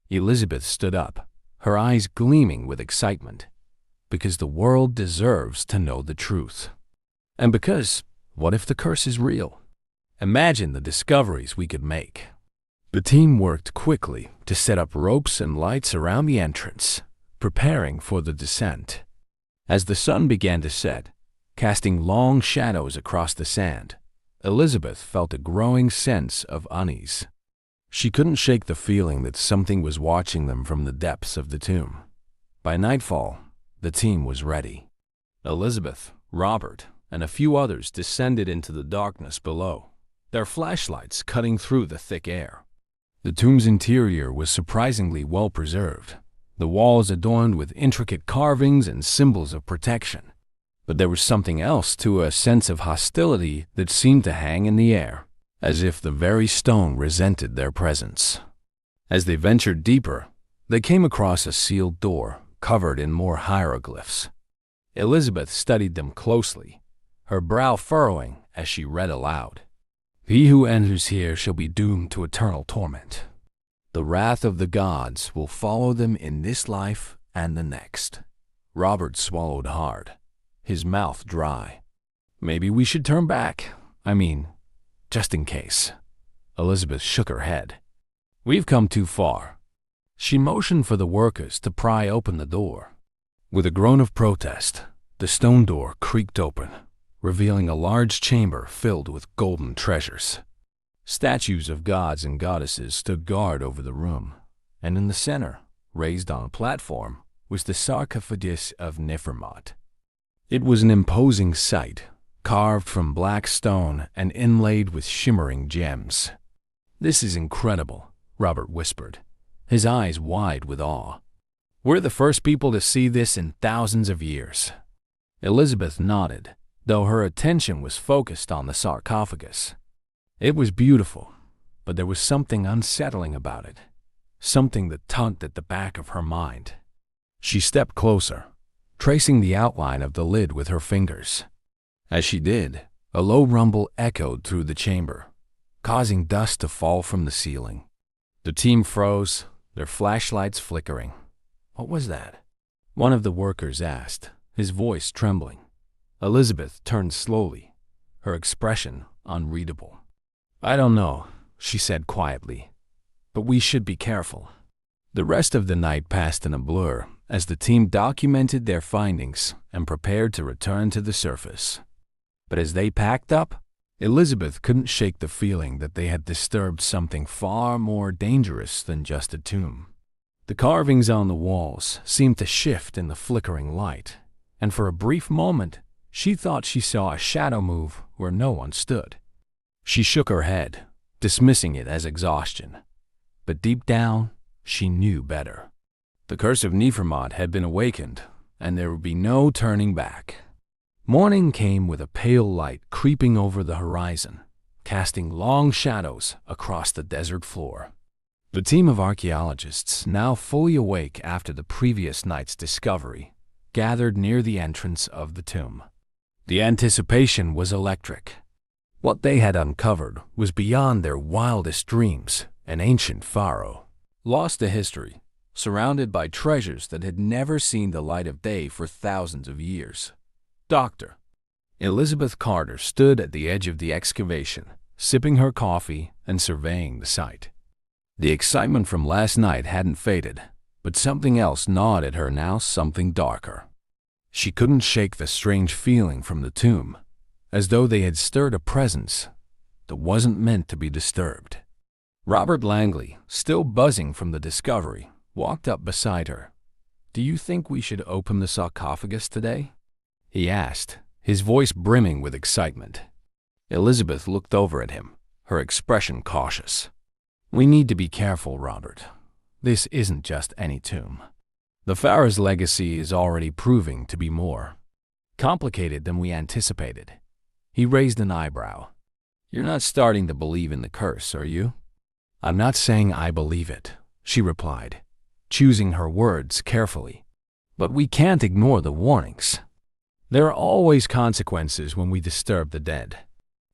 [SPEAKER 1] Elizabeth stood up, her eyes gleaming with excitement. "Because the world deserves to know the truth. And because, what if the curse is real? Imagine the discoveries we could make, The team worked quickly to set up ropes and lights around the entrance, preparing for the descent. As the sun began to set, casting long shadows across the sand, Elizabeth felt a growing sense of unease. She couldn't shake the feeling that something was watching them from the depths of the tomb. By nightfall, the team was ready. Elizabeth, Robert, and a few others descended into the darkness below, their flashlights cutting through the thick air. The tomb's interior was surprisingly well preserved, the walls adorned with intricate carvings and symbols of protection. But there was something else to a sense of hostility that seemed to hang in the air, as if the very stone resented their presence. As they ventured deeper, they came across a sealed door covered in more hieroglyphs. Elizabeth studied them closely, her brow furrowing as she read aloud. "He who enters here shall be doomed to eternal torment. The wrath of the gods will follow them in this life and the next." Robert swallowed hard, his mouth dry. "Maybe we should turn back. Just in case." Elizabeth shook her head. "We've come too far." She motioned for the workers to pry open the door. With a groan of protest, the stone door creaked open, revealing a large chamber filled with golden treasures. Statues of gods and goddesses stood guard over the room, and in the center, raised on a platform, was the sarcophagus of Nefermot. It was an imposing sight, carved from black stone and inlaid with shimmering gems. "This is incredible," Robert whispered, his eyes wide with awe. "We're the first people to see this in thousands of years." Elizabeth nodded, though her attention was focused on the sarcophagus. It was beautiful, but there was something unsettling about it, something that tugged at the back of her mind. She stepped closer, tracing the outline of the lid with her fingers. As she did, a low rumble echoed through the chamber, causing dust to fall from the ceiling. The team froze, their flashlights flickering. "What was that?" one of the workers asked, his voice trembling. Elizabeth turned slowly, her expression unreadable. "I don't know," she said quietly, "but we should be careful." The rest of the night passed in a blur as the team documented their findings and prepared to return to the surface. But as they packed up, Elizabeth couldn't shake the feeling that they had disturbed something far more dangerous than just a tomb. The carvings on the walls seemed to shift in the flickering light, and for a brief moment, she thought she saw a shadow move where no one stood. She shook her head, dismissing it as exhaustion. But deep down, she knew better. The curse of Nefermot had been awakened, and there would be no turning back. Morning came with a pale light creeping over the horizon, casting long shadows across the desert floor. The team of archaeologists, now fully awake after the previous night's discovery, gathered near the entrance of the tomb. The anticipation was electric. What they had uncovered was beyond their wildest dreams, an ancient pharaoh, lost to history, surrounded by treasures that had never seen the light of day for thousands of years. Dr. Elizabeth Carter stood at the edge of the excavation, sipping her coffee and surveying the site. The excitement from last night hadn't faded, but something else gnawed at her now, something darker. She couldn't shake the strange feeling from the tomb, as though they had stirred a presence that wasn't meant to be disturbed. Robert Langley, still buzzing from the discovery, walked up beside her. "Do you think we should open the sarcophagus today?" he asked, his voice brimming with excitement. Elizabeth looked over at him, her expression cautious. "We need to be careful, Robert. This isn't just any tomb. The pharaoh's legacy is already proving to be more complicated than we anticipated." He raised an eyebrow. "You're not starting to believe in the curse, are you?" "I'm not saying I believe it," she replied, choosing her words carefully. "But we can't ignore the warnings. There are always consequences when we disturb the dead."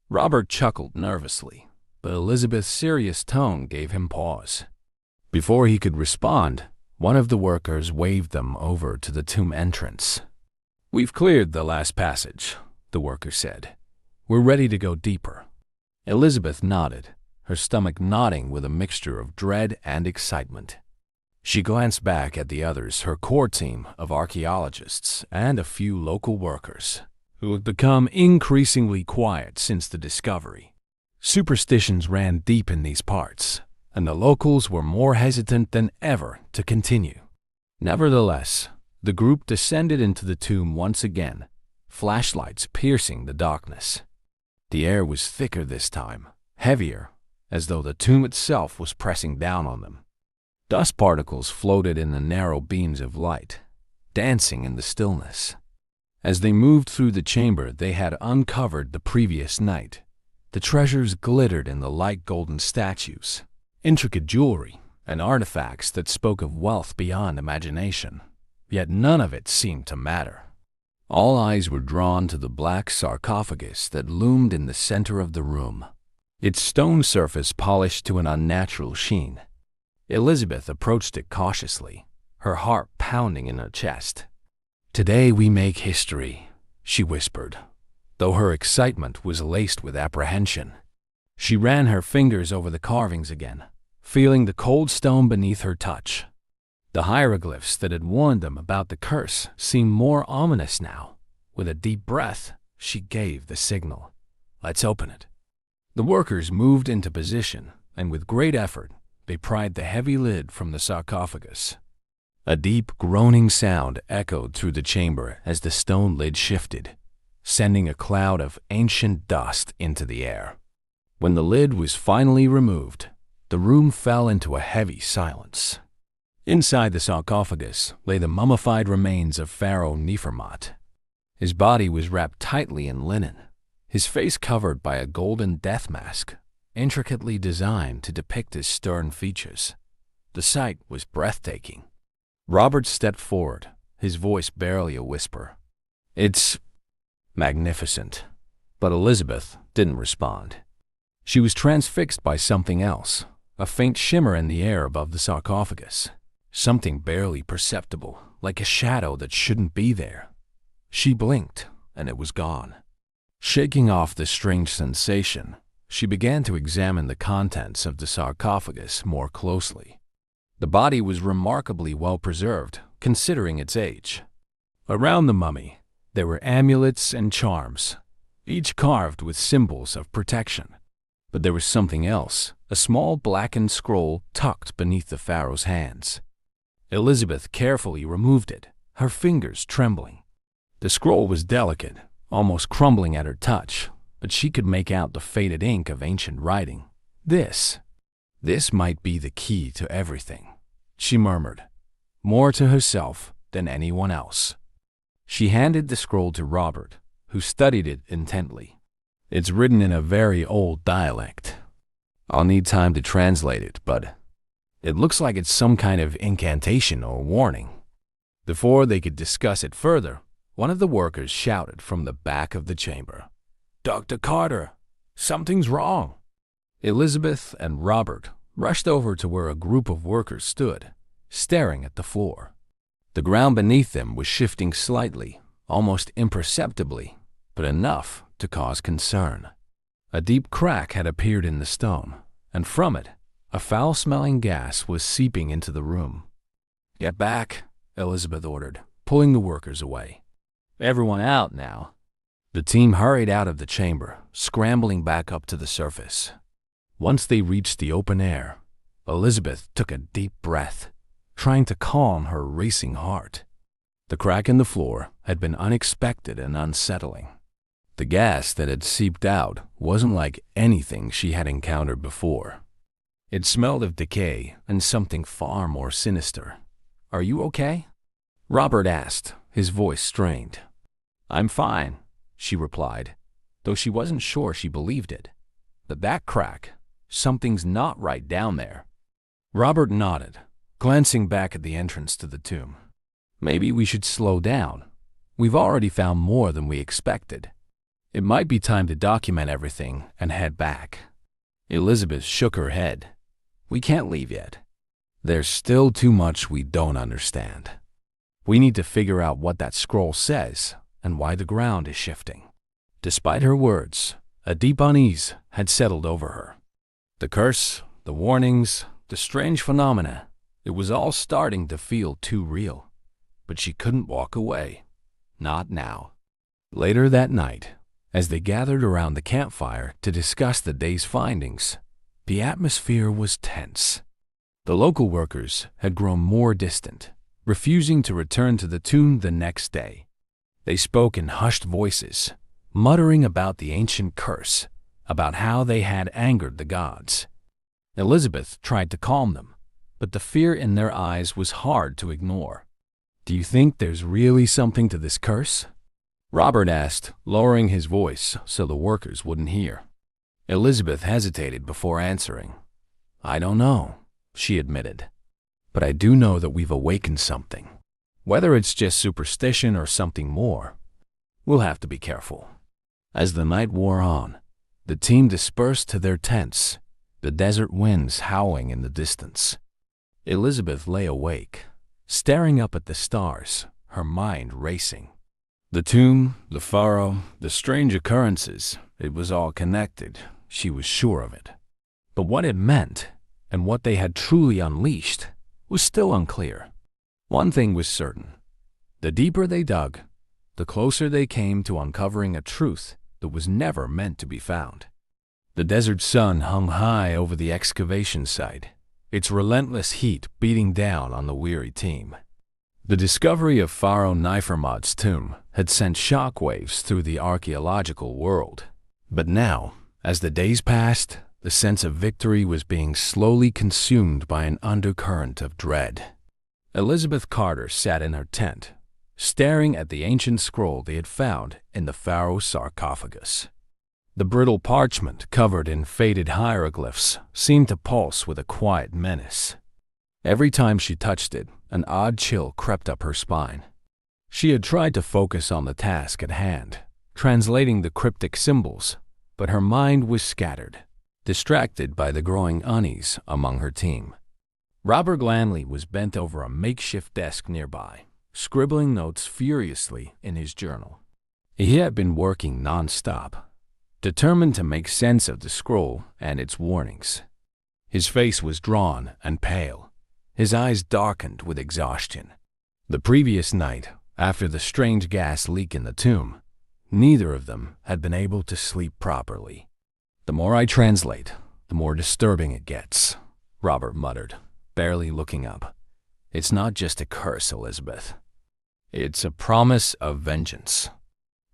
[SPEAKER 1] Robert chuckled nervously, but Elizabeth's serious tone gave him pause. Before he could respond, one of the workers waved them over to the tomb entrance. "We've cleared the last passage," the worker said. "We're ready to go deeper." Elizabeth nodded, her stomach knotting with a mixture of dread and excitement. She glanced back at the others, her core team of archaeologists and a few local workers, who had become increasingly quiet since the discovery. Superstitions ran deep in these parts, and the locals were more hesitant than ever to continue. Nevertheless, the group descended into the tomb once again, flashlights piercing the darkness. The air was thicker this time, heavier, as though the tomb itself was pressing down on them. Dust particles floated in the narrow beams of light, dancing in the stillness. As they moved through the chamber they had uncovered the previous night, the treasures glittered in the light golden statues, intricate jewelry, and artifacts that spoke of wealth beyond imagination. Yet none of it seemed to matter. All eyes were drawn to the black sarcophagus that loomed in the center of the room, its stone surface polished to an unnatural sheen. Elizabeth approached it cautiously, her heart pounding in her chest. "Today we make history," she whispered, though her excitement was laced with apprehension. She ran her fingers over the carvings again, feeling the cold stone beneath her touch. The hieroglyphs that had warned them about the curse seemed more ominous now. With a deep breath, she gave the signal. "Let's open it." The workers moved into position, and with great effort, they pried the heavy lid from the sarcophagus. A deep, groaning sound echoed through the chamber as the stone lid shifted, sending a cloud of ancient dust into the air. When the lid was finally removed, the room fell into a heavy silence. Inside the sarcophagus lay the mummified remains of Pharaoh Nefermat. His body was wrapped tightly in linen, his face covered by a golden death mask, intricately designed to depict his stern features. The sight was breathtaking. Robert stepped forward, his voice barely a whisper. "It's magnificent." But Elizabeth didn't respond. She was transfixed by something else, a faint shimmer in the air above the sarcophagus. Something barely perceptible, like a shadow that shouldn't be there. She blinked, and it was gone. Shaking off the strange sensation, she began to examine the contents of the sarcophagus more closely. The body was remarkably well preserved, considering its age. Around the mummy, there were amulets and charms, each carved with symbols of protection. But there was something else, a small blackened scroll tucked beneath the pharaoh's hands. Elizabeth carefully removed it, her fingers trembling. The scroll was delicate, almost crumbling at her touch, but she could make out the faded ink of ancient writing. This might be the key to everything," she murmured, more to herself than anyone else. She handed the scroll to Robert, who studied it intently. "It's written in a very old dialect. I'll need time to translate it, but it looks like it's some kind of incantation or warning." Before they could discuss it further, one of the workers shouted from the back of the chamber, "Dr. Carter, something's wrong." Elizabeth and Robert rushed over to where a group of workers stood, staring at the floor. The ground beneath them was shifting slightly, almost imperceptibly, but enough to cause concern. A deep crack had appeared in the stone, and from it, a foul-smelling gas was seeping into the room. "Get back," Elizabeth ordered, pulling the workers away. "Everyone out now." The team hurried out of the chamber, scrambling back up to the surface. Once they reached the open air, Elizabeth took a deep breath, trying to calm her racing heart. The crack in the floor had been unexpected and unsettling. The gas that had seeped out wasn't like anything she had encountered before. It smelled of decay and something far more sinister. "Are you okay?" Robert asked, his voice strained. "I'm fine," she replied, though she wasn't sure she believed it. "But that crack, something's not right down there." Robert nodded, glancing back at the entrance to the tomb. "Maybe we should slow down. We've already found more than we expected. It might be time to document everything and head back." Elizabeth shook her head. "We can't leave yet. There's still too much we don't understand. We need to figure out what that scroll says and why the ground is shifting." Despite her words, a deep unease had settled over her. The curse, the warnings, the strange phenomena, it was all starting to feel too real. But she couldn't walk away. Not now. Later that night, as they gathered around the campfire to discuss the day's findings, the atmosphere was tense. The local workers had grown more distant, refusing to return to the tomb the next day. They spoke in hushed voices, muttering about the ancient curse, about how they had angered the gods. Elizabeth tried to calm them, but the fear in their eyes was hard to ignore. "Do you think there's really something to this curse?" Robert asked, lowering his voice so the workers wouldn't hear. Elizabeth hesitated before answering. "I don't know," she admitted. "But I do know that we've awakened something. Whether it's just superstition or something more, we'll have to be careful." As the night wore on, the team dispersed to their tents, the desert winds howling in the distance. Elizabeth lay awake, staring up at the stars, her mind racing. The tomb, the pharaoh, the strange occurrences, it was all connected, she was sure of it. But what it meant, and what they had truly unleashed, was still unclear. One thing was certain. The deeper they dug, the closer they came to uncovering a truth that was never meant to be found. The desert sun hung high over the excavation site, its relentless heat beating down on the weary team. The discovery of Pharaoh Nefermot's tomb had sent shockwaves through the archaeological world. But now, as the days passed, the sense of victory was being slowly consumed by an undercurrent of dread. Elizabeth Carter sat in her tent, staring at the ancient scroll they had found in the pharaoh's sarcophagus. The brittle parchment covered in faded hieroglyphs seemed to pulse with a quiet menace. Every time she touched it, an odd chill crept up her spine. She had tried to focus on the task at hand, translating the cryptic symbols, but her mind was scattered, distracted by the growing unease among her team. Robert Glanley was bent over a makeshift desk nearby, scribbling notes furiously in his journal. He had been working non-stop, determined to make sense of the scroll and its warnings. His face was drawn and pale, his eyes darkened with exhaustion. The previous night, after the strange gas leak in the tomb, neither of them had been able to sleep properly. "The more I translate, the more disturbing it gets," Robert muttered, barely looking up. "It's not just a curse, Elizabeth. It's a promise of vengeance."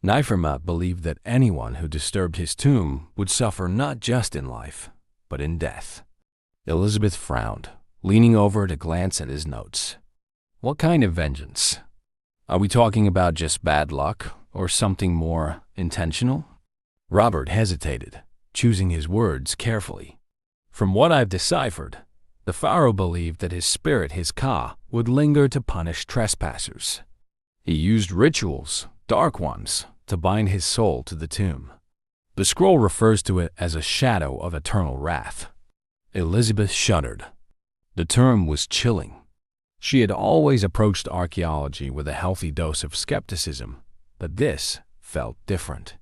[SPEAKER 1] Nefermot believed that anyone who disturbed his tomb would suffer not just in life, but in death. Elizabeth frowned, leaning over to glance at his notes. "What kind of vengeance? Are we talking about just bad luck or something more intentional?" Robert hesitated, choosing his words carefully. "From what I've deciphered, the pharaoh believed that his spirit, his Ka, would linger to punish trespassers. He used rituals, dark ones, to bind his soul to the tomb. The scroll refers to it as a shadow of eternal wrath." Elizabeth shuddered. The term was chilling. She had always approached archaeology with a healthy dose of skepticism, but this felt different.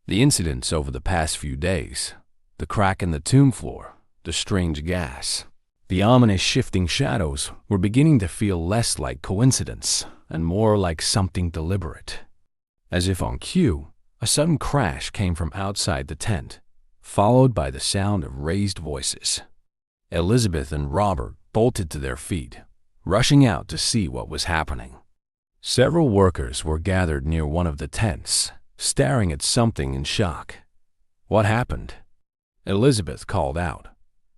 [SPEAKER 1] The incidents over the past few days, the crack in the tomb floor, the strange gas, the ominous shifting shadows were beginning to feel less like coincidence and more like something deliberate. As if on cue, a sudden crash came from outside the tent, followed by the sound of raised voices. Elizabeth and Robert bolted to their feet, rushing out to see what was happening. Several workers were gathered near one of the tents, staring at something in shock. "What happened?" Elizabeth called out,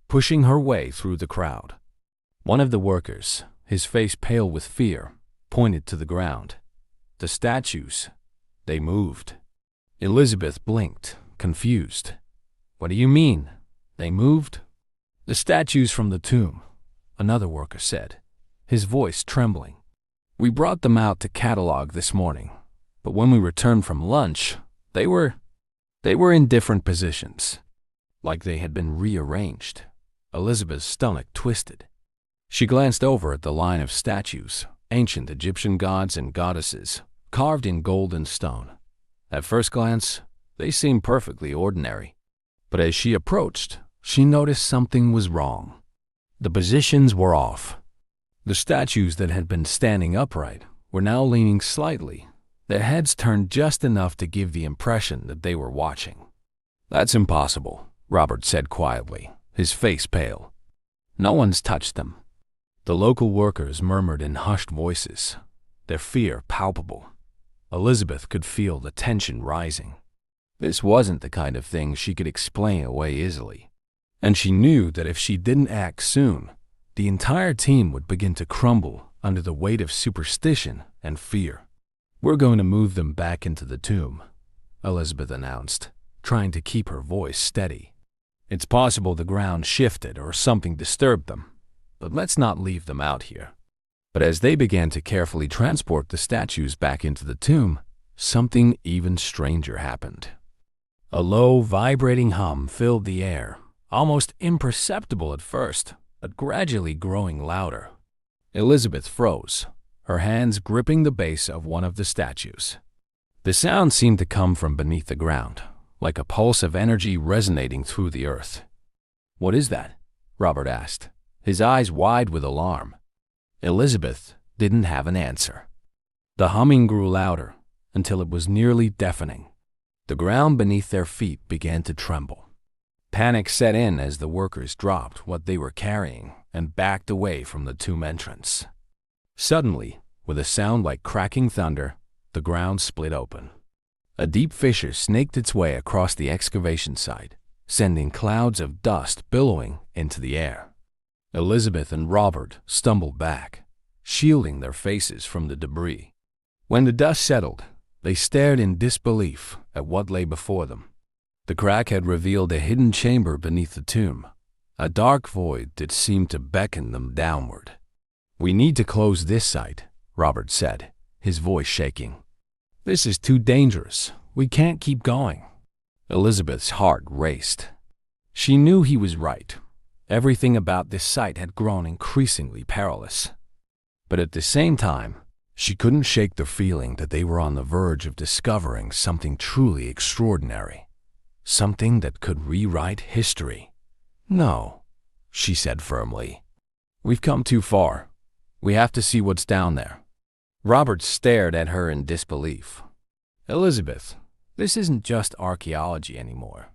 [SPEAKER 1] pushing her way through the crowd. One of the workers, his face pale with fear, pointed to the ground. "The statues, they moved." Elizabeth blinked, confused. "What do you mean? They moved?" "The statues from the tomb," another worker said, his voice trembling. "We brought them out to catalog this morning, but when we returned from lunch, they were in different positions, like they had been rearranged." Elizabeth's stomach twisted. She glanced over at the line of statues, ancient Egyptian gods and goddesses, carved in gold and stone. At first glance, they seemed perfectly ordinary. But as she approached, she noticed something was wrong. The positions were off. The statues that had been standing upright were now leaning slightly, their heads turned just enough to give the impression that they were watching. "That's impossible," Robert said quietly, his face pale. "No one's touched them." The local workers murmured in hushed voices, their fear palpable. Elizabeth could feel the tension rising. This wasn't the kind of thing she could explain away easily. And she knew that if she didn't act soon, the entire team would begin to crumble under the weight of superstition and fear. "We're going to move them back into the tomb," Elizabeth announced, trying to keep her voice steady. "It's possible the ground shifted or something disturbed them, but let's not leave them out here." But as they began to carefully transport the statues back into the tomb, something even stranger happened. A low, vibrating hum filled the air, almost imperceptible at first, but gradually growing louder. Elizabeth froze, her hands gripping the base of one of the statues. The sound seemed to come from beneath the ground, like a pulse of energy resonating through the earth. "What is that?" Robert asked, his eyes wide with alarm. Elizabeth didn't have an answer. The humming grew louder until it was nearly deafening. The ground beneath their feet began to tremble. Panic set in as the workers dropped what they were carrying and backed away from the tomb entrance. Suddenly, with a sound like cracking thunder, the ground split open. A deep fissure snaked its way across the excavation site, sending clouds of dust billowing into the air. Elizabeth and Robert stumbled back, shielding their faces from the debris. When the dust settled, they stared in disbelief at what lay before them. The crack had revealed a hidden chamber beneath the tomb, a dark void that seemed to beckon them downward. "We need to close this site," Robert said, his voice shaking. "This is too dangerous. We can't keep going." Elizabeth's heart raced. She knew he was right. Everything about this site had grown increasingly perilous. But at the same time, she couldn't shake the feeling that they were on the verge of discovering something truly extraordinary. Something that could rewrite history. "No," she said firmly. "We've come too far. We have to see what's down there." Robert stared at her in disbelief. "Elizabeth, this isn't just archaeology anymore.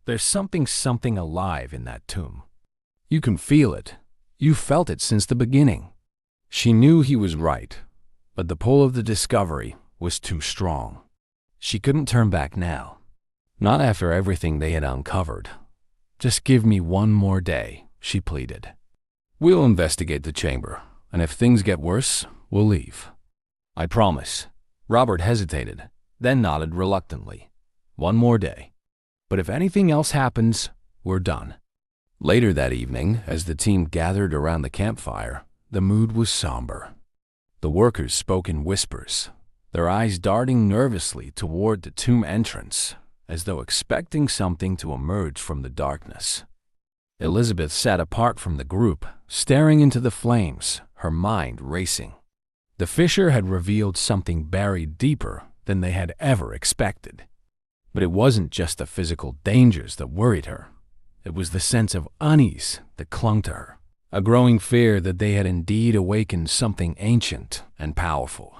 [SPEAKER 1] There's something alive in that tomb. You can feel it. You felt it since the beginning." She knew he was right, but the pull of the discovery was too strong. She couldn't turn back now. Not after everything they had uncovered. "Just give me one more day," she pleaded. "We'll investigate the chamber, and if things get worse, we'll leave. I promise." Robert hesitated, then nodded reluctantly. "One more day. But if anything else happens, we're done." Later that evening, as the team gathered around the campfire, the mood was somber. The workers spoke in whispers, their eyes darting nervously toward the tomb entrance, as though expecting something to emerge from the darkness. Elizabeth sat apart from the group, staring into the flames, her mind racing. The fissure had revealed something buried deeper than they had ever expected. But it wasn't just the physical dangers that worried her. It was the sense of unease that clung to her, a growing fear that they had indeed awakened something ancient and powerful.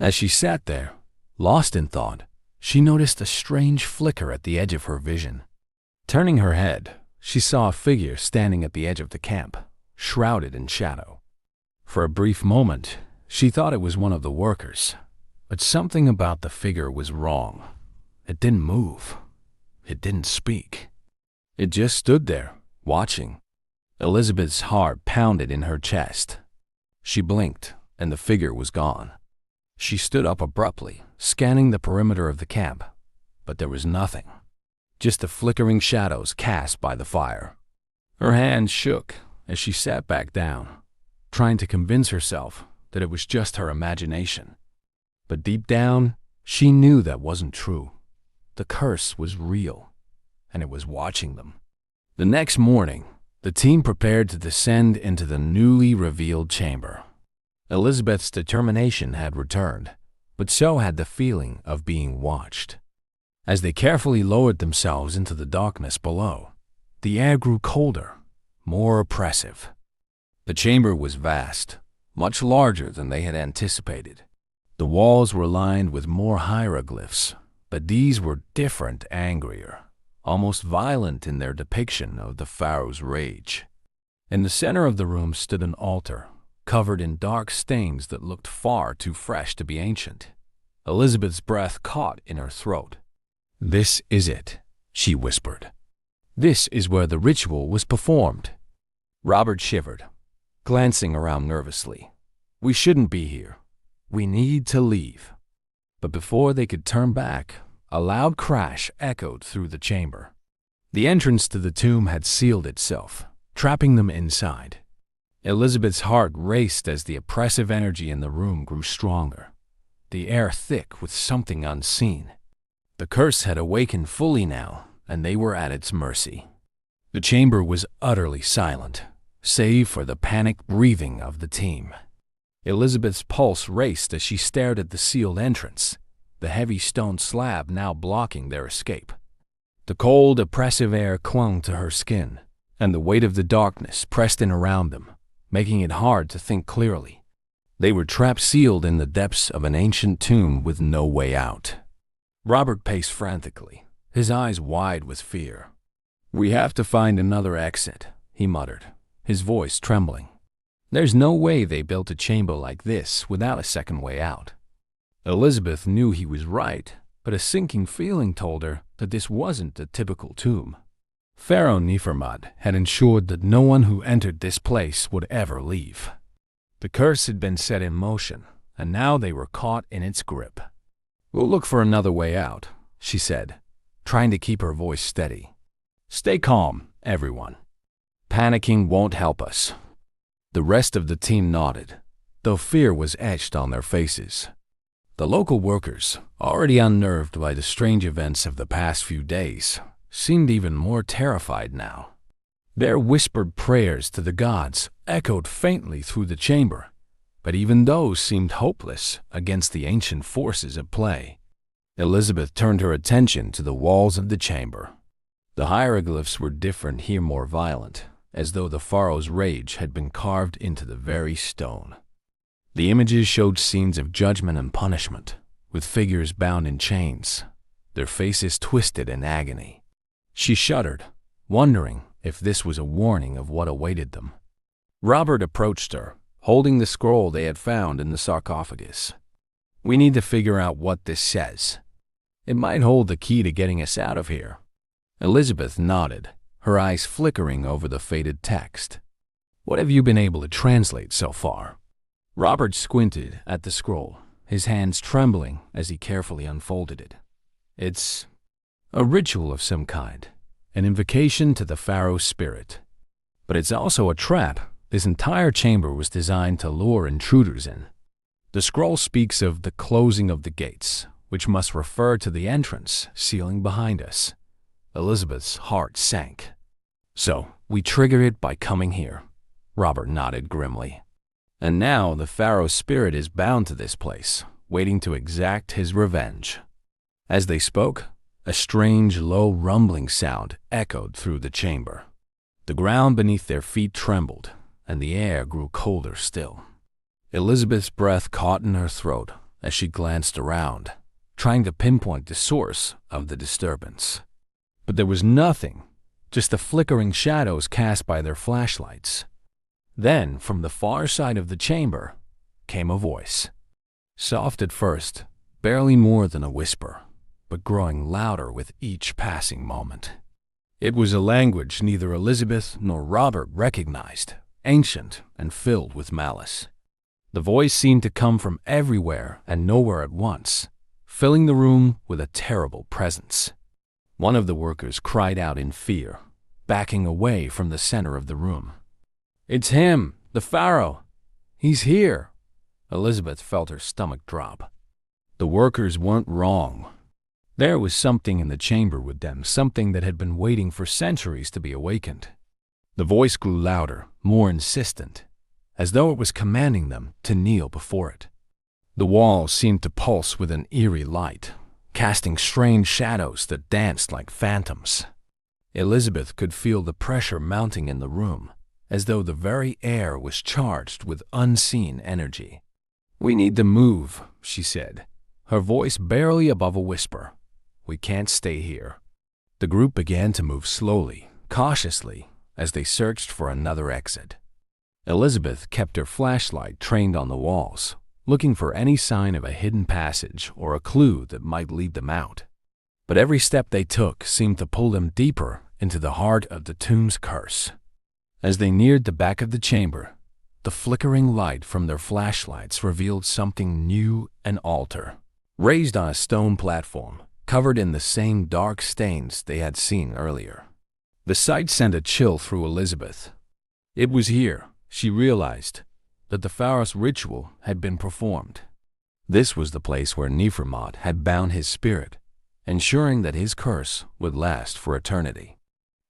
[SPEAKER 1] As she sat there, lost in thought, she noticed a strange flicker at the edge of her vision. Turning her head, she saw a figure standing at the edge of the camp, shrouded in shadow. For a brief moment, she thought it was one of the workers, but something about the figure was wrong. It didn't move. It didn't speak. It just stood there, watching. Elizabeth's heart pounded in her chest. She blinked, and the figure was gone. She stood up abruptly, scanning the perimeter of the camp, but there was nothing. Just the flickering shadows cast by the fire. Her hands shook as she sat back down, trying to convince herself that it was just her imagination. But deep down, she knew that wasn't true. The curse was real, and it was watching them. The next morning, the team prepared to descend into the newly revealed chamber. Elizabeth's determination had returned, but so had the feeling of being watched. As they carefully lowered themselves into the darkness below, The air grew colder, more oppressive. The chamber was vast, much larger than they had anticipated. The walls were lined with more hieroglyphs, but these were different, angrier, almost violent in their depiction of the pharaoh's rage. In the center of the room stood an altar, covered in dark stains that looked far too fresh to be ancient. Elizabeth's breath caught in her throat. "This is it," she whispered. "This is where the ritual was performed." Robert shivered, glancing around nervously. "We shouldn't be here. We need to leave." But before they could turn back, a loud crash echoed through the chamber. The entrance to the tomb had sealed itself, trapping them inside. Elizabeth's heart raced as the oppressive energy in the room grew stronger, the air thick with something unseen. The curse had awakened fully now, and they were at its mercy. The chamber was utterly silent, save for the panicked breathing of the team. Elizabeth's pulse raced as she stared at the sealed entrance, the heavy stone slab now blocking their escape. The cold, oppressive air clung to her skin, and the weight of the darkness pressed in around them, making it hard to think clearly. They were trapped, sealed in the depths of an ancient tomb with no way out. Robert paced frantically, his eyes wide with fear. "We have to find another exit," he muttered, his voice trembling. "There's no way they built a chamber like this without a second way out." Elizabeth knew he was right, but a sinking feeling told her that this wasn't a typical tomb. Pharaoh Nefermud had ensured that no one who entered this place would ever leave. The curse had been set in motion, and now they were caught in its grip. "We'll look for another way out," she said, trying to keep her voice steady. "Stay calm, everyone. Panicking won't help us." The rest of the team nodded, though fear was etched on their faces. The local workers, already unnerved by the strange events of the past few days, seemed even more terrified now. Their whispered prayers to the gods echoed faintly through the chamber, but even those seemed hopeless against the ancient forces at play. Elizabeth turned her attention to the walls of the chamber. The hieroglyphs were different here, more violent, as though the pharaoh's rage had been carved into the very stone. The images showed scenes of judgment and punishment, with figures bound in chains, their faces twisted in agony. She shuddered, wondering if this was a warning of what awaited them. Robert approached her, holding the scroll they had found in the sarcophagus. "We need to figure out what this says. It might hold the key to getting us out of here." Elizabeth nodded, her eyes flickering over the faded text. "What have you been able to translate so far?" Robert squinted at the scroll, his hands trembling as he carefully unfolded it. "It's a ritual of some kind, an invocation to the pharaoh's spirit. But it's also a trap. This entire chamber was designed to lure intruders in. The scroll speaks of the closing of the gates, which must refer to the entrance sealing behind us." Elizabeth's heart sank. "So, we trigger it by coming here," Robert nodded grimly. "And now the pharaoh's spirit is bound to this place, waiting to exact his revenge." As they spoke, a strange, low rumbling sound echoed through the chamber. The ground beneath their feet trembled, and the air grew colder still. Elizabeth's breath caught in her throat as she glanced around, trying to pinpoint the source of the disturbance. But there was nothing, just the flickering shadows cast by their flashlights. Then, from the far side of the chamber, came a voice. Soft at first, barely more than a whisper, but growing louder with each passing moment. It was a language neither Elizabeth nor Robert recognized, ancient and filled with malice. The voice seemed to come from everywhere and nowhere at once, filling the room with a terrible presence. One of the workers cried out in fear, backing away from the center of the room. "It's him, the pharaoh. He's here." Elizabeth felt her stomach drop. The workers weren't wrong. There was something in the chamber with them, something that had been waiting for centuries to be awakened. The voice grew louder, more insistent, as though it was commanding them to kneel before it. The walls seemed to pulse with an eerie light, casting strange shadows that danced like phantoms. Elizabeth could feel the pressure mounting in the room, as though the very air was charged with unseen energy. "We need to move," she said, her voice barely above a whisper. "We can't stay here." The group began to move slowly, cautiously, as they searched for another exit. Elizabeth kept her flashlight trained on the walls, looking for any sign of a hidden passage or a clue that might lead them out. But every step they took seemed to pull them deeper into the heart of the tomb's curse. As they neared the back of the chamber, the flickering light from their flashlights revealed something new, an altar, raised on a stone platform, covered in the same dark stains they had seen earlier. The sight sent a chill through Elizabeth. It was here, she realized, that the pharaoh's ritual had been performed. This was the place where Nefermot had bound his spirit, ensuring that his curse would last for eternity.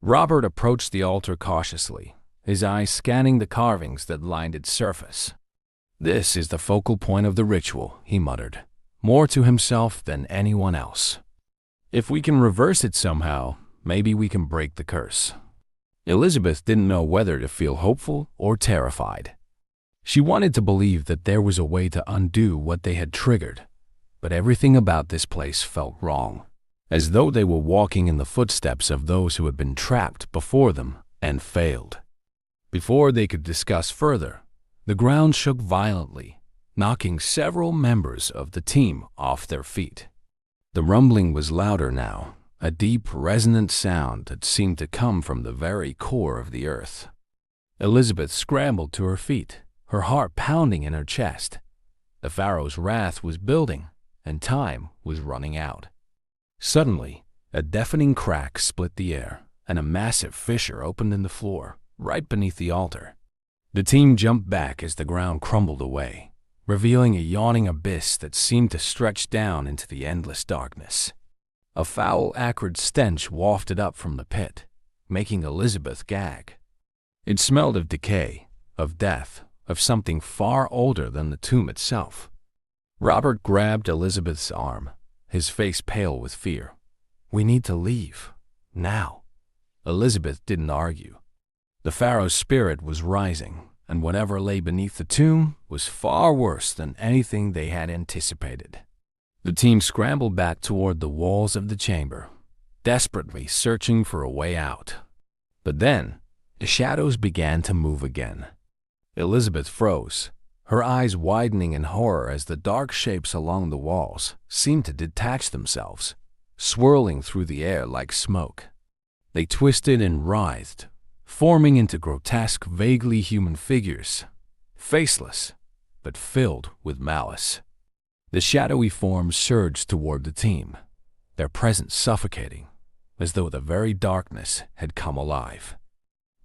[SPEAKER 1] Robert approached the altar cautiously, his eyes scanning the carvings that lined its surface. "This is the focal point of the ritual," he muttered, more to himself than anyone else. "If we can reverse it somehow, maybe we can break the curse." Elizabeth didn't know whether to feel hopeful or terrified. She wanted to believe that there was a way to undo what they had triggered, but everything about this place felt wrong, as though they were walking in the footsteps of those who had been trapped before them and failed. Before they could discuss further, the ground shook violently, knocking several members of the team off their feet. The rumbling was louder now, a deep, resonant sound that seemed to come from the very core of the earth. Elizabeth scrambled to her feet, her heart pounding in her chest. The pharaoh's wrath was building, and time was running out. Suddenly, a deafening crack split the air, and a massive fissure opened in the floor, right beneath the altar. The team jumped back as the ground crumbled away, revealing a yawning abyss that seemed to stretch down into the endless darkness. A foul, acrid stench wafted up from the pit, making Elizabeth gag. It smelled of decay, of death, of something far older than the tomb itself. Robert grabbed Elizabeth's arm, his face pale with fear. "We need to leave. Now." Elizabeth didn't argue. The pharaoh's spirit was rising, and whatever lay beneath the tomb was far worse than anything they had anticipated. The team scrambled back toward the walls of the chamber, desperately searching for a way out. But then, the shadows began to move again. Elizabeth froze, her eyes widening in horror as the dark shapes along the walls seemed to detach themselves, swirling through the air like smoke. They twisted and writhed, forming into grotesque, vaguely human figures, faceless, but filled with malice. The shadowy forms surged toward the team, their presence suffocating, as though the very darkness had come alive.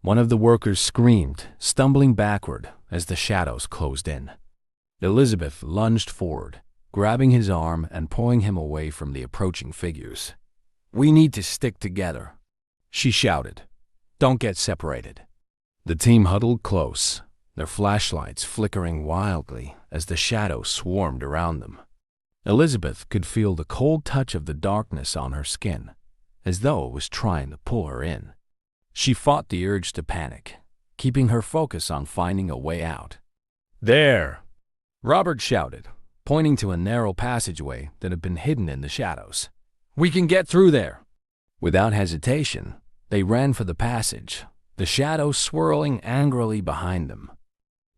[SPEAKER 1] One of the workers screamed, stumbling backward as the shadows closed in. Elizabeth lunged forward, grabbing his arm and pulling him away from the approaching figures. "We need to stick together," she shouted. "Don't get separated." The team huddled close, their flashlights flickering wildly as the shadows swarmed around them. Elizabeth could feel the cold touch of the darkness on her skin, as though it was trying to pull her in. She fought the urge to panic, keeping her focus on finding a way out. "There!" Robert shouted, pointing to a narrow passageway that had been hidden in the shadows. "We can get through there." Without hesitation, they ran for the passage, the shadows swirling angrily behind them.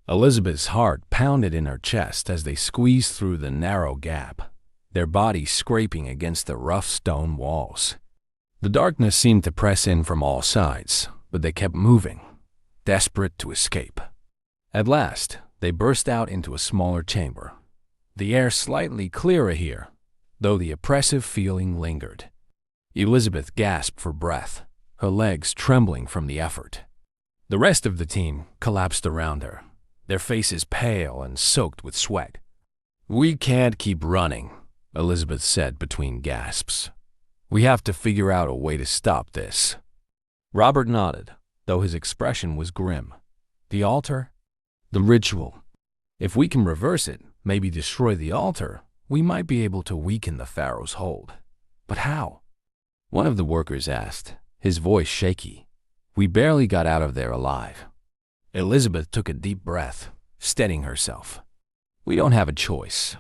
[SPEAKER 1] Elizabeth's heart pounded in her chest as they squeezed through the narrow gap, their bodies scraping against the rough stone walls. The darkness seemed to press in from all sides, but they kept moving, desperate to escape. At last, they burst out into a smaller chamber, the air slightly clearer here, though the oppressive feeling lingered. Elizabeth gasped for breath, her legs trembling from the effort. The rest of the team collapsed around her, their faces pale and soaked with sweat. "We can't keep running," Elizabeth said between gasps. "We have to figure out a way to stop this." Robert nodded, though his expression was grim. "The altar? The ritual. If we can reverse it, maybe destroy the altar, we might be able to weaken the pharaoh's hold. But how?" One of the workers asked, his voice shaky. "We barely got out of there alive." Elizabeth took a deep breath, steadying herself. "We don't have a choice.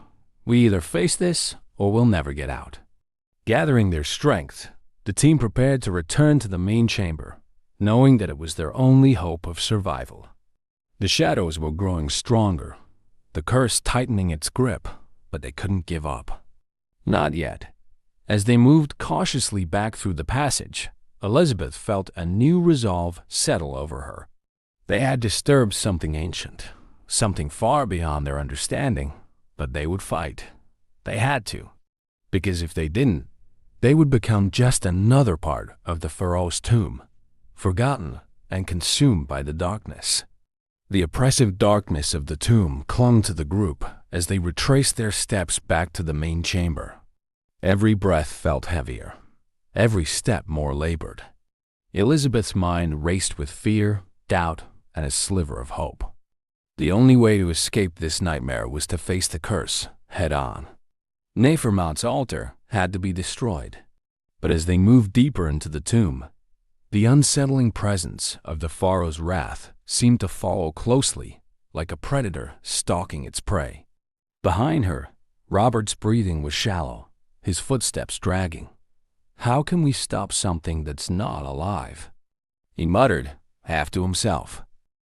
[SPEAKER 1] We either face this or we'll never get out." Gathering their strength, the team prepared to return to the main chamber, knowing that it was their only hope of survival. The shadows were growing stronger, the curse tightening its grip, but they couldn't give up. Not yet. As they moved cautiously back through the passage, Elizabeth felt a new resolve settle over her. They had disturbed something ancient, something far beyond their understanding, but they would fight. They had to, because if they didn't, they would become just another part of the pharaoh's tomb, forgotten and consumed by the darkness. The oppressive darkness of the tomb clung to the group as they retraced their steps back to the main chamber. Every breath felt heavier, every step more labored. Elizabeth's mind raced with fear, doubt, and a sliver of hope. The only way to escape this nightmare was to face the curse head-on. Nefermot's altar had to be destroyed, but as they moved deeper into the tomb, the unsettling presence of the pharaoh's wrath seemed to follow closely, like a predator stalking its prey. Behind her, Robert's breathing was shallow, his footsteps dragging. "How can we stop something that's not alive?" he muttered, half to himself.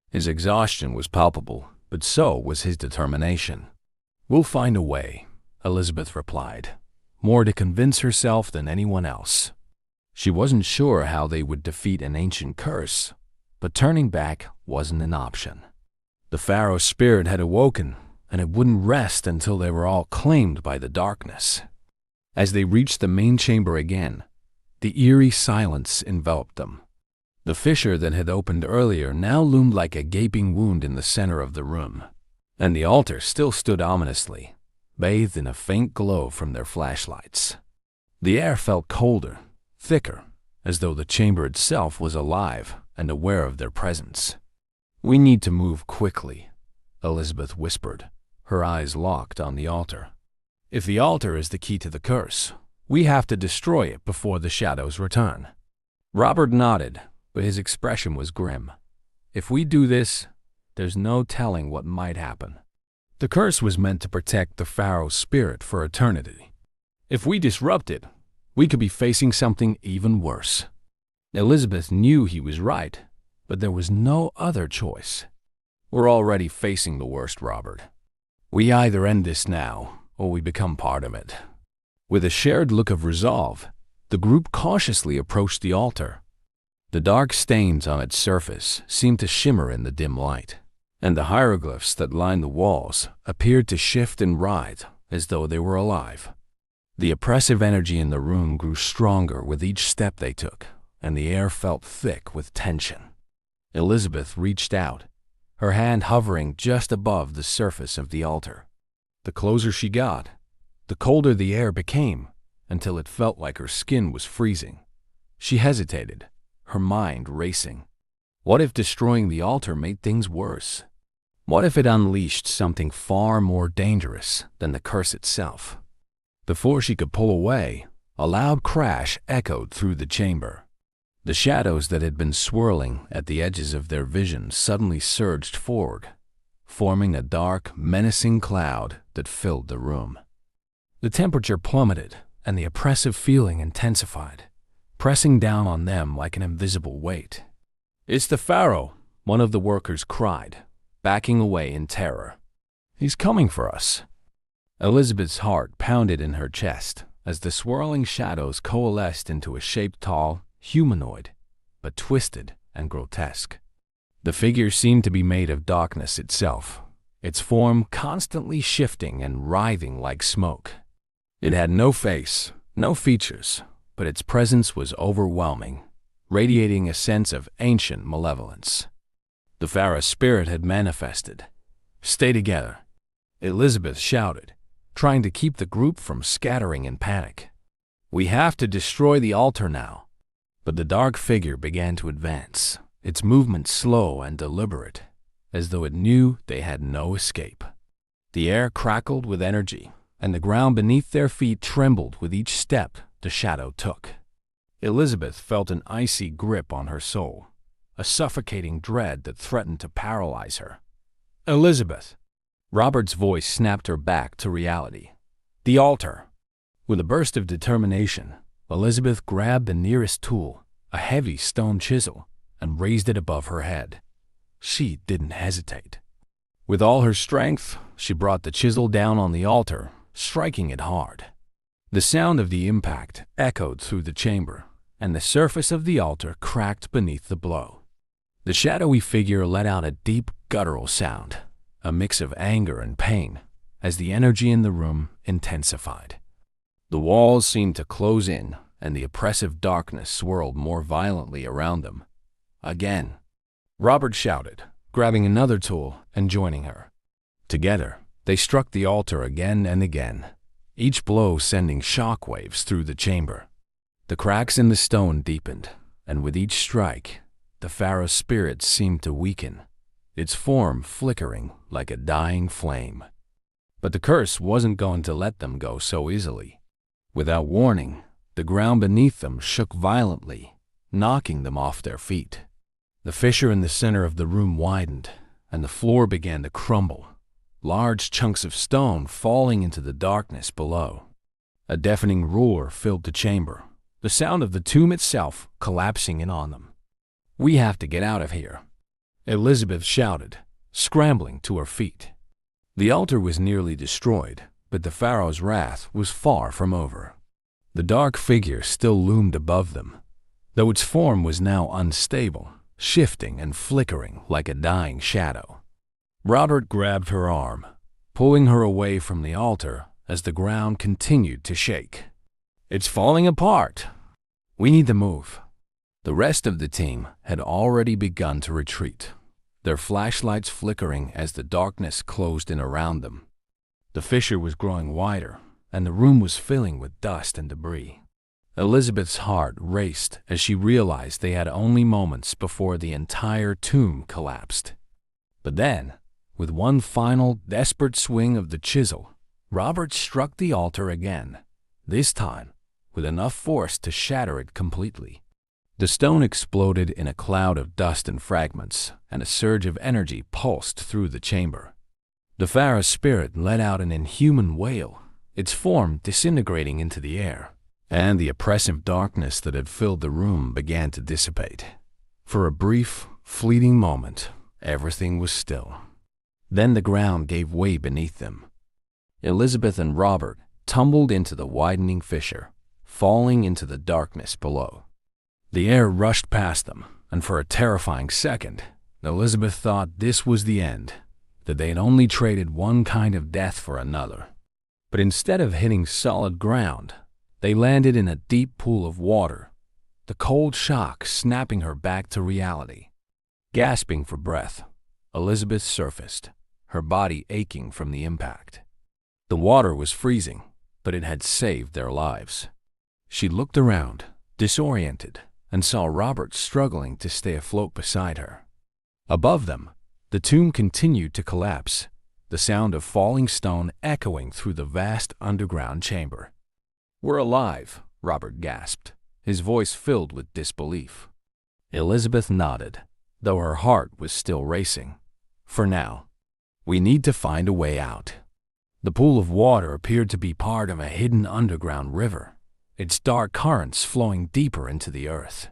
[SPEAKER 1] His exhaustion was palpable, but so was his determination. "We'll find a way," Elizabeth replied, more to convince herself than anyone else. She wasn't sure how they would defeat an ancient curse, but turning back wasn't an option. The pharaoh's spirit had awoken, and it wouldn't rest until they were all claimed by the darkness. As they reached the main chamber again, the eerie silence enveloped them. The fissure that had opened earlier now loomed like a gaping wound in the center of the room, and the altar still stood ominously, bathed in a faint glow from their flashlights. The air felt colder, thicker, as though the chamber itself was alive and aware of their presence. "We need to move quickly," Elizabeth whispered, her eyes locked on the altar. "If the altar is the key to the curse, we have to destroy it before the shadows return." Robert nodded, but his expression was grim. "If we do this, there's no telling what might happen." The curse was meant to protect the pharaoh's spirit for eternity. If we disrupt it, we could be facing something even worse. Elizabeth knew he was right, but there was no other choice. "We're already facing the worst, Robert. We either end this now, or we become part of it." With a shared look of resolve, the group cautiously approached the altar. The dark stains on its surface seemed to shimmer in the dim light, and the hieroglyphs that lined the walls appeared to shift and writhe as though they were alive. The oppressive energy in the room grew stronger with each step they took, and the air felt thick with tension. Elizabeth reached out, her hand hovering just above the surface of the altar. The closer she got, the colder the air became, until it felt like her skin was freezing. She hesitated, her mind racing. What if destroying the altar made things worse? What if it unleashed something far more dangerous than the curse itself? Before she could pull away, a loud crash echoed through the chamber. The shadows that had been swirling at the edges of their vision suddenly surged forward, forming a dark, menacing cloud that filled the room. The temperature plummeted, and the oppressive feeling intensified, pressing down on them like an invisible weight. "It's the pharaoh," one of the workers cried, backing away in terror. "He's coming for us." Elizabeth's heart pounded in her chest as the swirling shadows coalesced into a shape tall, humanoid, but twisted and grotesque. The figure seemed to be made of darkness itself, its form constantly shifting and writhing like smoke. It had no face, no features, but its presence was overwhelming, radiating a sense of ancient malevolence. The pharaoh's spirit had manifested. "Stay together," Elizabeth shouted, trying to keep the group from scattering in panic. "We have to destroy the altar now." But the dark figure began to advance, its movement slow and deliberate, as though it knew they had no escape. The air crackled with energy, and the ground beneath their feet trembled with each step the shadow took. Elizabeth felt an icy grip on her soul, a suffocating dread that threatened to paralyze her. "Elizabeth!" Robert's voice snapped her back to reality. "The altar!" With a burst of determination, Elizabeth grabbed the nearest tool, a heavy stone chisel, and raised it above her head. She didn't hesitate. With all her strength, she brought the chisel down on the altar, striking it hard. The sound of the impact echoed through the chamber, and the surface of the altar cracked beneath the blow. The shadowy figure let out a deep, guttural sound, a mix of anger and pain, as the energy in the room intensified. The walls seemed to close in, and the oppressive darkness swirled more violently around them. "Again!" Robert shouted, grabbing another tool and joining her. Together, they struck the altar again and again, each blow sending shock waves through the chamber. The cracks in the stone deepened, and with each strike, the pharaoh's spirit seemed to weaken, its form flickering like a dying flame. But the curse wasn't going to let them go so easily. Without warning, the ground beneath them shook violently, knocking them off their feet. The fissure in the center of the room widened, and the floor began to crumble, large chunks of stone falling into the darkness below. A deafening roar filled the chamber, the sound of the tomb itself collapsing in on them. "We have to get out of here," Elizabeth shouted, scrambling to her feet. The altar was nearly destroyed, but the pharaoh's wrath was far from over. The dark figure still loomed above them, though its form was now unstable, shifting and flickering like a dying shadow. Robert grabbed her arm, pulling her away from the altar as the ground continued to shake. "It's falling apart. We need to move." The rest of the team had already begun to retreat, their flashlights flickering as the darkness closed in around them. The fissure was growing wider, and the room was filling with dust and debris. Elizabeth's heart raced as she realized they had only moments before the entire tomb collapsed. But then, with one final, desperate swing of the chisel, Robert struck the altar again, this time with enough force to shatter it completely. The stone exploded in a cloud of dust and fragments, and a surge of energy pulsed through the chamber. The pharaoh's spirit let out an inhuman wail, its form disintegrating into the air, and the oppressive darkness that had filled the room began to dissipate. For a brief, fleeting moment, everything was still. Then the ground gave way beneath them. Elizabeth and Robert tumbled into the widening fissure, falling into the darkness below. The air rushed past them, and for a terrifying second, Elizabeth thought this was the end, that they had only traded one kind of death for another. But instead of hitting solid ground, they landed in a deep pool of water, the cold shock snapping her back to reality. Gasping for breath, Elizabeth surfaced, her body aching from the impact. The water was freezing, but it had saved their lives. She looked around, disoriented, and saw Robert struggling to stay afloat beside her. Above them, the tomb continued to collapse, the sound of falling stone echoing through the vast underground chamber. "We're alive," Robert gasped, his voice filled with disbelief. Elizabeth nodded, though her heart was still racing. "For now, we need to find a way out." The pool of water appeared to be part of a hidden underground river, its dark currents flowing deeper into the earth.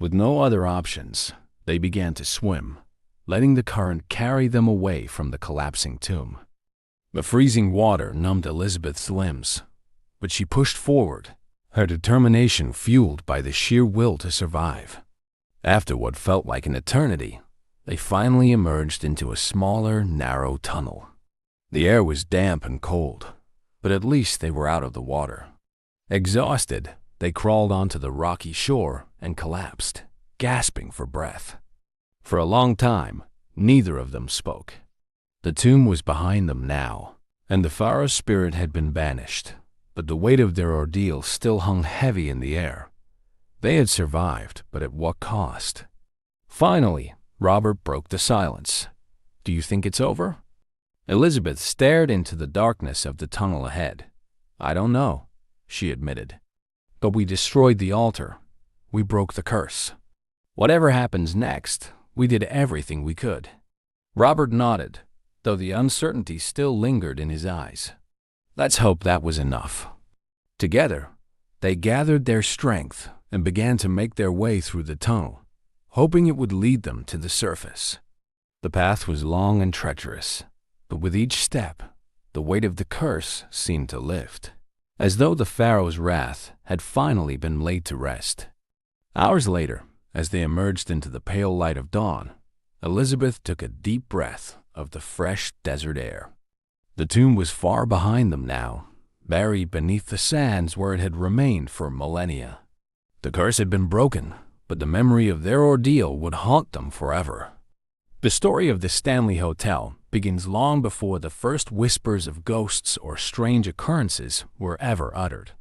[SPEAKER 1] With no other options, they began to swim, letting the current carry them away from the collapsing tomb. The freezing water numbed Elizabeth's limbs, but she pushed forward, her determination fueled by the sheer will to survive. After what felt like an eternity, they finally emerged into a smaller, narrow tunnel. The air was damp and cold, but at least they were out of the water. Exhausted, they crawled onto the rocky shore and collapsed, gasping for breath. For a long time, neither of them spoke. The tomb was behind them now, and the pharaoh's spirit had been banished, but the weight of their ordeal still hung heavy in the air. They had survived, but at what cost? Finally, Robert broke the silence. "Do you think it's over?" Elizabeth stared into the darkness of the tunnel ahead. "I don't know," she admitted. "But we destroyed the altar, we broke the curse. Whatever happens next, we did everything we could." Robert nodded, though the uncertainty still lingered in his eyes. Let's hope that was enough. Together, they gathered their strength and began to make their way through the tunnel, hoping it would lead them to the surface. The path was long and treacherous, but with each step, the weight of the curse seemed to lift, as though the Pharaoh's wrath had finally been laid to rest. Hours later, as they emerged into the pale light of dawn, Elizabeth took a deep breath of the fresh desert air. The tomb was far behind them now, buried beneath the sands where it had remained for millennia. The curse had been broken, but the memory of their ordeal would haunt them forever. The story of the Stanley Hotel begins long before the first whispers of ghosts or strange occurrences were ever uttered.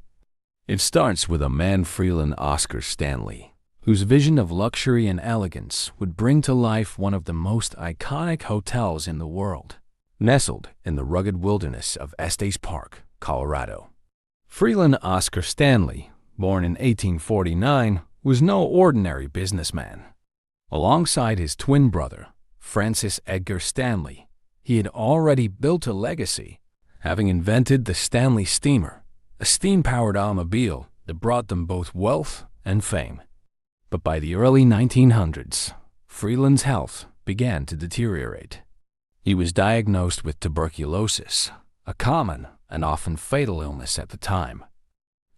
[SPEAKER 1] It starts with a man Freeland Oscar Stanley, whose vision of luxury and elegance would bring to life one of the most iconic hotels in the world, nestled in the rugged wilderness of Estes Park, Colorado. Freeland Oscar Stanley, born in 1849, was no ordinary businessman. Alongside his twin brother, Francis Edgar Stanley, he had already built a legacy, having invented the Stanley Steamer, a steam-powered automobile that brought them both wealth and fame. But by the early 1900s, Freeland's health began to deteriorate. He was diagnosed with tuberculosis, a common and often fatal illness at the time.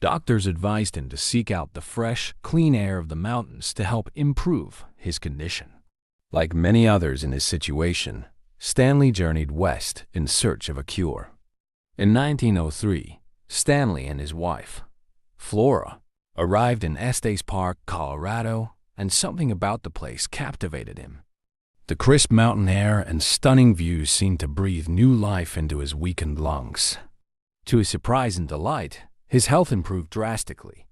[SPEAKER 1] Doctors advised him to seek out the fresh, clean air of the mountains to help improve his condition. Like many others in his situation, Stanley journeyed west in search of a cure. In 1903, Stanley and his wife, Flora, arrived in Estes Park, Colorado, and something about the place captivated him. The crisp mountain air and stunning views seemed to breathe new life into his weakened lungs. To his surprise and delight, his health improved drastically.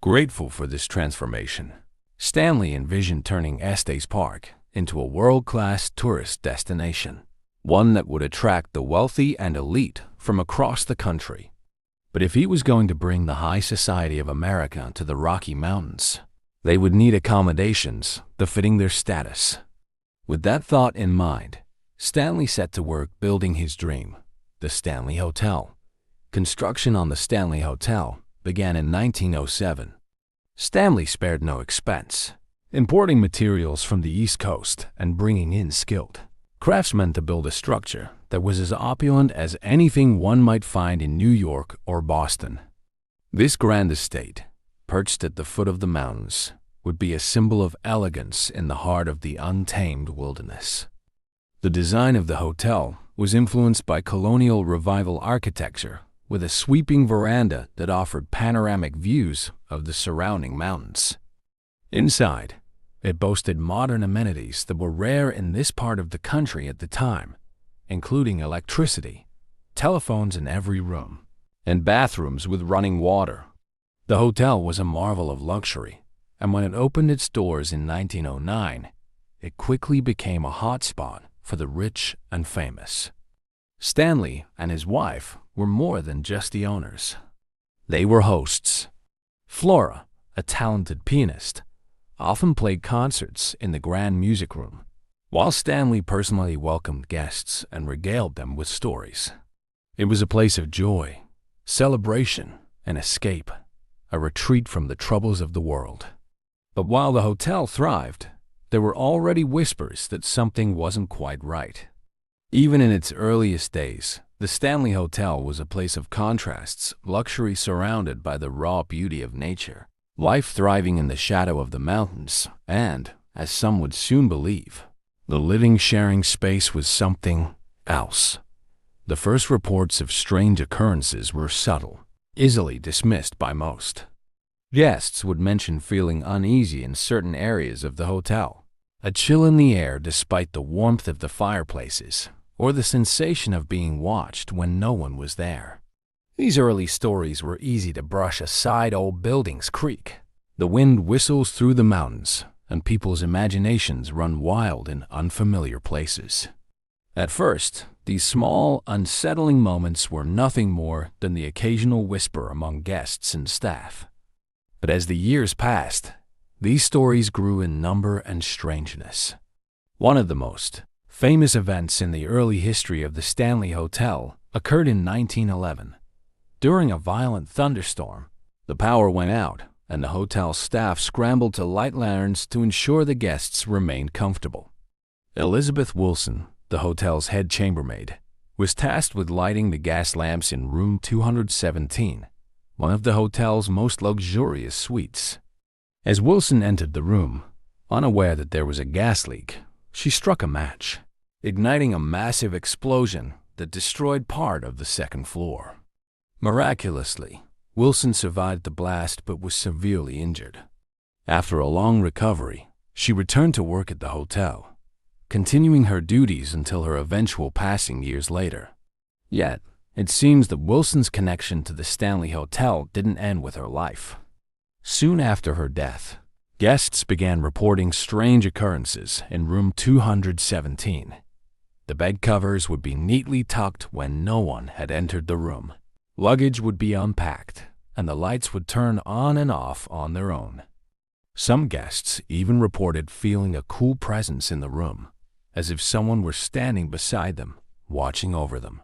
[SPEAKER 1] Grateful for this transformation, Stanley envisioned turning Estes Park into a world-class tourist destination, one that would attract the wealthy and elite from across the country. But if he was going to bring the high society of America to the Rocky Mountains, they would need accommodations befitting their status. With that thought in mind, Stanley set to work building his dream, the Stanley Hotel. Construction on the Stanley Hotel began in 1907. Stanley spared no expense, importing materials from the East Coast and bringing in skilled craftsmen to build a structure that was as opulent as anything one might find in New York or Boston. This grand estate, perched at the foot of the mountains, would be a symbol of elegance in the heart of the untamed wilderness. The design of the hotel was influenced by colonial revival architecture, with a sweeping veranda that offered panoramic views of the surrounding mountains. Inside, it boasted modern amenities that were rare in this part of the country at the time, including electricity, telephones in every room, and bathrooms with running water. The hotel was a marvel of luxury, and when it opened its doors in 1909, it quickly became a hotspot for the rich and famous. Stanley and his wife were more than just the owners. They were hosts. Flora, a talented pianist, often played concerts in the grand music room, while Stanley personally welcomed guests and regaled them with stories. It was a place of joy, celebration, and escape, a retreat from the troubles of the world. But while the hotel thrived, there were already whispers that something wasn't quite right. Even in its earliest days, the Stanley Hotel was a place of contrasts, luxury surrounded by the raw beauty of nature, life thriving in the shadow of the mountains, and, as some would soon believe, the living sharing space was something else. The first reports of strange occurrences were subtle, easily dismissed by most. Guests would mention feeling uneasy in certain areas of the hotel, a chill in the air despite the warmth of the fireplaces, or the sensation of being watched when no one was there. These early stories were easy to brush aside. Old buildings creak, the wind whistles through the mountains, and people's imaginations run wild in unfamiliar places. At first, these small, unsettling moments were nothing more than the occasional whisper among guests and staff. But as the years passed, These stories grew in number and strangeness. One of the most famous events in the early history of the Stanley Hotel occurred in 1911. During a violent thunderstorm, the power went out, and the hotel staff scrambled to light lanterns to ensure the guests remained comfortable. Elizabeth Wilson, the hotel's head chambermaid, was tasked with lighting the gas lamps in room 217, one of the hotel's most luxurious suites. As Wilson entered the room, unaware that there was a gas leak, she struck a match, igniting a massive explosion that destroyed part of the second floor. Miraculously, Wilson survived the blast but was severely injured. After a long recovery, she returned to work at the hotel, continuing her duties until her eventual passing years later. Yet, it seems that Wilson's connection to the Stanley Hotel didn't end with her life. Soon after her death, guests began reporting strange occurrences in room 217. The bed covers would be neatly tucked when no one had entered the room. Luggage would be unpacked, and the lights would turn on and off on their own. Some guests even reported feeling a cool presence in the room, as if someone were standing beside them, watching over them.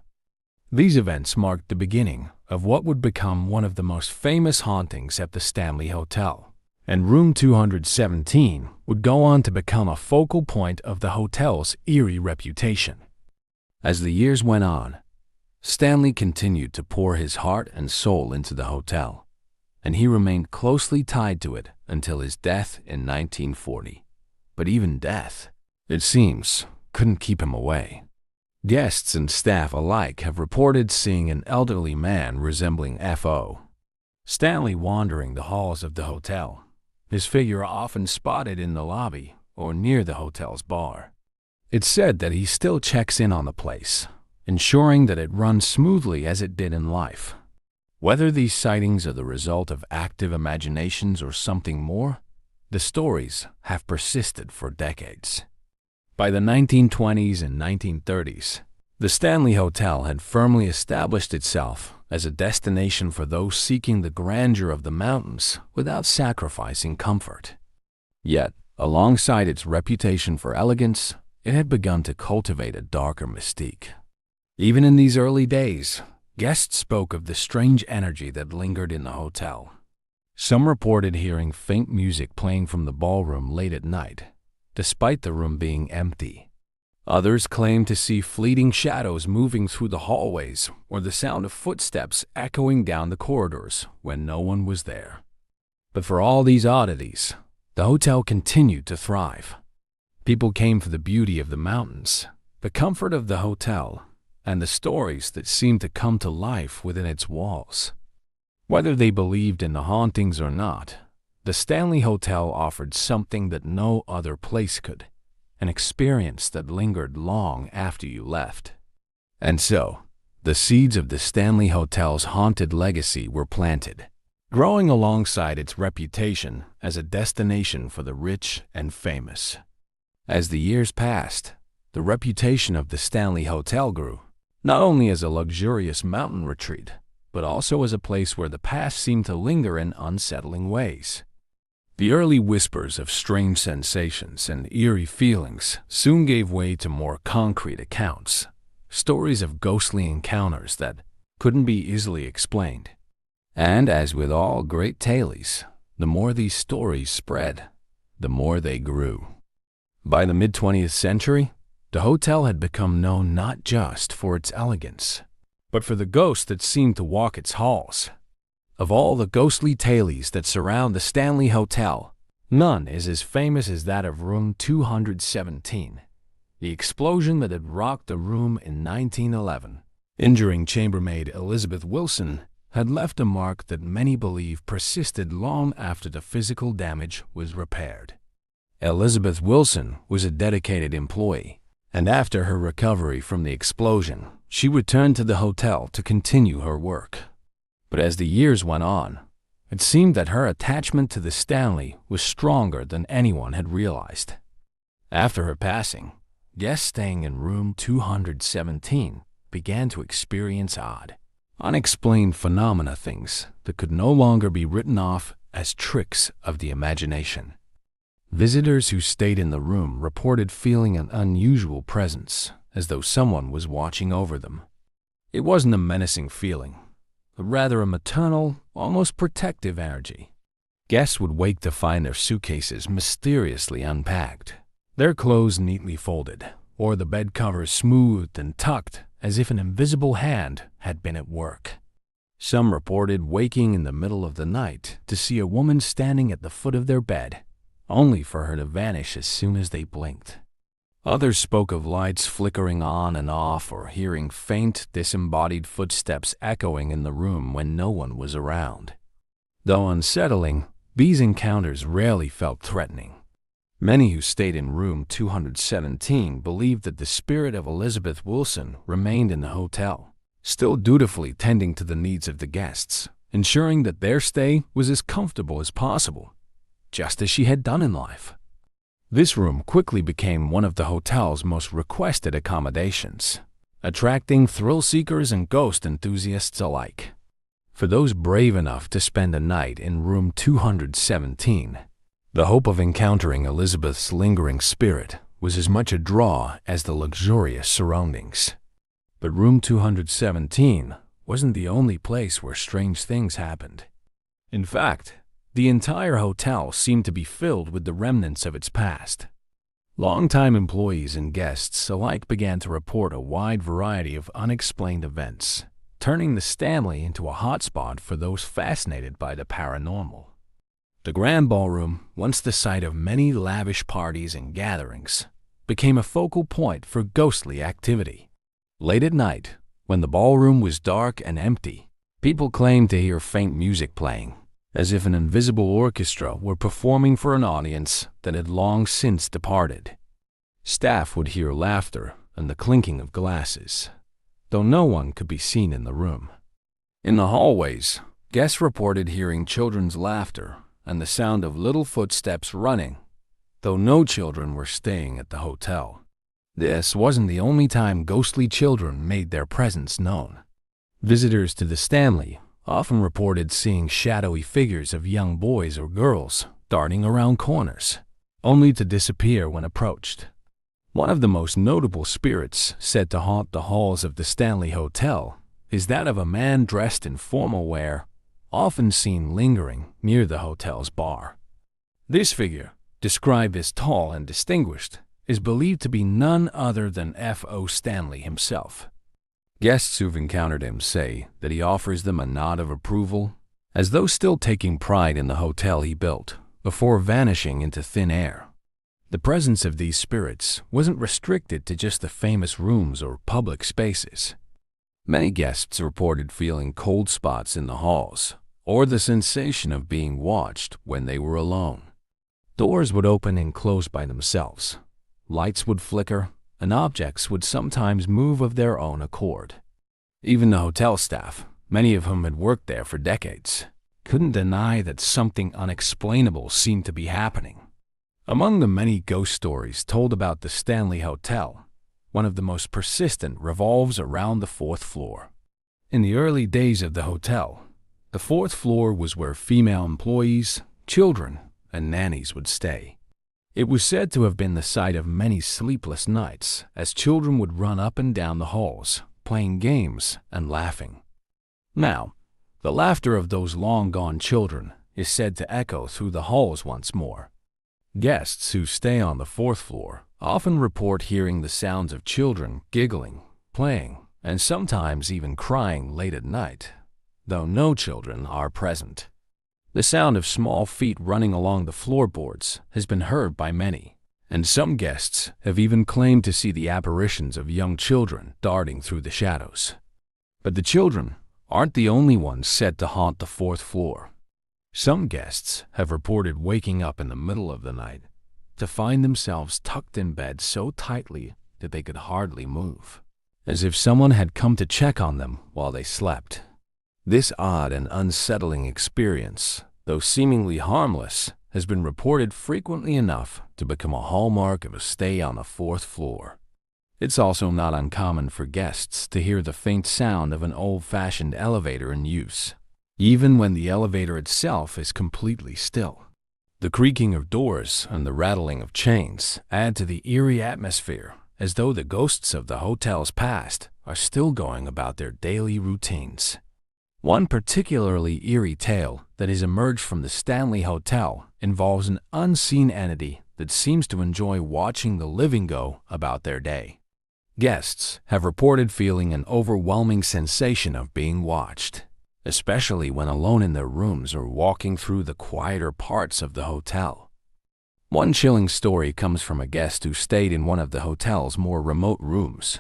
[SPEAKER 1] These events marked the beginning of what would become one of the most famous hauntings at the Stanley Hotel, and room 217 would go on to become a focal point of the hotel's eerie reputation. As the years went on, Stanley continued to pour his heart and soul into the hotel, and he remained closely tied to it until his death in 1940. But even death, it seems, couldn't keep him away. Guests and staff alike have reported seeing an elderly man resembling F.O. Stanley wandering the halls of the hotel, his figure often spotted in the lobby or near the hotel's bar. It's said that he still checks in on the place, ensuring that it runs smoothly as it did in life. Whether these sightings are the result of active imaginations or something more, the stories have persisted for decades. By the 1920s and 1930s, the Stanley Hotel had firmly established itself as a destination for those seeking the grandeur of the mountains without sacrificing comfort. Yet, alongside its reputation for elegance, it had begun to cultivate a darker mystique. Even in these early days, guests spoke of the strange energy that lingered in the hotel. Some reported hearing faint music playing from the ballroom late at night, despite the room being empty. Others claimed to see fleeting shadows moving through the hallways or the sound of footsteps echoing down the corridors when no one was there. But for all these oddities, the hotel continued to thrive. People came for the beauty of the mountains, the comfort of the hotel, and the stories that seemed to come to life within its walls. Whether they believed in the hauntings or not, the Stanley Hotel offered something that no other place could, an experience that lingered long after you left. And so, the seeds of the Stanley Hotel's haunted legacy were planted, growing alongside its reputation as a destination for the rich and famous. As the years passed, the reputation of the Stanley Hotel grew, not only as a luxurious mountain retreat, but also as a place where the past seemed to linger in unsettling ways. The early whispers of strange sensations and eerie feelings soon gave way to more concrete accounts, stories of ghostly encounters that couldn't be easily explained. And as with all great tales, the more these stories spread, the more they grew. By the mid-20th century, the hotel had become known not just for its elegance, but for the ghosts that seemed to walk its halls. Of all the ghostly tales that surround the Stanley Hotel, none is as famous as that of room 217, the explosion that had rocked the room in 1911, injuring chambermaid Elizabeth Wilson, had left a mark that many believe persisted long after the physical damage was repaired. Elizabeth Wilson was a dedicated employee, and after her recovery from the explosion, she returned to the hotel to continue her work. But as the years went on, it seemed that her attachment to the Stanley was stronger than anyone had realized. After her passing, guests staying in room 217 began to experience odd, unexplained phenomena, things that could no longer be written off as tricks of the imagination. Visitors who stayed in the room reported feeling an unusual presence, as though someone was watching over them. It wasn't a menacing feeling, but rather a maternal, almost protective energy. Guests would wake to find their suitcases mysteriously unpacked, their clothes neatly folded, or the bed covers smoothed and tucked as if an invisible hand had been at work. Some reported waking in the middle of the night to see a woman standing at the foot of their bed, only for her to vanish as soon as they blinked. Others spoke of lights flickering on and off or hearing faint, disembodied footsteps echoing in the room when no one was around. Though unsettling, these encounters rarely felt threatening. Many who stayed in room 217 believed that the spirit of Elizabeth Wilson remained in the hotel, still dutifully tending to the needs of the guests, ensuring that their stay was as comfortable as possible, just as she had done in life. This room quickly became one of the hotel's most requested accommodations, attracting thrill seekers and ghost enthusiasts alike. For those brave enough to spend a night in room 217, the hope of encountering Elizabeth's lingering spirit was as much a draw as the luxurious surroundings. But room 217 wasn't the only place where strange things happened. In fact, the entire hotel seemed to be filled with the remnants of its past. Longtime employees and guests alike began to report a wide variety of unexplained events, turning the Stanley into a hotspot for those fascinated by the paranormal. The Grand Ballroom, once the site of many lavish parties and gatherings, became a focal point for ghostly activity. Late at night, when the ballroom was dark and empty, people claimed to hear faint music playing, as if an invisible orchestra were performing for an audience that had long since departed. Staff would hear laughter and the clinking of glasses, though no one could be seen in the room. In the hallways, guests reported hearing children's laughter and the sound of little footsteps running, though no children were staying at the hotel. This wasn't the only time ghostly children made their presence known. Visitors to the Stanley often reported seeing shadowy figures of young boys or girls darting around corners, only to disappear when approached. One of the most notable spirits said to haunt the halls of the Stanley Hotel is that of a man dressed in formal wear, often seen lingering near the hotel's bar. This figure, described as tall and distinguished, is believed to be none other than F.O. Stanley himself. Guests who've encountered him say that he offers them a nod of approval, as though still taking pride in the hotel he built, before vanishing into thin air. The presence of these spirits wasn't restricted to just the famous rooms or public spaces. Many guests reported feeling cold spots in the halls, or the sensation of being watched when they were alone. Doors would open and close by themselves, lights would flicker, and objects would sometimes move of their own accord. Even the hotel staff, many of whom had worked there for decades, couldn't deny that something unexplainable seemed to be happening. Among the many ghost stories told about the Stanley Hotel, one of the most persistent revolves around the fourth floor. In the early days of the hotel, the fourth floor was where female employees, children, and nannies would stay. It was said to have been the site of many sleepless nights as children would run up and down the halls, playing games and laughing. Now, the laughter of those long-gone children is said to echo through the halls once more. Guests who stay on the fourth floor often report hearing the sounds of children giggling, playing, and sometimes even crying late at night, though no children are present. The sound of small feet running along the floorboards has been heard by many, and some guests have even claimed to see the apparitions of young children darting through the shadows. But the children aren't the only ones said to haunt the fourth floor. Some guests have reported waking up in the middle of the night to find themselves tucked in bed so tightly that they could hardly move, as if someone had come to check on them while they slept. This odd and unsettling experience, though seemingly harmless, has been reported frequently enough to become a hallmark of a stay on the fourth floor. It's also not uncommon for guests to hear the faint sound of an old-fashioned elevator in use, even when the elevator itself is completely still. The creaking of doors and the rattling of chains add to the eerie atmosphere, as though the ghosts of the hotel's past are still going about their daily routines. One particularly eerie tale that has emerged from the Stanley Hotel involves an unseen entity that seems to enjoy watching the living go about their day. Guests have reported feeling an overwhelming sensation of being watched, especially when alone in their rooms or walking through the quieter parts of the hotel. One chilling story comes from a guest who stayed in one of the hotel's more remote rooms.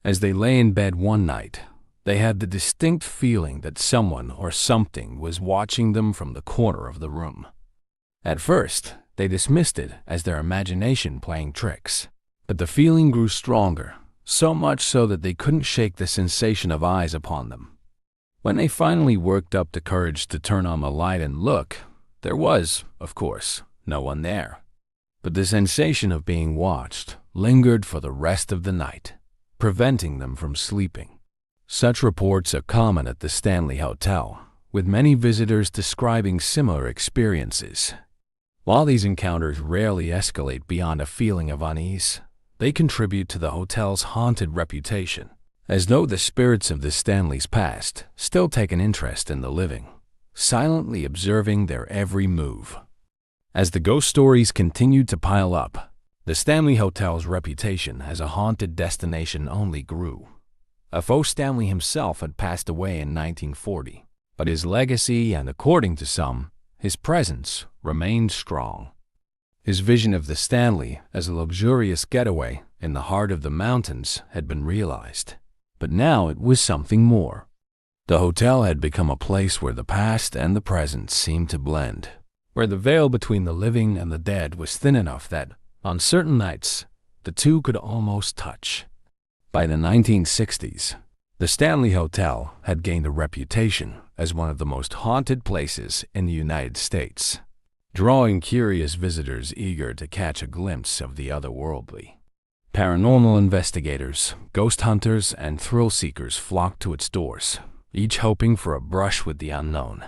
[SPEAKER 1] As they lay in bed one night, they had the distinct feeling that someone or something was watching them from the corner of the room. At first, they dismissed it as their imagination playing tricks, but the feeling grew stronger, so much so that they couldn't shake the sensation of eyes upon them. When they finally worked up the courage to turn on the light and look, there was, of course, no one there. But the sensation of being watched lingered for the rest of the night, preventing them from sleeping. Such reports are common at the Stanley Hotel, with many visitors describing similar experiences. While these encounters rarely escalate beyond a feeling of unease, they contribute to the hotel's haunted reputation, as though the spirits of the Stanley's past still take an interest in the living, silently observing their every move. As the ghost stories continued to pile up, the Stanley Hotel's reputation as a haunted destination only grew. Although Stanley himself had passed away in 1940, but his legacy and, according to some, his presence remained strong. His vision of the Stanley as a luxurious getaway in the heart of the mountains had been realized, but now it was something more. The hotel had become a place where the past and the present seemed to blend, where the veil between the living and the dead was thin enough that, on certain nights, the two could almost touch. By the 1960s, the Stanley Hotel had gained a reputation as one of the most haunted places in the United States, drawing curious visitors eager to catch a glimpse of the otherworldly. Paranormal investigators, ghost hunters, and thrill seekers flocked to its doors, each hoping for a brush with the unknown.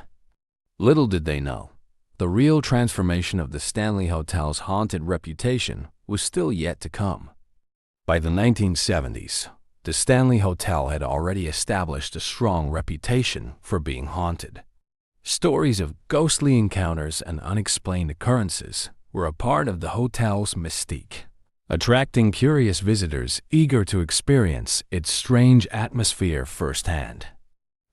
[SPEAKER 1] Little did they know, the real transformation of the Stanley Hotel's haunted reputation was still yet to come. By the 1970s, the Stanley Hotel had already established a strong reputation for being haunted. Stories of ghostly encounters and unexplained occurrences were a part of the hotel's mystique, attracting curious visitors eager to experience its strange atmosphere firsthand.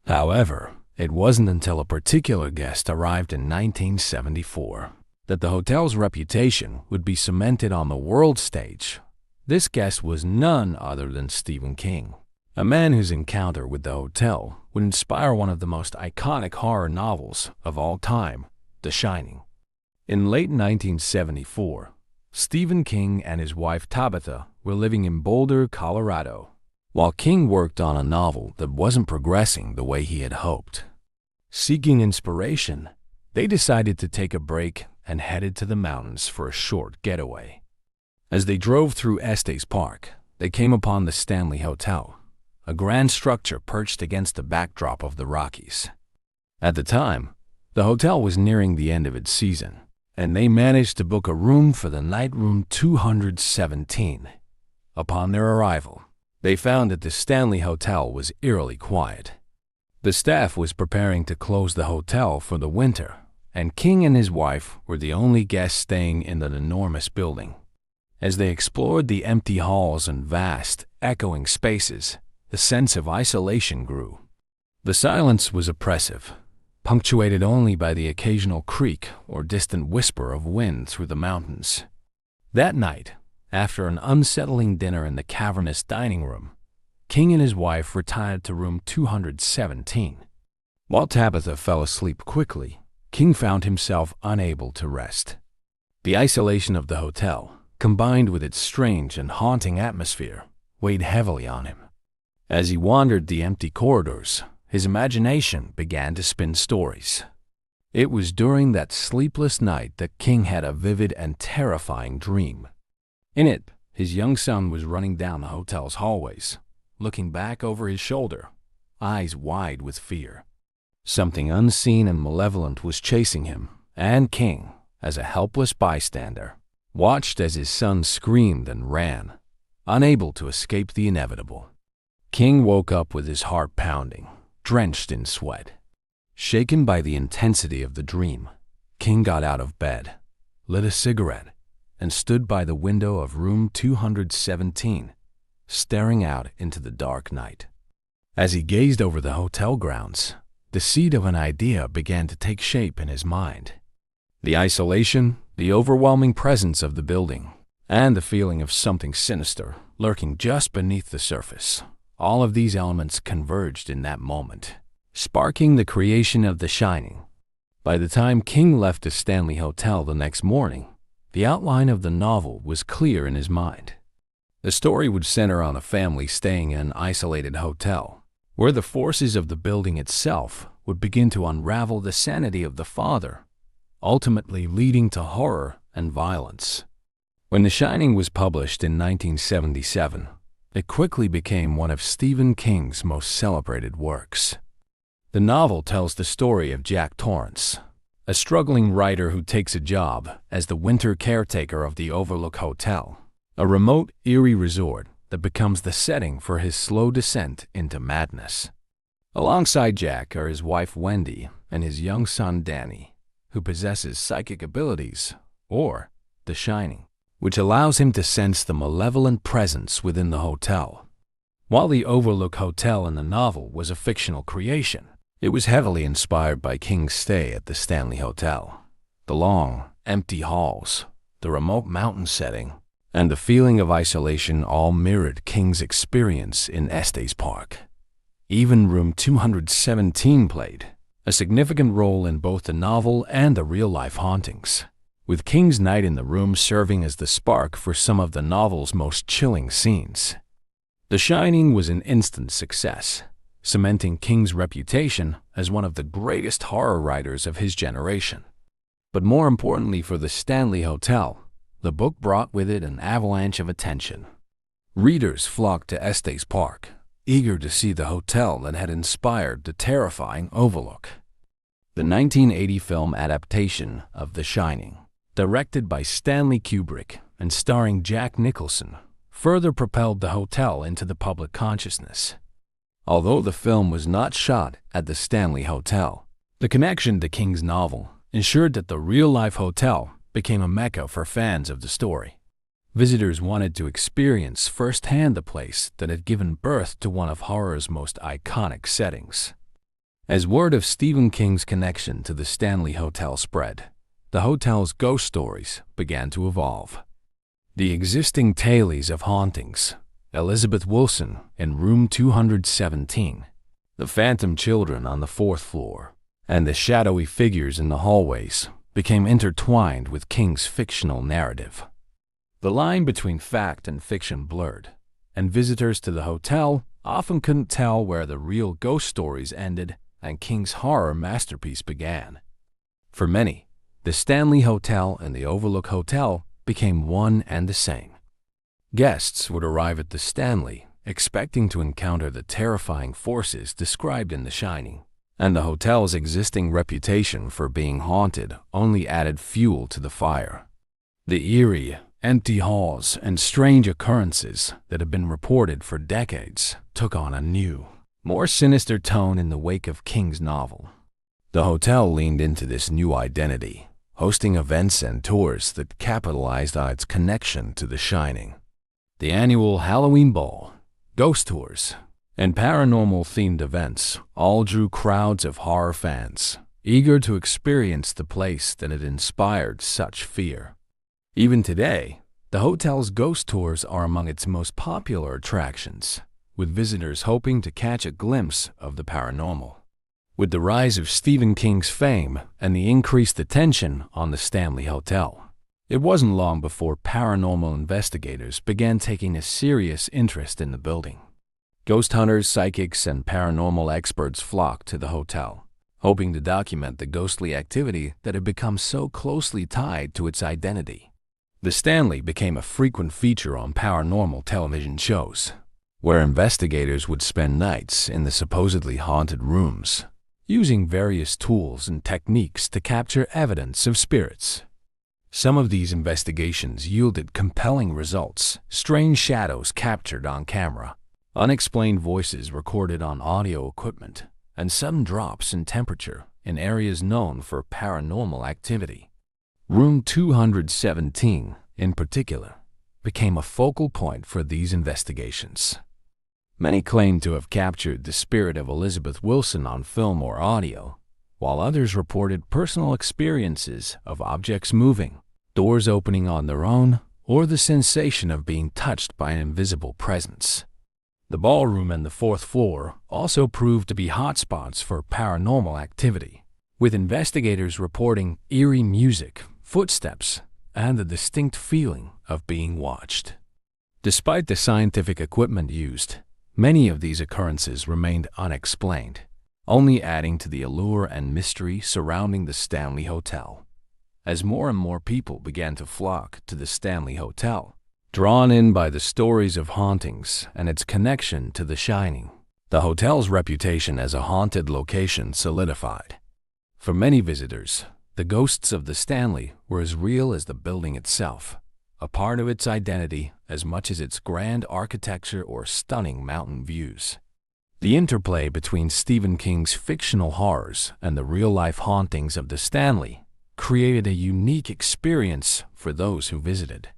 [SPEAKER 1] However, it wasn't until a particular guest arrived in 1974 that the hotel's reputation would be cemented on the world stage. This guest was none other than Stephen King, a man whose encounter with the hotel would inspire one of the most iconic horror novels of all time, The Shining. In late 1974, Stephen King and his wife Tabitha were living in Boulder, Colorado, while King worked on a novel that wasn't progressing the way he had hoped. Seeking inspiration, they decided to take a break and headed to the mountains for a short getaway. As they drove through Estes Park, they came upon the Stanley Hotel, a grand structure perched against the backdrop of the Rockies. At the time, the hotel was nearing the end of its season, and they managed to book a room for the night, room 217. Upon their arrival, they found that the Stanley Hotel was eerily quiet. The staff was preparing to close the hotel for the winter, and King and his wife were the only guests staying in the enormous building. As they explored the empty halls and vast, echoing spaces, the sense of isolation grew. The silence was oppressive, punctuated only by the occasional creak or distant whisper of wind through the mountains. That night, after an unsettling dinner in the cavernous dining room, King and his wife retired to room 217. While Tabitha fell asleep quickly, King found himself unable to rest. The isolation of the hotel, combined with its strange and haunting atmosphere, weighed heavily on him. As he wandered the empty corridors, his imagination began to spin stories. It was during that sleepless night that King had a vivid and terrifying dream. In it, his young son was running down the hotel's hallways, looking back over his shoulder, eyes wide with fear. Something unseen and malevolent was chasing him and King, as a helpless bystander, watched as his son screamed and ran, unable to escape the inevitable. King woke up with his heart pounding, drenched in sweat. Shaken by the intensity of the dream, King got out of bed, lit a cigarette, and stood by the window of room 217, staring out into the dark night. As he gazed over the hotel grounds, the seed of an idea began to take shape in his mind. The isolation, the overwhelming presence of the building, and the feeling of something sinister lurking just beneath the surface, all of these elements converged in that moment, sparking the creation of The Shining. By the time King left the Stanley Hotel the next morning, the outline of the novel was clear in his mind. The story would center on a family staying in an isolated hotel, where the forces of the building itself would begin to unravel the sanity of the father, ultimately leading to horror and violence. When The Shining was published in 1977, it quickly became one of Stephen King's most celebrated works. The novel tells the story of Jack Torrance, a struggling writer who takes a job as the winter caretaker of the Overlook Hotel, a remote, eerie resort that becomes the setting for his slow descent into madness. Alongside Jack are his wife Wendy and his young son Danny, who possesses psychic abilities, or The Shining, which allows him to sense the malevolent presence within the hotel. While the Overlook Hotel in the novel was a fictional creation, it was heavily inspired by King's stay at the Stanley Hotel. The long, empty halls, the remote mountain setting, and the feeling of isolation all mirrored King's experience in Estes Park. Even room 217 played a significant role in both the novel and the real-life hauntings, with King's night in the room serving as the spark for some of the novel's most chilling scenes. The Shining was an instant success, cementing King's reputation as one of the greatest horror writers of his generation. But more importantly for the Stanley Hotel, the book brought with it an avalanche of attention. Readers flocked to Estes Park, eager to see the hotel that had inspired the terrifying Overlook. The 1980 film adaptation of The Shining, directed by Stanley Kubrick and starring Jack Nicholson, further propelled the hotel into the public consciousness. Although the film was not shot at the Stanley Hotel, the connection to King's novel ensured that the real-life hotel became a mecca for fans of the story. Visitors wanted to experience firsthand the place that had given birth to one of horror's most iconic settings. As word of Stephen King's connection to the Stanley Hotel spread, the hotel's ghost stories began to evolve. The existing tales of hauntings, Elizabeth Wilson in room 217, the phantom children on the 4th floor, and the shadowy figures in the hallways became intertwined with King's fictional narrative. The line between fact and fiction blurred, and visitors to the hotel often couldn't tell where the real ghost stories ended and King's horror masterpiece began. For many, the Stanley Hotel and the Overlook Hotel became one and the same. Guests would arrive at the Stanley expecting to encounter the terrifying forces described in The Shining, and the hotel's existing reputation for being haunted only added fuel to the fire. The eerie, empty halls and strange occurrences that had been reported for decades took on a new, more sinister tone in the wake of King's novel. The hotel leaned into this new identity, hosting events and tours that capitalized on its connection to The Shining. The annual Halloween Ball, ghost tours, and paranormal-themed events all drew crowds of horror fans, eager to experience the place that had inspired such fear. Even today, the hotel's ghost tours are among its most popular attractions, with visitors hoping to catch a glimpse of the paranormal. With the rise of Stephen King's fame and the increased attention on the Stanley Hotel, it wasn't long before paranormal investigators began taking a serious interest in the building. Ghost hunters, psychics, and paranormal experts flocked to the hotel, hoping to document the ghostly activity that had become so closely tied to its identity. The Stanley became a frequent feature on paranormal television shows, where investigators would spend nights in the supposedly haunted rooms, using various tools and techniques to capture evidence of spirits, Some of these investigations yielded compelling results: strange shadows captured on camera, unexplained voices recorded on audio equipment, and sudden drops in temperature in areas known for paranormal activity. Room 217, in particular, became a focal point for these investigations. Many claimed to have captured the spirit of Elizabeth Wilson on film or audio, while others reported personal experiences of objects moving, doors opening on their own, or the sensation of being touched by an invisible presence. The ballroom and the fourth floor also proved to be hotspots for paranormal activity, with investigators reporting eerie music, footsteps, and the distinct feeling of being watched. Despite the scientific equipment used, many of these occurrences remained unexplained, only adding to the allure and mystery surrounding the Stanley Hotel. As more and more people began to flock to the Stanley Hotel, drawn in by the stories of hauntings and its connection to The Shining, the hotel's reputation as a haunted location solidified. For many visitors, the ghosts of the Stanley were as real as the building itself, a part of its identity as much as its grand architecture or stunning mountain views. The interplay between Stephen King's fictional horrors and the real-life hauntings of the Stanley created a unique experience for those who visited.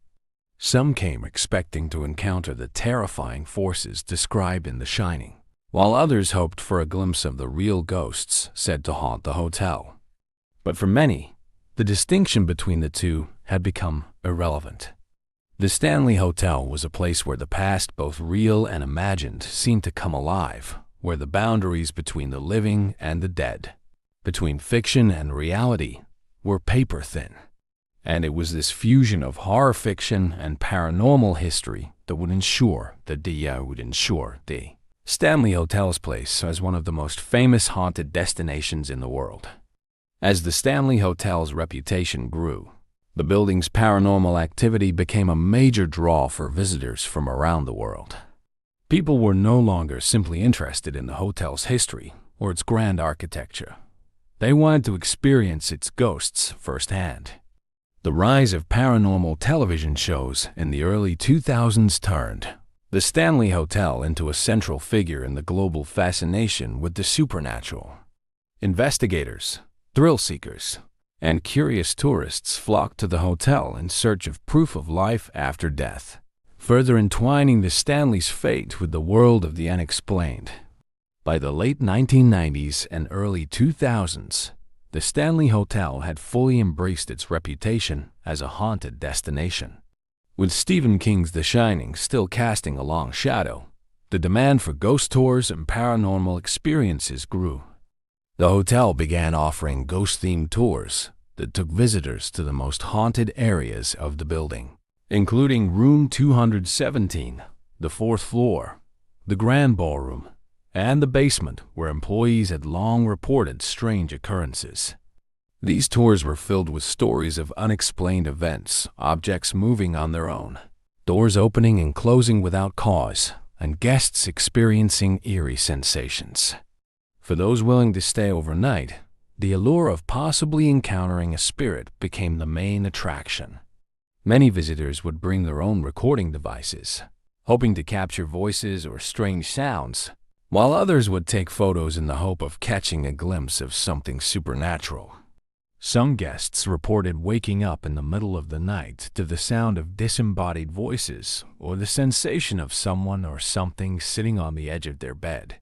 [SPEAKER 1] Some came expecting to encounter the terrifying forces described in The Shining, while others hoped for a glimpse of the real ghosts said to haunt the hotel. But for many, the distinction between the two had become irrelevant. The Stanley Hotel was a place where the past, both real and imagined, seemed to come alive, where the boundaries between the living and the dead, between fiction and reality, were paper-thin. And it was this fusion of horror fiction and paranormal history that would ensure the Stanley Hotel's place as one of the most famous haunted destinations in the world. As the Stanley Hotel's reputation grew, the building's paranormal activity became a major draw for visitors from around the world. People were no longer simply interested in the hotel's history or its grand architecture. They wanted to experience its ghosts firsthand. The rise of paranormal television shows in the early 2000s turned the Stanley Hotel into a central figure in the global fascination with the supernatural. Investigators, thrill seekers, and curious tourists flocked to the hotel in search of proof of life after death, further entwining the Stanley's fate with the world of the unexplained. By the late 1990s and early 2000s, the Stanley Hotel had fully embraced its reputation as a haunted destination. With Stephen King's The Shining still casting a long shadow, the demand for ghost tours and paranormal experiences grew. The hotel began offering ghost-themed tours that took visitors to the most haunted areas of the building, including Room 217, the fourth floor, the Grand Ballroom, and the basement where employees had long reported strange occurrences. These tours were filled with stories of unexplained events, objects moving on their own, doors opening and closing without cause, and guests experiencing eerie sensations. For those willing to stay overnight, the allure of possibly encountering a spirit became the main attraction. Many visitors would bring their own recording devices, hoping to capture voices or strange sounds, while others would take photos in the hope of catching a glimpse of something supernatural. Some guests reported waking up in the middle of the night to the sound of disembodied voices or the sensation of someone or something sitting on the edge of their bed.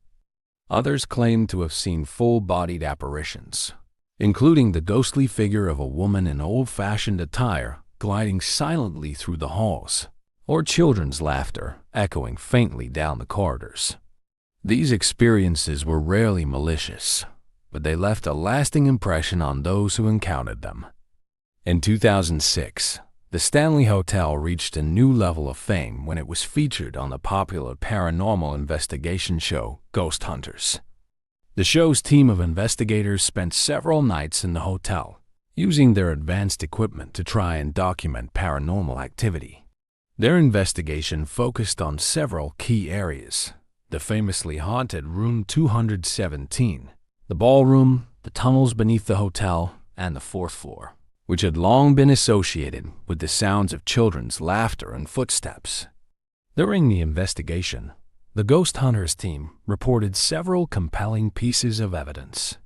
[SPEAKER 1] Others claimed to have seen full-bodied apparitions, including the ghostly figure of a woman in old-fashioned attire gliding silently through the halls, or children's laughter echoing faintly down the corridors. These experiences were rarely malicious, but they left a lasting impression on those who encountered them. In 2006, the Stanley Hotel reached a new level of fame when it was featured on the popular paranormal investigation show Ghost Hunters. The show's team of investigators spent several nights in the hotel, using their advanced equipment to try and document paranormal activity. Their investigation focused on several key areas: the famously haunted Room 217, the ballroom, the tunnels beneath the hotel, and the fourth floor. which had long been associated with the sounds of children's laughter and footsteps. During the investigation, the ghost hunters team reported several compelling pieces of evidence.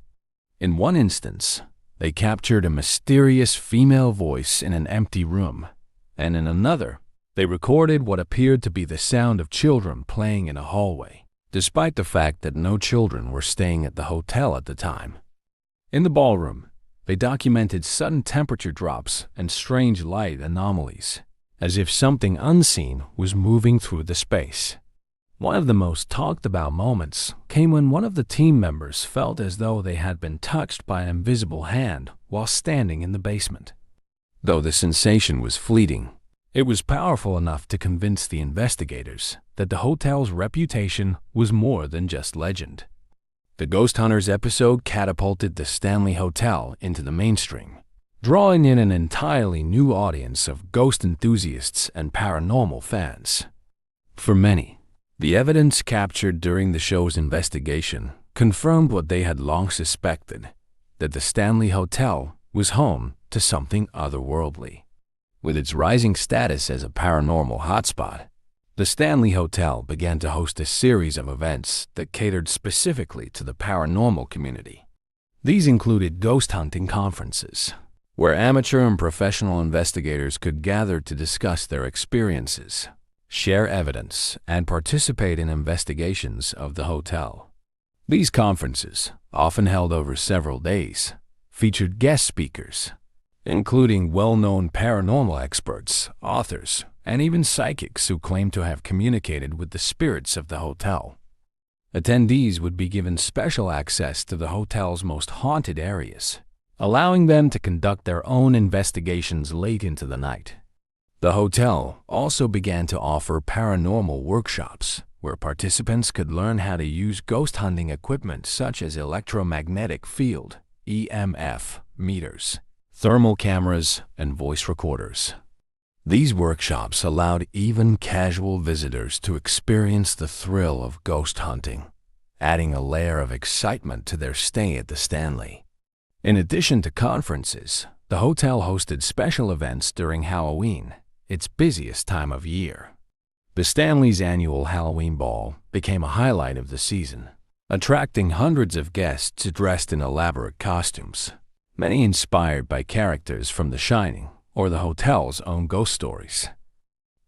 [SPEAKER 1] In one instance, they captured a mysterious female voice in an empty room, and in another, they recorded what appeared to be the sound of children playing in a hallway, despite the fact that no children were staying at the hotel at the time. In the ballroom, they documented sudden temperature drops and strange light anomalies, as if something unseen was moving through the space. One of the most talked about moments came when one of the team members felt as though they had been touched by an invisible hand while standing in the basement. Though the sensation was fleeting, it was powerful enough to convince the investigators that the hotel's reputation was more than just legend. The Ghost Hunters episode catapulted the Stanley Hotel into the mainstream, drawing in an entirely new audience of ghost enthusiasts and paranormal fans. For many, the evidence captured during the show's investigation confirmed what they had long suspected, that the Stanley Hotel was home to something otherworldly. With its rising status as a paranormal hotspot, the Stanley Hotel began to host a series of events that catered specifically to the paranormal community. These included ghost hunting conferences, where amateur and professional investigators could gather to discuss their experiences, share evidence, and participate in investigations of the hotel. These conferences, often held over several days, featured guest speakers, including well-known paranormal experts, authors, and even psychics who claimed to have communicated with the spirits of the hotel. Attendees would be given special access to the hotel's most haunted areas, allowing them to conduct their own investigations late into the night. The hotel also began to offer paranormal workshops, where participants could learn how to use ghost hunting equipment such as electromagnetic field (EMF) meters, thermal cameras, and voice recorders. These workshops allowed even casual visitors to experience the thrill of ghost hunting, adding a layer of excitement to their stay at the Stanley. In addition to conferences, the hotel hosted special events during Halloween, its busiest time of year. The Stanley's annual Halloween Ball became a highlight of the season, attracting hundreds of guests dressed in elaborate costumes, many inspired by characters from The Shining or the hotel's own ghost stories.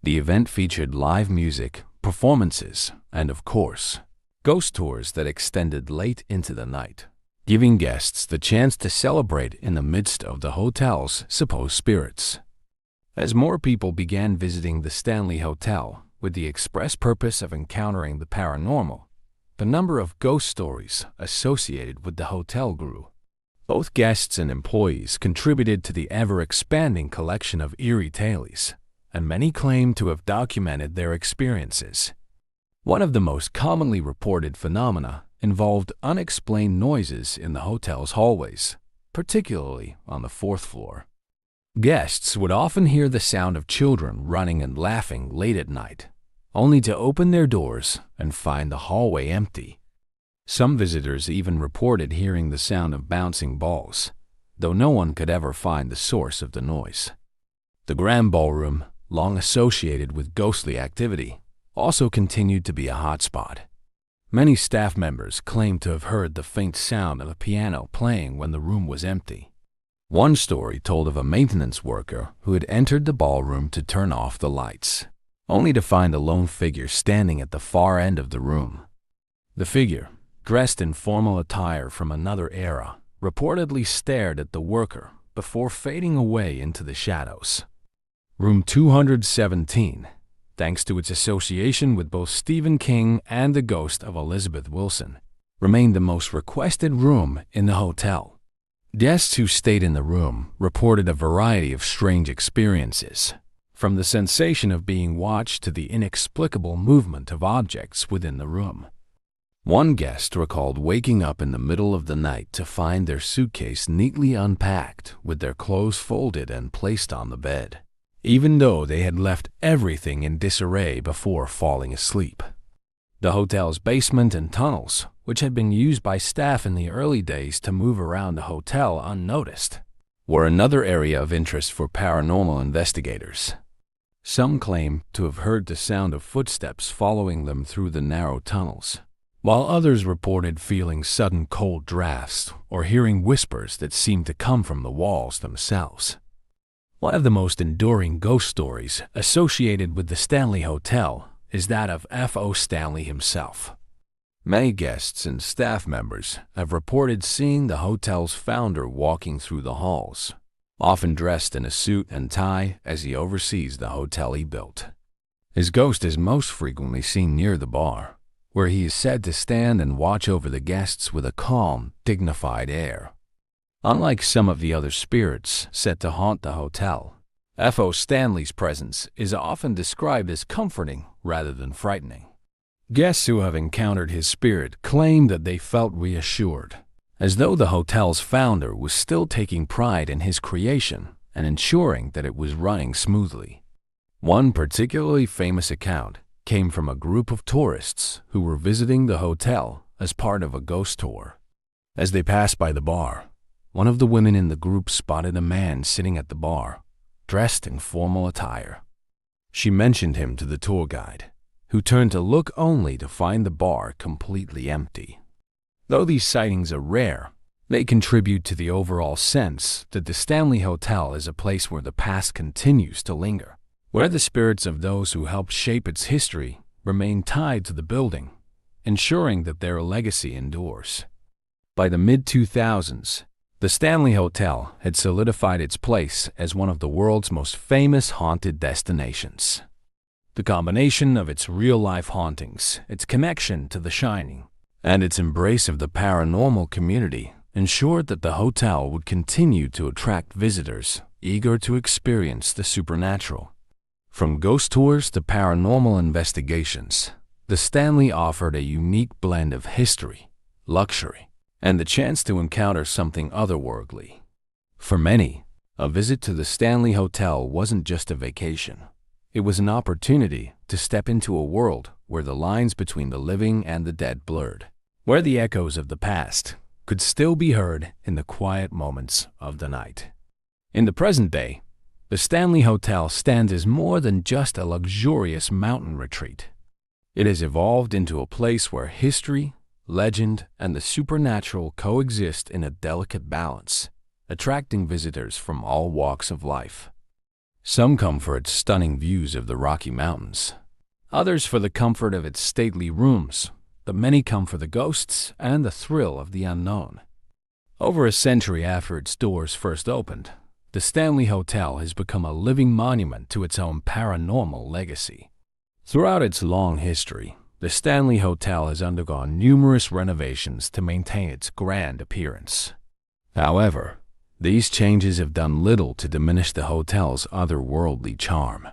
[SPEAKER 1] The event featured live music, performances, and of course, ghost tours that extended late into the night, giving guests the chance to celebrate in the midst of the hotel's supposed spirits. As more people began visiting the Stanley Hotel with the express purpose of encountering the paranormal, the number of ghost stories associated with the hotel grew. Both guests and employees contributed to the ever-expanding collection of eerie tales, and many claimed to have documented their experiences. One of the most commonly reported phenomena involved unexplained noises in the hotel's hallways, particularly on the fourth floor. Guests would often hear the sound of children running and laughing late at night, only to open their doors and find the hallway empty. Some visitors even reported hearing the sound of bouncing balls, though no one could ever find the source of the noise. The Grand Ballroom, long associated with ghostly activity, also continued to be a hotspot. Many staff members claimed to have heard the faint sound of a piano playing when the room was empty. One story told of a maintenance worker who had entered the ballroom to turn off the lights, only to find a lone figure standing at the far end of the room. The figure, dressed in formal attire from another era, reportedly stared at the worker before fading away into the shadows. Room 217, thanks to its association with both Stephen King and the ghost of Elizabeth Wilson, remained the most requested room in the hotel. Guests who stayed in the room reported a variety of strange experiences, from the sensation of being watched to the inexplicable movement of objects within the room. One guest recalled waking up in the middle of the night to find their suitcase neatly unpacked with their clothes folded and placed on the bed, even though they had left everything in disarray before falling asleep. The hotel's basement and tunnels, which had been used by staff in the early days to move around the hotel unnoticed, were another area of interest for paranormal investigators. Some claim to have heard the sound of footsteps following them through the narrow tunnels, while others reported feeling sudden cold drafts or hearing whispers that seemed to come from the walls themselves. One of the most enduring ghost stories associated with the Stanley Hotel is that of F.O. Stanley himself. Many guests and staff members have reported seeing the hotel's founder walking through the halls, often dressed in a suit and tie as he oversees the hotel he built. His ghost is most frequently seen near the bar, where he is said to stand and watch over the guests with a calm, dignified air. Unlike some of the other spirits said to haunt the hotel, F.O. Stanley's presence is often described as comforting rather than frightening. Guests who have encountered his spirit claim that they felt reassured, as though the hotel's founder was still taking pride in his creation and ensuring that it was running smoothly. One particularly famous account came from a group of tourists who were visiting the hotel as part of a ghost tour. As they passed by the bar, one of the women in the group spotted a man sitting at the bar, dressed in formal attire. She mentioned him to the tour guide, who turned to look only to find the bar completely empty. Though these sightings are rare, they contribute to the overall sense that the Stanley Hotel is a place where the past continues to linger, where the spirits of those who helped shape its history remain tied to the building, ensuring that their legacy endures. By the mid-2000s, the Stanley Hotel had solidified its place as one of the world's most famous haunted destinations. The combination of its real-life hauntings, its connection to The Shining, and its embrace of the paranormal community ensured that the hotel would continue to attract visitors eager to experience the supernatural. From ghost tours to paranormal investigations, the Stanley offered a unique blend of history, luxury, and the chance to encounter something otherworldly. For many, a visit to the Stanley Hotel wasn't just a vacation. It was an opportunity to step into a world where the lines between the living and the dead blurred, where the echoes of the past could still be heard in the quiet moments of the night. In the present day, the Stanley Hotel stands as more than just a luxurious mountain retreat. It has evolved into a place where history, legend, and the supernatural coexist in a delicate balance, attracting visitors from all walks of life. Some come for its stunning views of the Rocky Mountains, others for the comfort of its stately rooms, but many come for the ghosts and the thrill of the unknown. Over a century after its doors first opened, the Stanley Hotel has become a living monument to its own paranormal legacy. Throughout its long history, the Stanley Hotel has undergone numerous renovations to maintain its grand appearance. However, these changes have done little to diminish the hotel's otherworldly charm.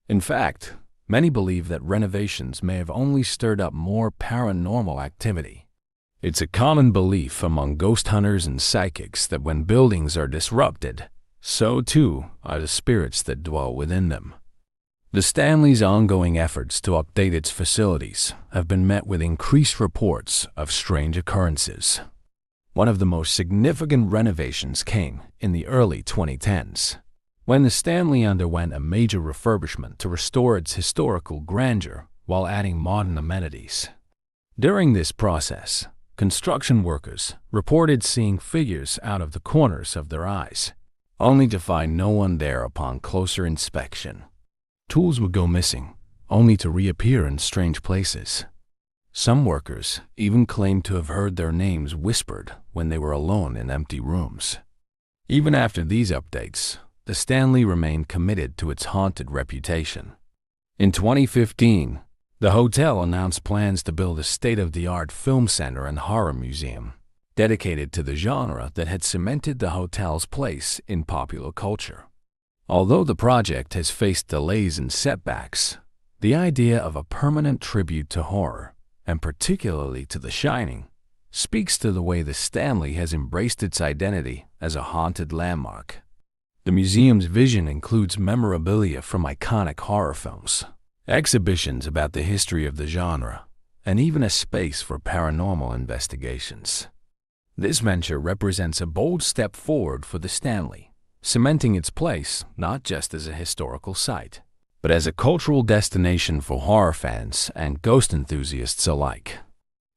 [SPEAKER 1] In fact, many believe that renovations may have only stirred up more paranormal activity. It's a common belief among ghost hunters and psychics that when buildings are disrupted, so too are the spirits that dwell within them. The Stanley's ongoing efforts to update its facilities have been met with increased reports of strange occurrences. One of the most significant renovations came in the early 2010s, when the Stanley underwent a major refurbishment to restore its historical grandeur while adding modern amenities. During this process, construction workers reported seeing figures out of the corners of their eyes, only to find no one there upon closer inspection. Tools would go missing, only to reappear in strange places. Some workers even claimed to have heard their names whispered when they were alone in empty rooms. Even after these updates, the Stanley remained committed to its haunted reputation. In 2015, the hotel announced plans to build a state-of-the-art film center and horror museum dedicated to the genre that had cemented the hotel's place in popular culture. Although the project has faced delays and setbacks, the idea of a permanent tribute to horror, and particularly to The Shining, speaks to the way the Stanley has embraced its identity as a haunted landmark. The museum's vision includes memorabilia from iconic horror films, exhibitions about the history of the genre, and even a space for paranormal investigations. This venture represents a bold step forward for the Stanley, cementing its place not just as a historical site, but as a cultural destination for horror fans and ghost enthusiasts alike.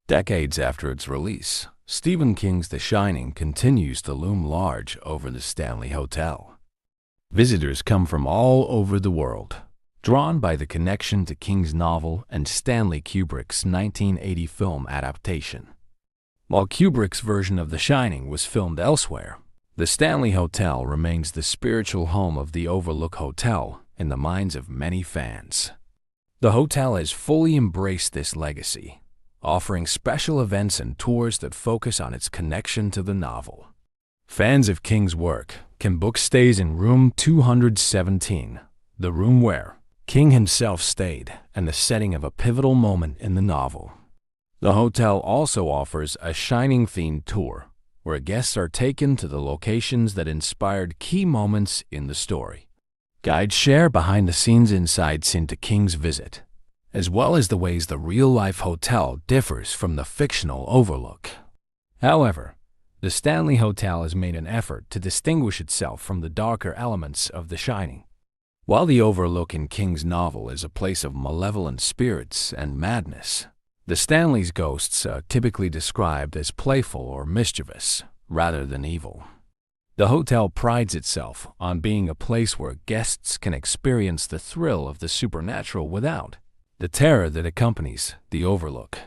[SPEAKER 1] Decades after its release, Stephen King's The Shining continues to loom large over the Stanley Hotel. Visitors come from all over the world, drawn by the connection to King's novel and Stanley Kubrick's 1980 film adaptation. While Kubrick's version of The Shining was filmed elsewhere, the Stanley Hotel remains the spiritual home of the Overlook Hotel in the minds of many fans. The hotel has fully embraced this legacy, offering special events and tours that focus on its connection to the novel. Fans of King's work can book stays in room 217, the room where King himself stayed and the setting of a pivotal moment in the novel. The hotel also offers a Shining-themed tour, where guests are taken to the locations that inspired key moments in the story. Guides share behind-the-scenes insights into King's visit, as well as the ways the real-life hotel differs from the fictional Overlook. However, the Stanley Hotel has made an effort to distinguish itself from the darker elements of The Shining. While the Overlook in King's novel is a place of malevolent spirits and madness, the Stanley's ghosts are typically described as playful or mischievous, rather than evil. The hotel prides itself on being a place where guests can experience the thrill of the supernatural without the terror that accompanies the Overlook.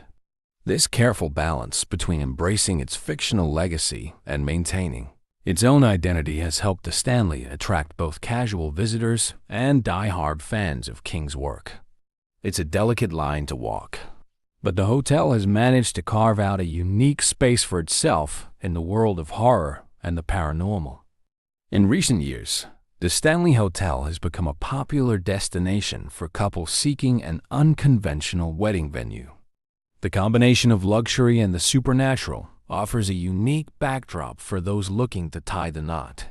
[SPEAKER 1] This careful balance between embracing its fictional legacy and maintaining its own identity has helped the Stanley attract both casual visitors and die-hard fans of King's work. It's a delicate line to walk, but the hotel has managed to carve out a unique space for itself in the world of horror and the paranormal. In recent years, the Stanley Hotel has become a popular destination for couples seeking an unconventional wedding venue. The combination of luxury and the supernatural offers a unique backdrop for those looking to tie the knot.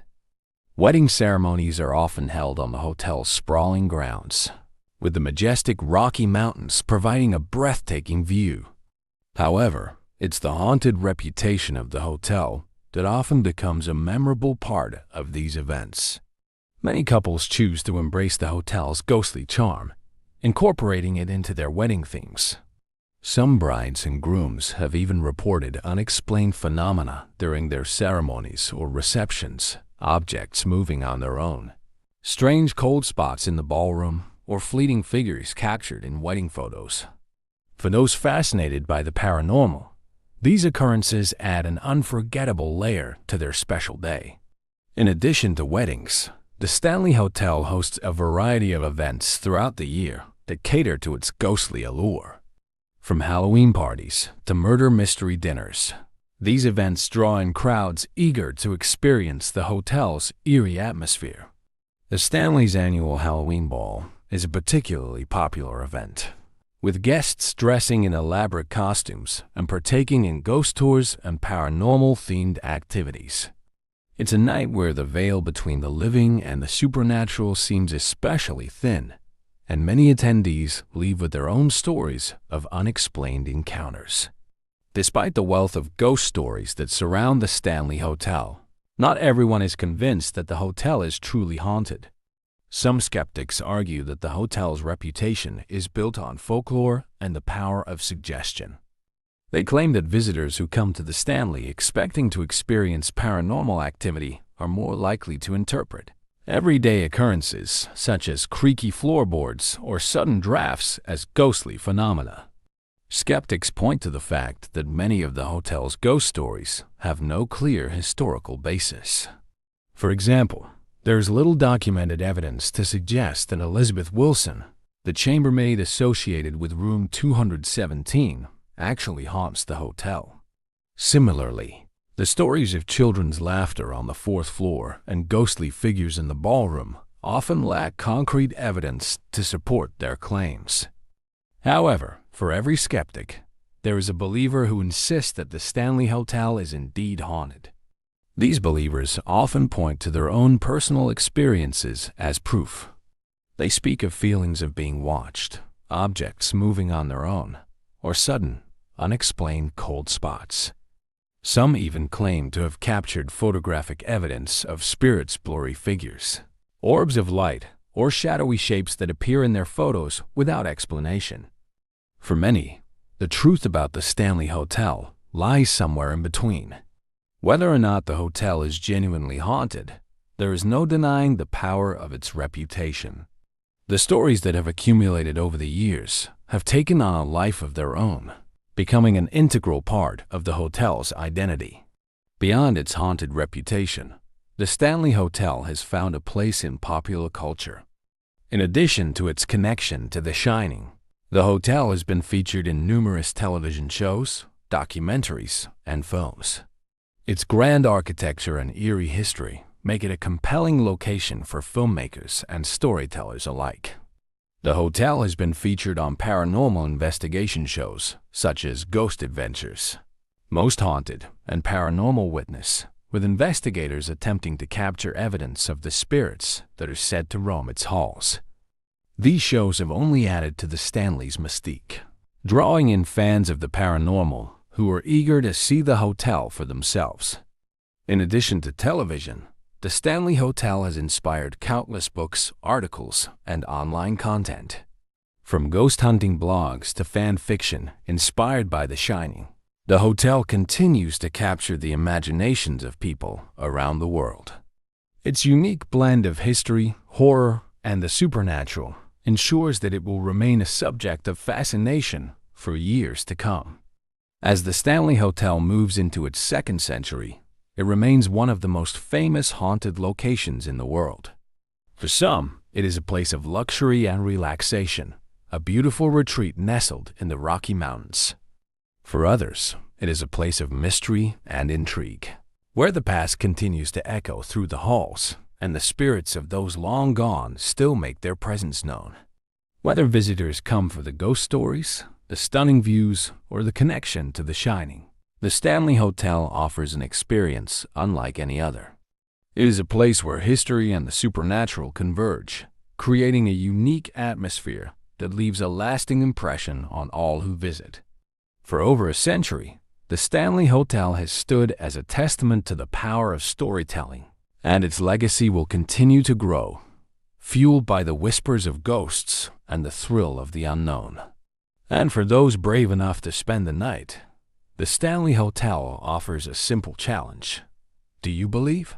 [SPEAKER 1] Wedding ceremonies are often held on the hotel's sprawling grounds, with the majestic Rocky Mountains providing a breathtaking view. However, it's the haunted reputation of the hotel that often becomes a memorable part of these events. Many couples choose to embrace the hotel's ghostly charm, incorporating it into their wedding themes. Some brides and grooms have even reported unexplained phenomena during their ceremonies or receptions, objects moving on their own, strange cold spots in the ballroom, or fleeting figures captured in wedding photos. For those fascinated by the paranormal, these occurrences add an unforgettable layer to their special day. In addition to weddings, the Stanley Hotel hosts a variety of events throughout the year that cater to its ghostly allure. From Halloween parties to murder mystery dinners, these events draw in crowds eager to experience the hotel's eerie atmosphere. The Stanley's annual Halloween Ball is a particularly popular event, with guests dressing in elaborate costumes and partaking in ghost tours and paranormal-themed activities. It's a night where the veil between the living and the supernatural seems especially thin, and many attendees leave with their own stories of unexplained encounters. Despite the wealth of ghost stories that surround the Stanley Hotel, not everyone is convinced that the hotel is truly haunted. Some skeptics argue that the hotel's reputation is built on folklore and the power of suggestion. They claim that visitors who come to the Stanley expecting to experience paranormal activity are more likely to interpret everyday occurrences, such as creaky floorboards or sudden drafts, as ghostly phenomena. Skeptics point to the fact that many of the hotel's ghost stories have no clear historical basis. For example, there's little documented evidence to suggest that Elizabeth Wilson, the chambermaid associated with room 217, actually haunts the hotel. Similarly, the stories of children's laughter on the fourth floor and ghostly figures in the ballroom often lack concrete evidence to support their claims. However, for every skeptic, there is a believer who insists that the Stanley Hotel is indeed haunted. These believers often point to their own personal experiences as proof. They speak of feelings of being watched, objects moving on their own, or sudden, unexplained cold spots. Some even claim to have captured photographic evidence of spirits' blurry figures, orbs of light, or shadowy shapes that appear in their photos without explanation. For many, the truth about the Stanley Hotel lies somewhere in between. Whether or not the hotel is genuinely haunted, there is no denying the power of its reputation. The stories that have accumulated over the years have taken on a life of their own, becoming an integral part of the hotel's identity. Beyond its haunted reputation, the Stanley Hotel has found a place in popular culture. In addition to its connection to The Shining, the hotel has been featured in numerous television shows, documentaries, and films. Its grand architecture and eerie history make it a compelling location for filmmakers and storytellers alike. The hotel has been featured on paranormal investigation shows such as Ghost Adventures, Most Haunted, and Paranormal Witness, with investigators attempting to capture evidence of the spirits that are said to roam its halls. These shows have only added to the Stanley's mystique, drawing in fans of the paranormal who are eager to see the hotel for themselves. In addition to television, the Stanley Hotel has inspired countless books, articles, and online content. From ghost hunting blogs to fan fiction inspired by The Shining, the hotel continues to capture the imaginations of people around the world. Its unique blend of history, horror, and the supernatural ensures that it will remain a subject of fascination for years to come. As the Stanley Hotel moves into its second century, it remains one of the most famous haunted locations in the world. For some, it is a place of luxury and relaxation, a beautiful retreat nestled in the Rocky Mountains. For others, it is a place of mystery and intrigue, where the past continues to echo through the halls, and the spirits of those long gone still make their presence known. Whether visitors come for the ghost stories, the stunning views, or the connection to The Shining, the Stanley Hotel offers an experience unlike any other. It is a place where history and the supernatural converge, creating a unique atmosphere that leaves a lasting impression on all who visit. For over a century, the Stanley Hotel has stood as a testament to the power of storytelling, and its legacy will continue to grow, fueled by the whispers of ghosts and the thrill of the unknown. And for those brave enough to spend the night, the Stanley Hotel offers a simple challenge. Do you believe?